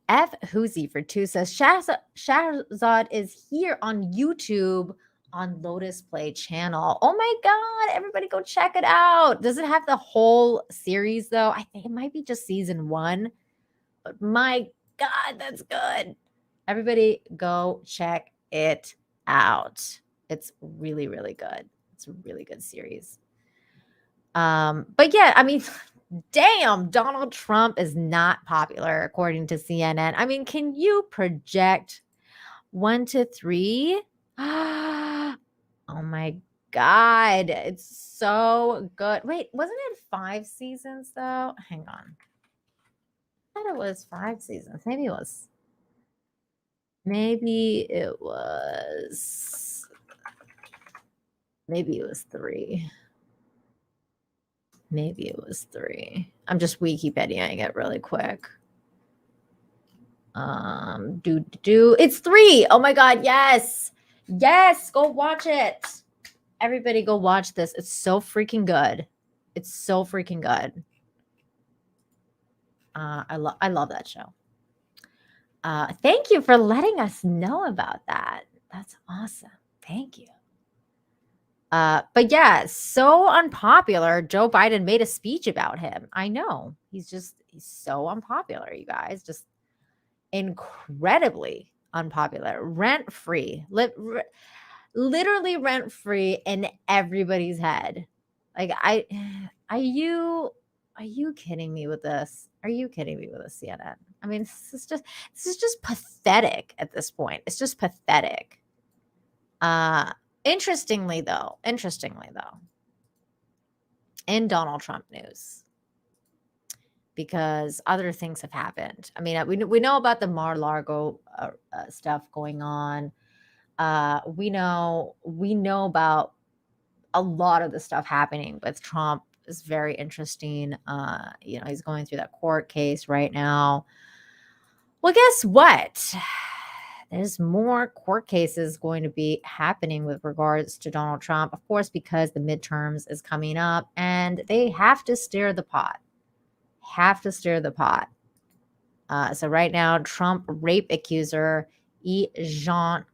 F. Hoosie for 2 says, Shahzad is here on YouTube on Lotus Play channel. Oh my God, everybody go check it out. Does it have the whole series though? I think it might be just season 1, but my God, that's good. Everybody go check it out. It's really, really good. It's a really good series. But yeah, I mean, damn, Donald Trump is not popular according to CNN. I mean, can you project 1 to 3? Oh my God, it's so good. Wait, wasn't it 5 seasons though? Hang on. I thought it was 5 seasons. Maybe it was 3. Maybe it was 3. I'm just Wikipediaing it really quick. It's 3. Oh my God, yes. Yes, go watch it. Everybody go watch this. It's so freaking good. It's so freaking good. I love that show. Thank you for letting us know about that. That's awesome. Thank you. But yeah, so unpopular. Joe Biden made a speech about him. I know. He's so unpopular, you guys. Just incredibly unpopular. Rent-free. Literally rent-free in everybody's head. Like, are you kidding me with this? Are you kidding me with this, CNN? I mean, this is just pathetic at this point. It's just pathetic. Interestingly though, in Donald Trump news, because other things have happened. I mean, we know about the Mar-a-Lago stuff going on. We know about a lot of the stuff happening with Trump. Is very interesting. He's going through that court case right now. Well, guess what? There's more court cases going to be happening with regards to Donald Trump, of course, because the midterms is coming up and they have to stir the pot. So right now, Trump rape accuser Jean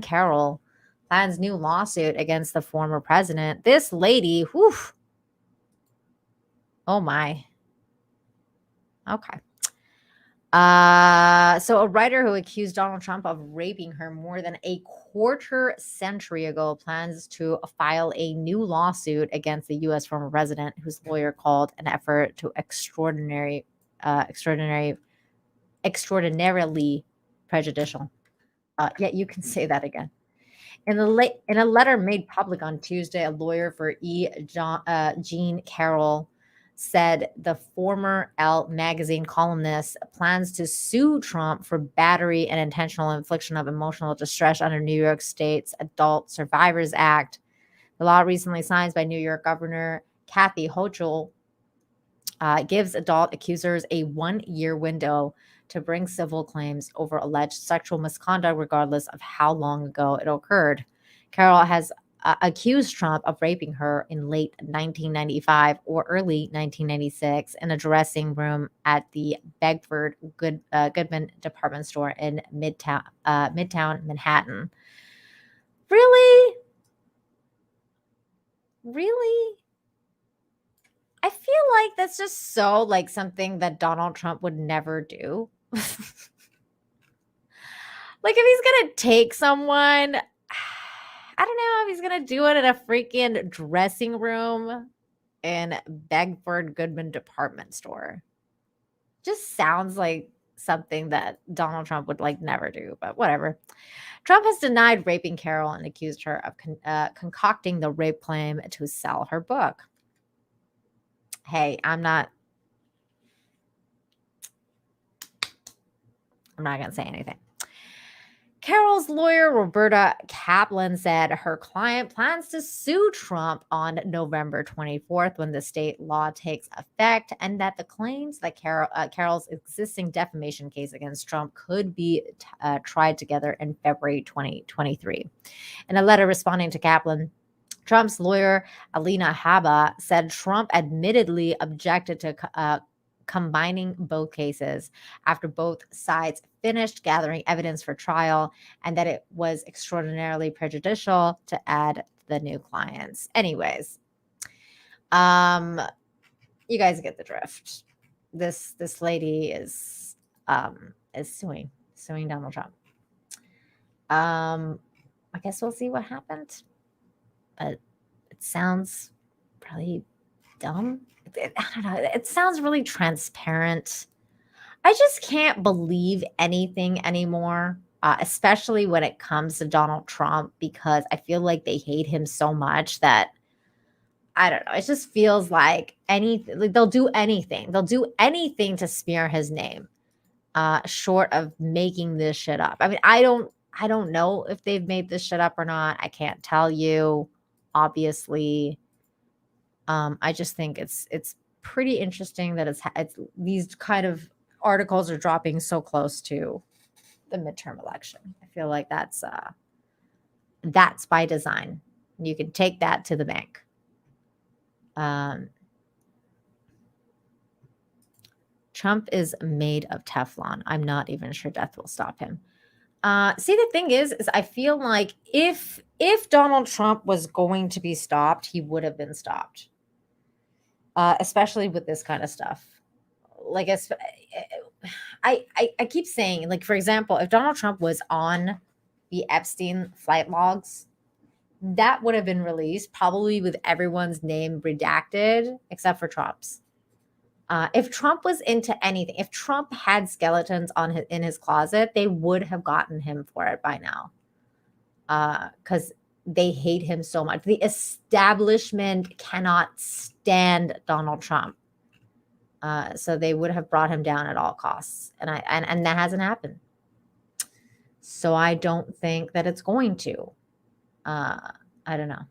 Carroll plans new lawsuit against the former president. This lady, whew. Oh my. Okay. So a writer who accused Donald Trump of raping her more than a quarter century ago plans to file a new lawsuit against the U.S. former president, whose lawyer called an effort to extraordinarily prejudicial. Yeah, you can say that again. In a letter made public on Tuesday, a lawyer for Jean Carroll said the former Elle magazine columnist plans to sue Trump for battery and intentional infliction of emotional distress under New York State's Adult Survivors Act. The law, recently signed by New York Governor Kathy Hochul, gives adult accusers a 1-year window to bring civil claims over alleged sexual misconduct, regardless of how long ago it occurred. Carol has accused Trump of raping her in late 1995 or early 1996 in a dressing room at the Bedford Goodman department store in Midtown Manhattan. Really? Really? I feel like that's just so like something that Donald Trump would never do. Like if he's gonna take someone, I don't know if he's gonna do it in a freaking dressing room in Bedford Goodman department store. Just sounds like something that Donald Trump would like never do, but whatever. Trump has denied raping Carol and accused her of concocting the rape claim to sell her book. Hey, I'm not gonna say anything. Carol's lawyer, Roberta Kaplan, said her client plans to sue Trump on November 24th when the state law takes effect, and that the claims that Carol's existing defamation case against Trump could be tried together in February 2023. In a letter responding to Kaplan, Trump's lawyer, Alina Habba, said Trump admittedly objected to combining both cases after both sides finished gathering evidence for trial, and that it was extraordinarily prejudicial to add the new clients. Anyways, you guys get the drift. This lady is suing Donald Trump. I guess we'll see what happened, but it sounds really dumb. I don't know. It sounds really transparent. I just can't believe anything anymore, especially when it comes to Donald Trump, because I feel like they hate him so much that I don't know. It just feels like they'll do anything. They'll do anything to smear his name, short of making this shit up. I mean, I don't know if they've made this shit up or not. I can't tell you, obviously. I just think it's pretty interesting that it's these kind of articles are dropping so close to the midterm election. I feel like that's by design. You can take that to the bank. Trump is made of Teflon. I'm not even sure death will stop him. See, the thing is I feel like if Donald Trump was going to be stopped, he would have been stopped. Especially with this kind of stuff. Like, I keep saying, like, for example, if Donald Trump was on the Epstein flight logs, that would have been released probably with everyone's name redacted except for Trump's. If Trump was into anything, if Trump had skeletons in his closet, they would have gotten him for it by now. Because they hate him so much. The establishment cannot stand Donald Trump. So they would have brought him down at all costs. And that hasn't happened. So I don't think that it's going to. I don't know.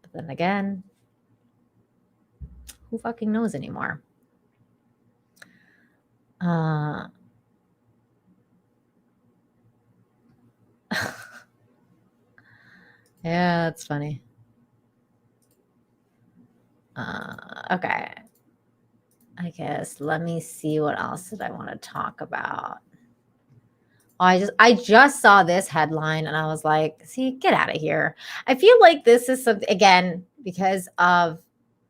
But then again, who fucking knows anymore? Yeah, that's funny. Okay. I guess let me see what else did I want to talk about. Oh, I just saw this headline and I was like, see, get out of here. I feel like this is something, again, because of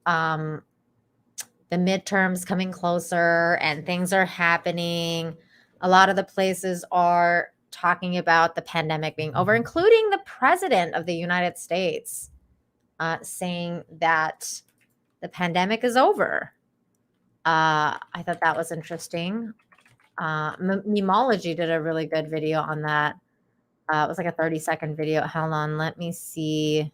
the midterms coming closer and things are happening. A lot of the places are talking about the pandemic being over, including the president of the United States saying that the pandemic is over. I thought that was interesting. Memology did a really good video on that. It was like a 30-second video. Hold on, let me see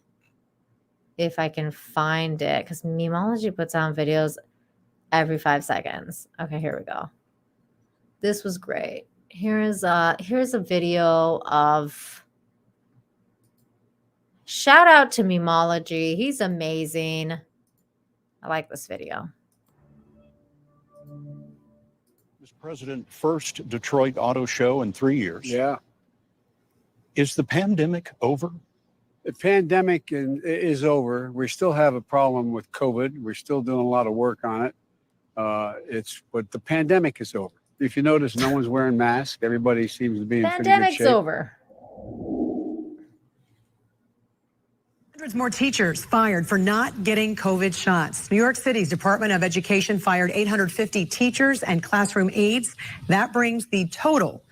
if I can find it, because Memology puts out videos every 5 seconds. Okay, here we go. This was great. Here's a video of, shout out to Memology. He's amazing. I like this video. Mr. President, first Detroit Auto Show in 3 years. Yeah. Is the pandemic over? The pandemic is over. We still have a problem with COVID. We're still doing a lot of work on it. But the pandemic is over. If you notice, no one's wearing masks. Everybody seems to be in pretty good Pandemic's shape. over. Hundreds more teachers fired for not getting COVID shots. New York City's Department of Education fired 850 teachers and classroom aides. That brings the total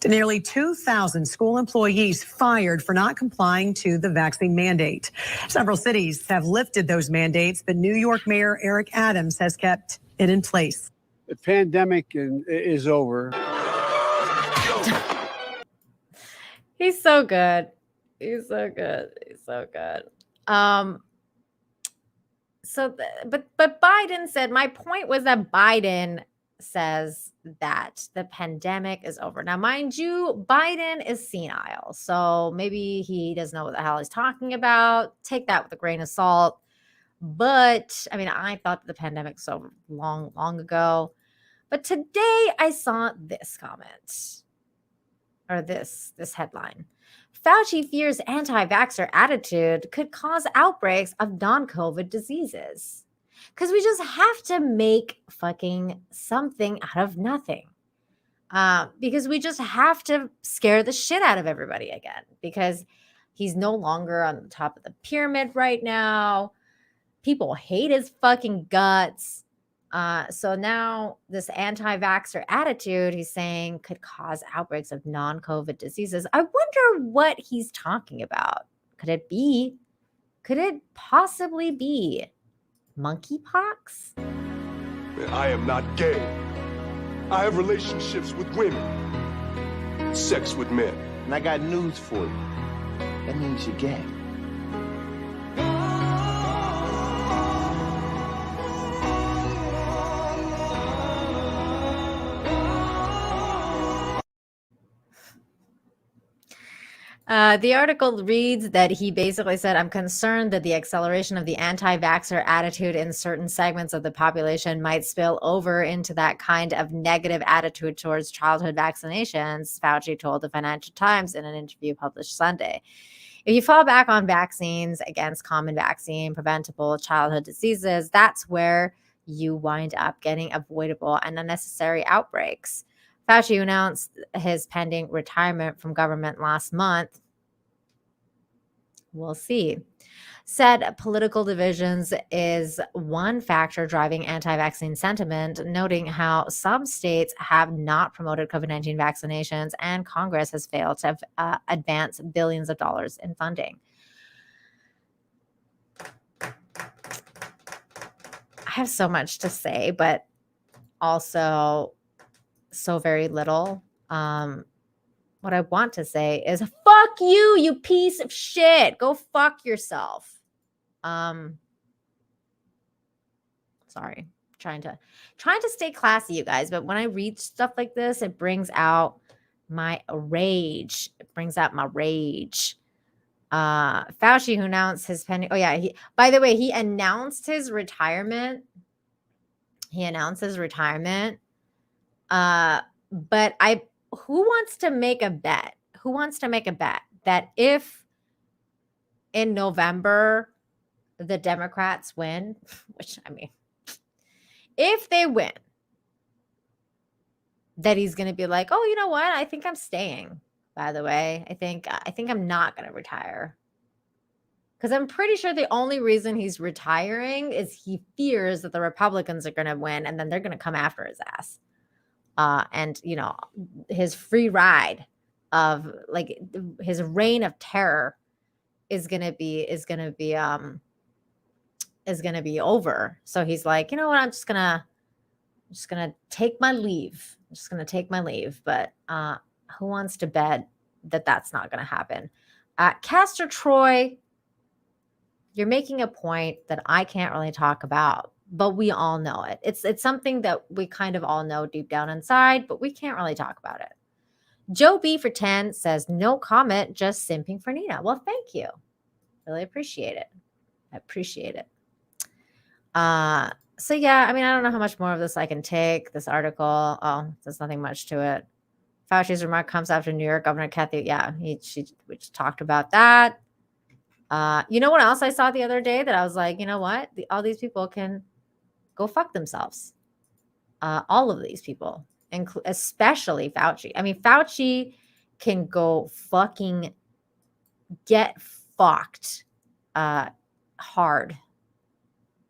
to nearly 2,000 school employees fired for not complying to the vaccine mandate. Several cities have lifted those mandates, but New York Mayor Eric Adams has kept it in place. The pandemic is over. He's so good. He's so good. He's so good. But Biden said, my point was that Biden says that the pandemic is over. Now, mind you, Biden is senile, so maybe he doesn't know what the hell he's talking about. Take that with a grain of salt. But I mean, I thought the pandemic was over long ago. But today I saw this comment or this headline. Fauci fears anti-vaxxer attitude could cause outbreaks of non-COVID diseases. Because we just have to make fucking something out of nothing. Because we just have to scare the shit out of everybody again. Because he's no longer on the top of the pyramid right now. People hate his fucking guts. So now this anti-vaxxer attitude, he's saying, could cause outbreaks of non-COVID diseases. I wonder what he's talking about. Could it possibly be monkeypox? I am not gay. I have relationships with women, sex with men. And I got news for you. That means you're gay. The article reads that he basically said, I'm concerned that the acceleration of the anti-vaxxer attitude in certain segments of the population might spill over into that kind of negative attitude towards childhood vaccinations, Fauci told the Financial Times in an interview published Sunday. If you fall back on vaccines against common vaccine preventable childhood diseases, that's where you wind up getting avoidable and unnecessary outbreaks. Fauci announced his pending retirement from government last month. We'll see. Said political divisions is one factor driving anti-vaccine sentiment, noting how some states have not promoted COVID-19 vaccinations and Congress has failed to advance billions of dollars in funding. I have so much to say, but also so very little. What I want to say is fuck you, you piece of shit. Go fuck yourself. Sorry. Trying to stay classy, you guys, but when I read stuff like this, it brings out my rage. Fauci, who announced his pending, by the way, he announced his retirement. But who wants to make a bet? That if in November the Democrats win, which I mean, if they win, that he's going to be like, oh, you know what? I think I'm staying. By the way, I think I'm not going to retire. Because I'm pretty sure the only reason he's retiring is he fears that the Republicans are going to win and then they're going to come after his ass. And you know, his free ride of like his reign of terror is gonna be over. So he's like, you know what, I'm just gonna take my leave. But who wants to bet that that's not gonna happen? Castor Troy, you're making a point that I can't really talk about. But we all know it. It's something that we kind of all know deep down inside, but we can't really talk about it. Joe B for 10 says, no comment, just simping for Nina. Well, thank you. Really appreciate it. So yeah, I mean, I don't know how much more of this I can take. This article, there's nothing much to it. Fauci's remark comes after New York Governor Kathy. Yeah, we just talked about that. You know what else I saw the other day that I was like, you know what? All these people can go fuck themselves. All of these people, especially Fauci. I mean, Fauci can go fucking get fucked hard.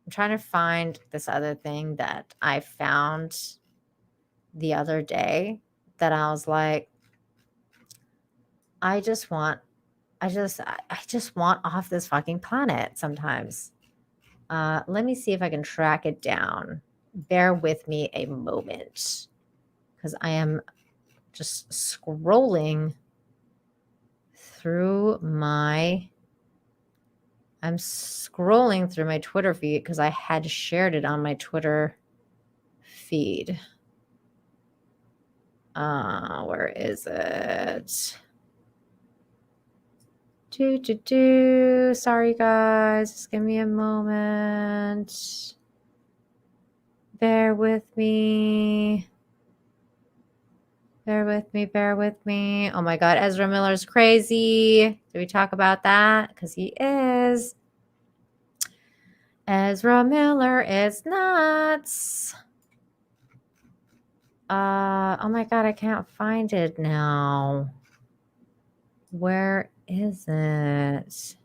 I'm trying to find this other thing that I found the other day that I was like, I just want off this fucking planet sometimes. Let me see if I can track it down. Bear with me a moment because I am just scrolling through my Twitter feed because I had shared it on my Twitter feed. Where is it? Sorry, guys. Just give me a moment. Bear with me. Bear with me. Oh my God, Ezra Miller's crazy. Did we talk about that? Because he is. Ezra Miller is nuts. Oh my God, I can't find it now. Where is it?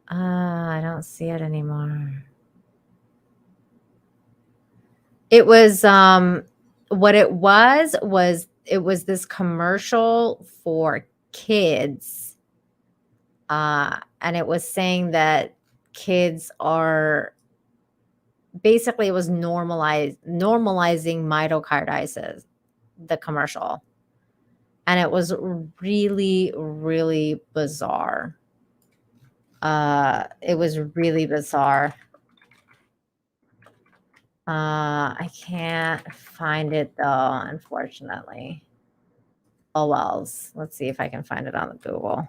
I don't see it anymore. It was what it was this commercial for kids. And it was saying that kids are basically, it was normalizing myocarditis, the commercial. And it was really, really bizarre. It was really bizarre. I can't find it though, unfortunately. Oh wells. Let's see if I can find it on the Google.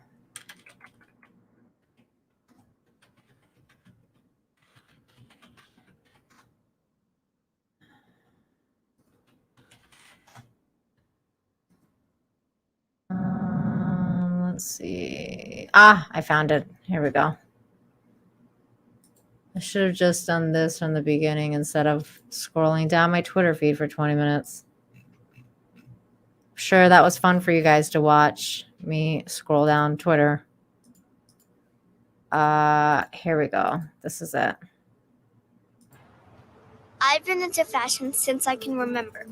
Let's see. I found it. Here we go. I should have just done this from the beginning instead of scrolling down my Twitter feed for 20 minutes. Sure, that was fun for you guys to watch me scroll down Twitter. Here we go. This is it. I've been into fashion since I can remember.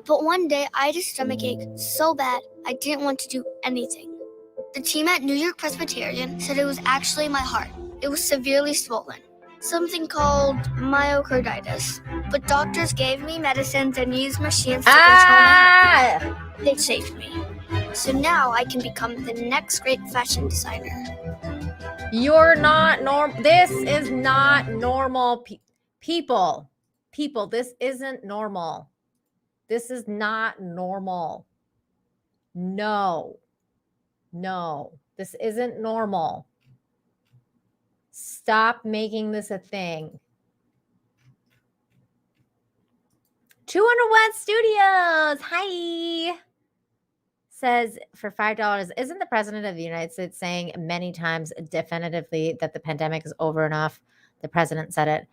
But one day I had a stomachache so bad I didn't want to do anything. The team at New York Presbyterian said it was actually my heart. It was severely swollen. Something called myocarditis. But doctors gave me medicines and used machines to control my heart. They saved me. So now I can become the next great fashion designer. You're not normal. This is not normal. People, this isn't normal. This is not normal. No, this isn't normal. Stop making this a thing. 201 Studios. Hi. Says for $5, isn't the president of the United States saying many times definitively that the pandemic is over enough? The president said it.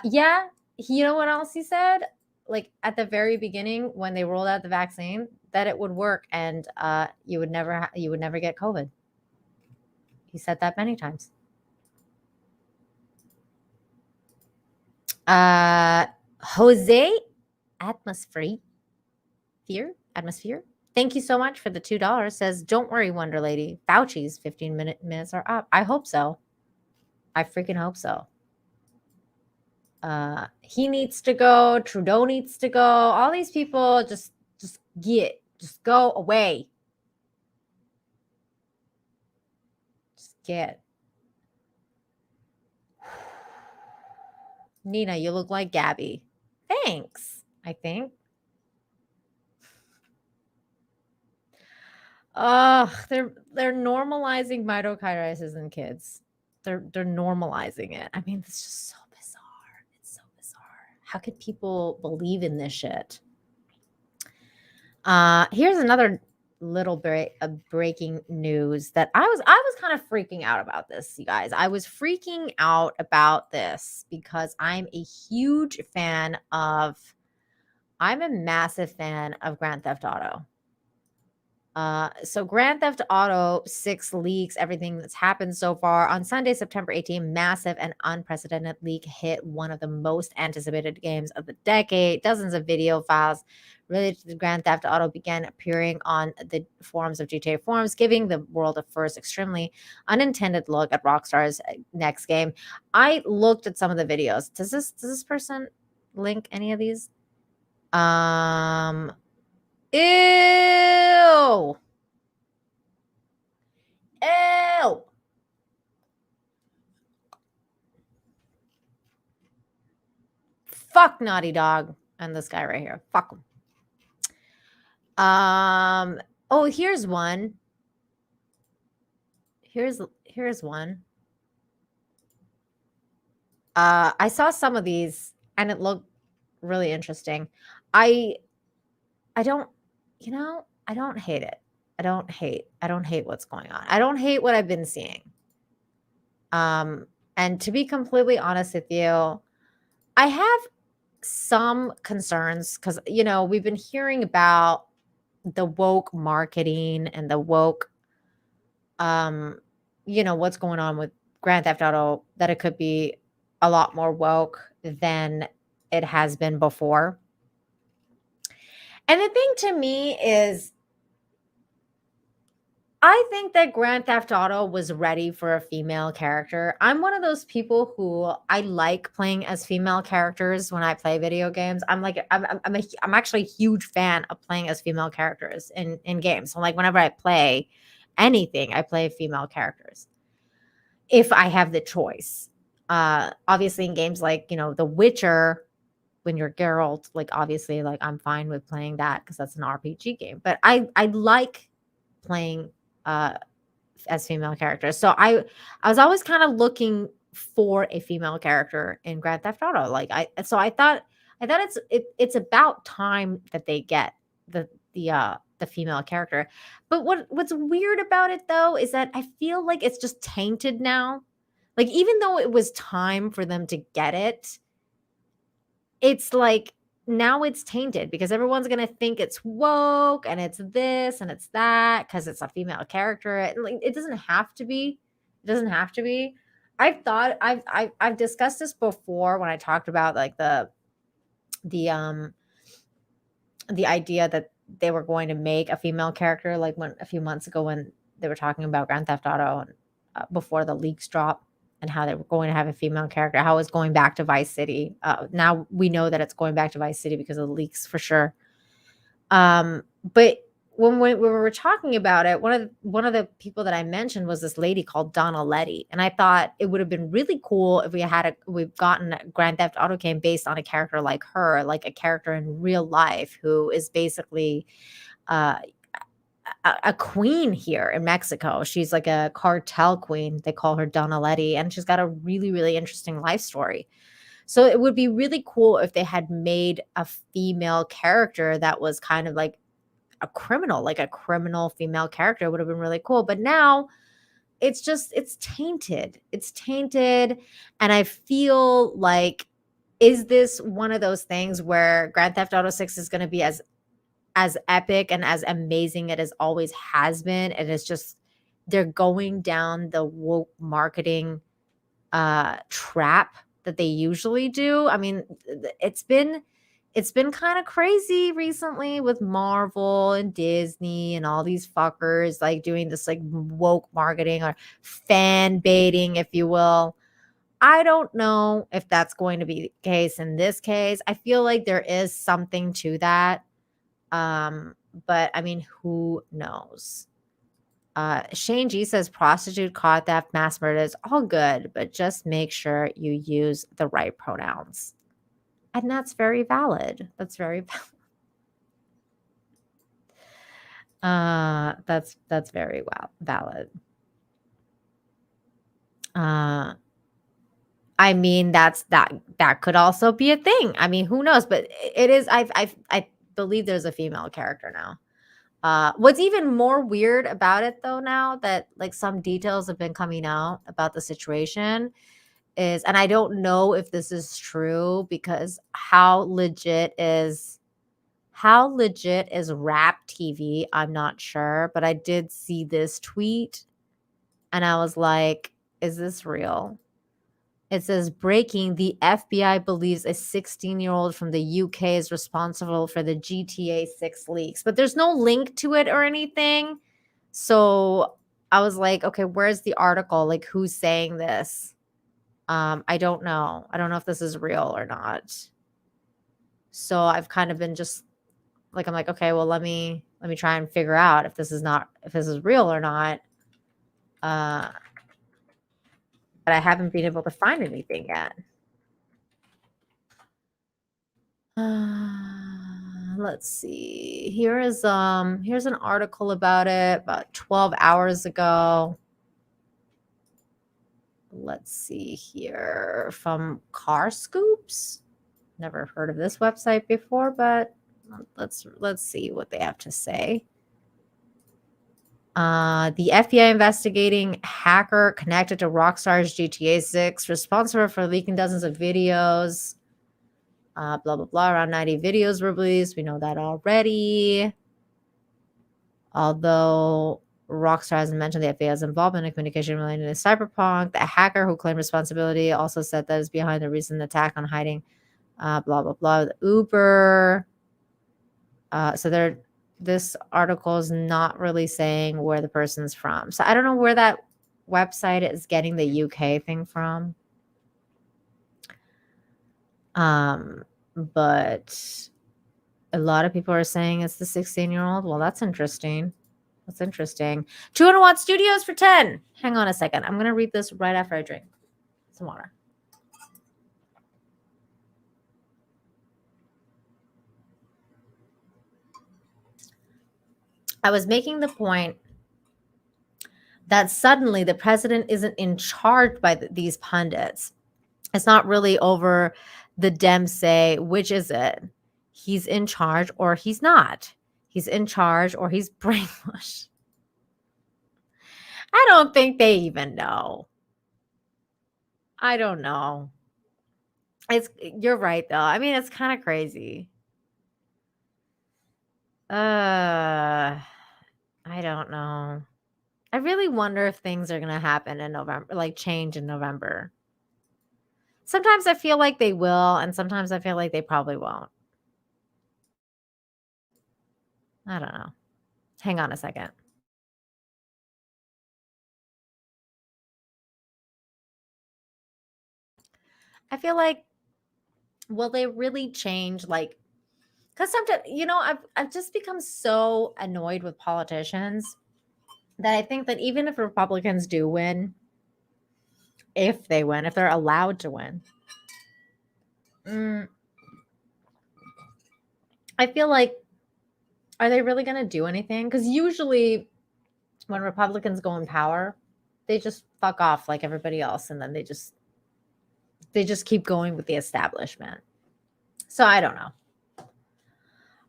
Yeah. You know what else he said? Like at the very beginning when they rolled out the vaccine, that it would work and you would never get COVID. He said that many times. Jose Atmosphere. Thank you so much for the $2. Says, don't worry, Wonder Lady. Fauci's 15 minutes are up. I hope so. I freaking hope so. He needs to go. Trudeau needs to go. All these people just go away. Just get. Nina, you look like Gabby. Thanks, I think. They're normalizing myocarditis in kids. They're normalizing it. I mean, it's just so bizarre. It's so bizarre. How could people believe in this shit? Here's another little bit of breaking news that I was kind of freaking out about this, you guys. I was freaking out about this because I'm a massive fan of Grand Theft Auto. So Grand Theft Auto 6 leaks, everything that's happened so far. On Sunday, September 18, massive and unprecedented leak hit one of the most anticipated games of the decade. Dozens of video files related to Grand Theft Auto began appearing on the forums of GTA forums, giving the world a first extremely unintended look at Rockstar's next game. I looked at some of the videos. Does this person link any of these? Ew. Ew. Fuck Naughty Dog and this guy right here. Fuck him. Oh, here's one. Here's one. I saw some of these and it looked really interesting. I don't hate it. I don't hate what's going on. I don't hate what I've been seeing. And to be completely honest with you, I have some concerns because, we've been hearing about the woke marketing and the woke, what's going on with Grand Theft Auto, that it could be a lot more woke than it has been before. And the thing to me is, I think that Grand Theft Auto was ready for a female character. I'm one of those people who I like playing as female characters when I play video games. I'm actually a huge fan of playing as female characters in games. So like whenever I play anything, I play female characters if I have the choice. Obviously in games like, The Witcher, when you're Geralt, like obviously like I'm fine with playing that because that's an RPG game. But I like playing as female characters. So I was always kind of looking for a female character in Grand Theft Auto. I thought it's about time that they get the female character. But what's weird about it though is that I feel like it's just tainted now. Like even though it was time for them to get it, it's like now it's tainted because everyone's going to think it's woke and it's this and it's that because it's a female character. It doesn't have to be. It doesn't have to be. I've discussed this before when I talked about like the idea that they were going to make a female character, like when a few months ago when they were talking about Grand Theft Auto and before the leaks dropped, and how they were going to have a female character, how it's going back to Vice City. Now we know that it's going back to Vice City because of the leaks for sure. But when we were talking about it, one of the people that I mentioned was this lady called Donna Letty. And I thought it would have been really cool if we've gotten a Grand Theft Auto game based on a character like her, like a character in real life who is basically a queen here in Mexico. She's like a cartel queen. They call her Donna Letty, and she's got a really, really interesting life story. So it would be really cool if they had made a female character that was kind of like a criminal female character. Would have been really cool. But now it's tainted. It's tainted. And I feel like, is this one of those things where Grand Theft Auto 6 is going to be as epic and as amazing it as always has been, and it's just they're going down the woke marketing trap that they usually do? I mean, it's been kind of crazy recently with Marvel and Disney and all these fuckers like doing this like woke marketing or fan baiting, if you will. I don't know if that's going to be the case in this case. I feel like there is something to that. But I mean, who knows? Shane G says prostitute, car theft, mass murder is all good, but just make sure you use the right pronouns. And that's very valid. That's very valid. That's very valid. I mean, that could also be a thing. I mean, who knows? But it is. I believe there's a female character now. What's even more weird about it, though, now that like some details have been coming out about the situation, is, and I don't know if this is true, because how legit is rap TV? I'm not sure, but I did see this tweet and I was like, is this real? It says, breaking, the FBI believes a 16-year-old from the UK is responsible for the GTA 6 leaks. But there's no link to it or anything. So I was like, okay, where's the article? Like, who's saying this? I don't know. I don't know if this is real or not. So I've kind of been just like, I'm like, okay, well, let me try and figure out if this is real or not. But I haven't been able to find anything yet. Let's see. Here's an article about it about 12 hours ago. Let's see here, from Car Scoops. Never heard of this website before, but let's see what they have to say. The FBI investigating hacker connected to Rockstar's GTA 6, responsible for leaking dozens of videos. Blah, blah, blah. Around 90 videos were released. We know that already. Although Rockstar hasn't mentioned the FBI's involvement in communication related to Cyberpunk, the hacker who claimed responsibility also said that is behind the recent attack on hiding, blah, blah, blah, the Uber. So this article is not really saying where the person's from. So I don't know where that website is getting the UK thing from. But a lot of people are saying it's the 16-year-old. Well, that's interesting. That's interesting. 200 Watt Studios for 10. Hang on a second. I'm going to read this right after I drink some water. I was making the point that suddenly the president isn't in charge by these pundits. It's not really over the Dems say, which is it? He's in charge or he's not. He's in charge or he's brainwashed. I don't think they even know. I don't know. You're right though. I mean, it's kind of crazy. I don't know. I really wonder if things are going to happen in November, like change in November. Sometimes I feel like they will, and sometimes I feel like they probably won't. I don't know. Hang on a second. I feel like, will they really change? Like, because sometimes, I've just become so annoyed with politicians that I think that even if Republicans do win, if they're allowed to win, I feel like, are they really going to do anything? Because usually when Republicans go in power, they just fuck off like everybody else, and then they just keep going with the establishment. So I don't know.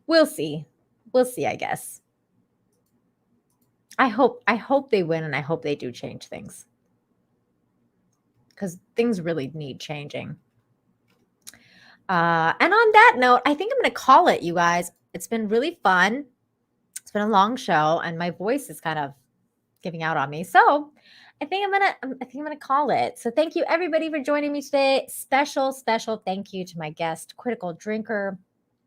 We'll see. I guess. I hope they win, and I hope they do change things, because things really need changing. And on that note, I think I'm going to call it, you guys. It's been really fun. It's been a long show, and my voice is kind of giving out on me. So I think I'm gonna call it. So thank you everybody for joining me today. Special thank you to my guest, Critical Drinker.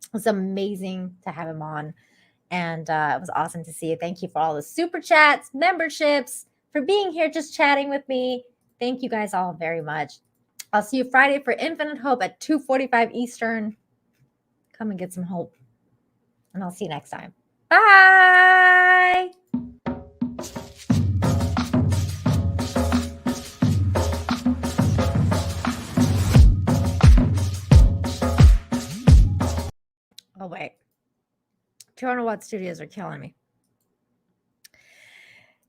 It was amazing to have him on, and it was awesome to see you. Thank you for all the super chats, memberships, for being here, just chatting with me. Thank you guys all very much. I'll see you Friday for Infinite Hope at 2:45 Eastern. Come and get some hope, and I'll see you next time. Bye. Oh, wait. 200 Watt Studios are killing me.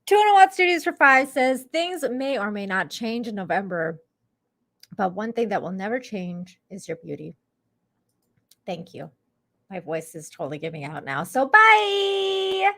200 Watt Studios for 5 says, things may or may not change in November, but one thing that will never change is your beauty. Thank you. My voice is totally giving out now. So bye.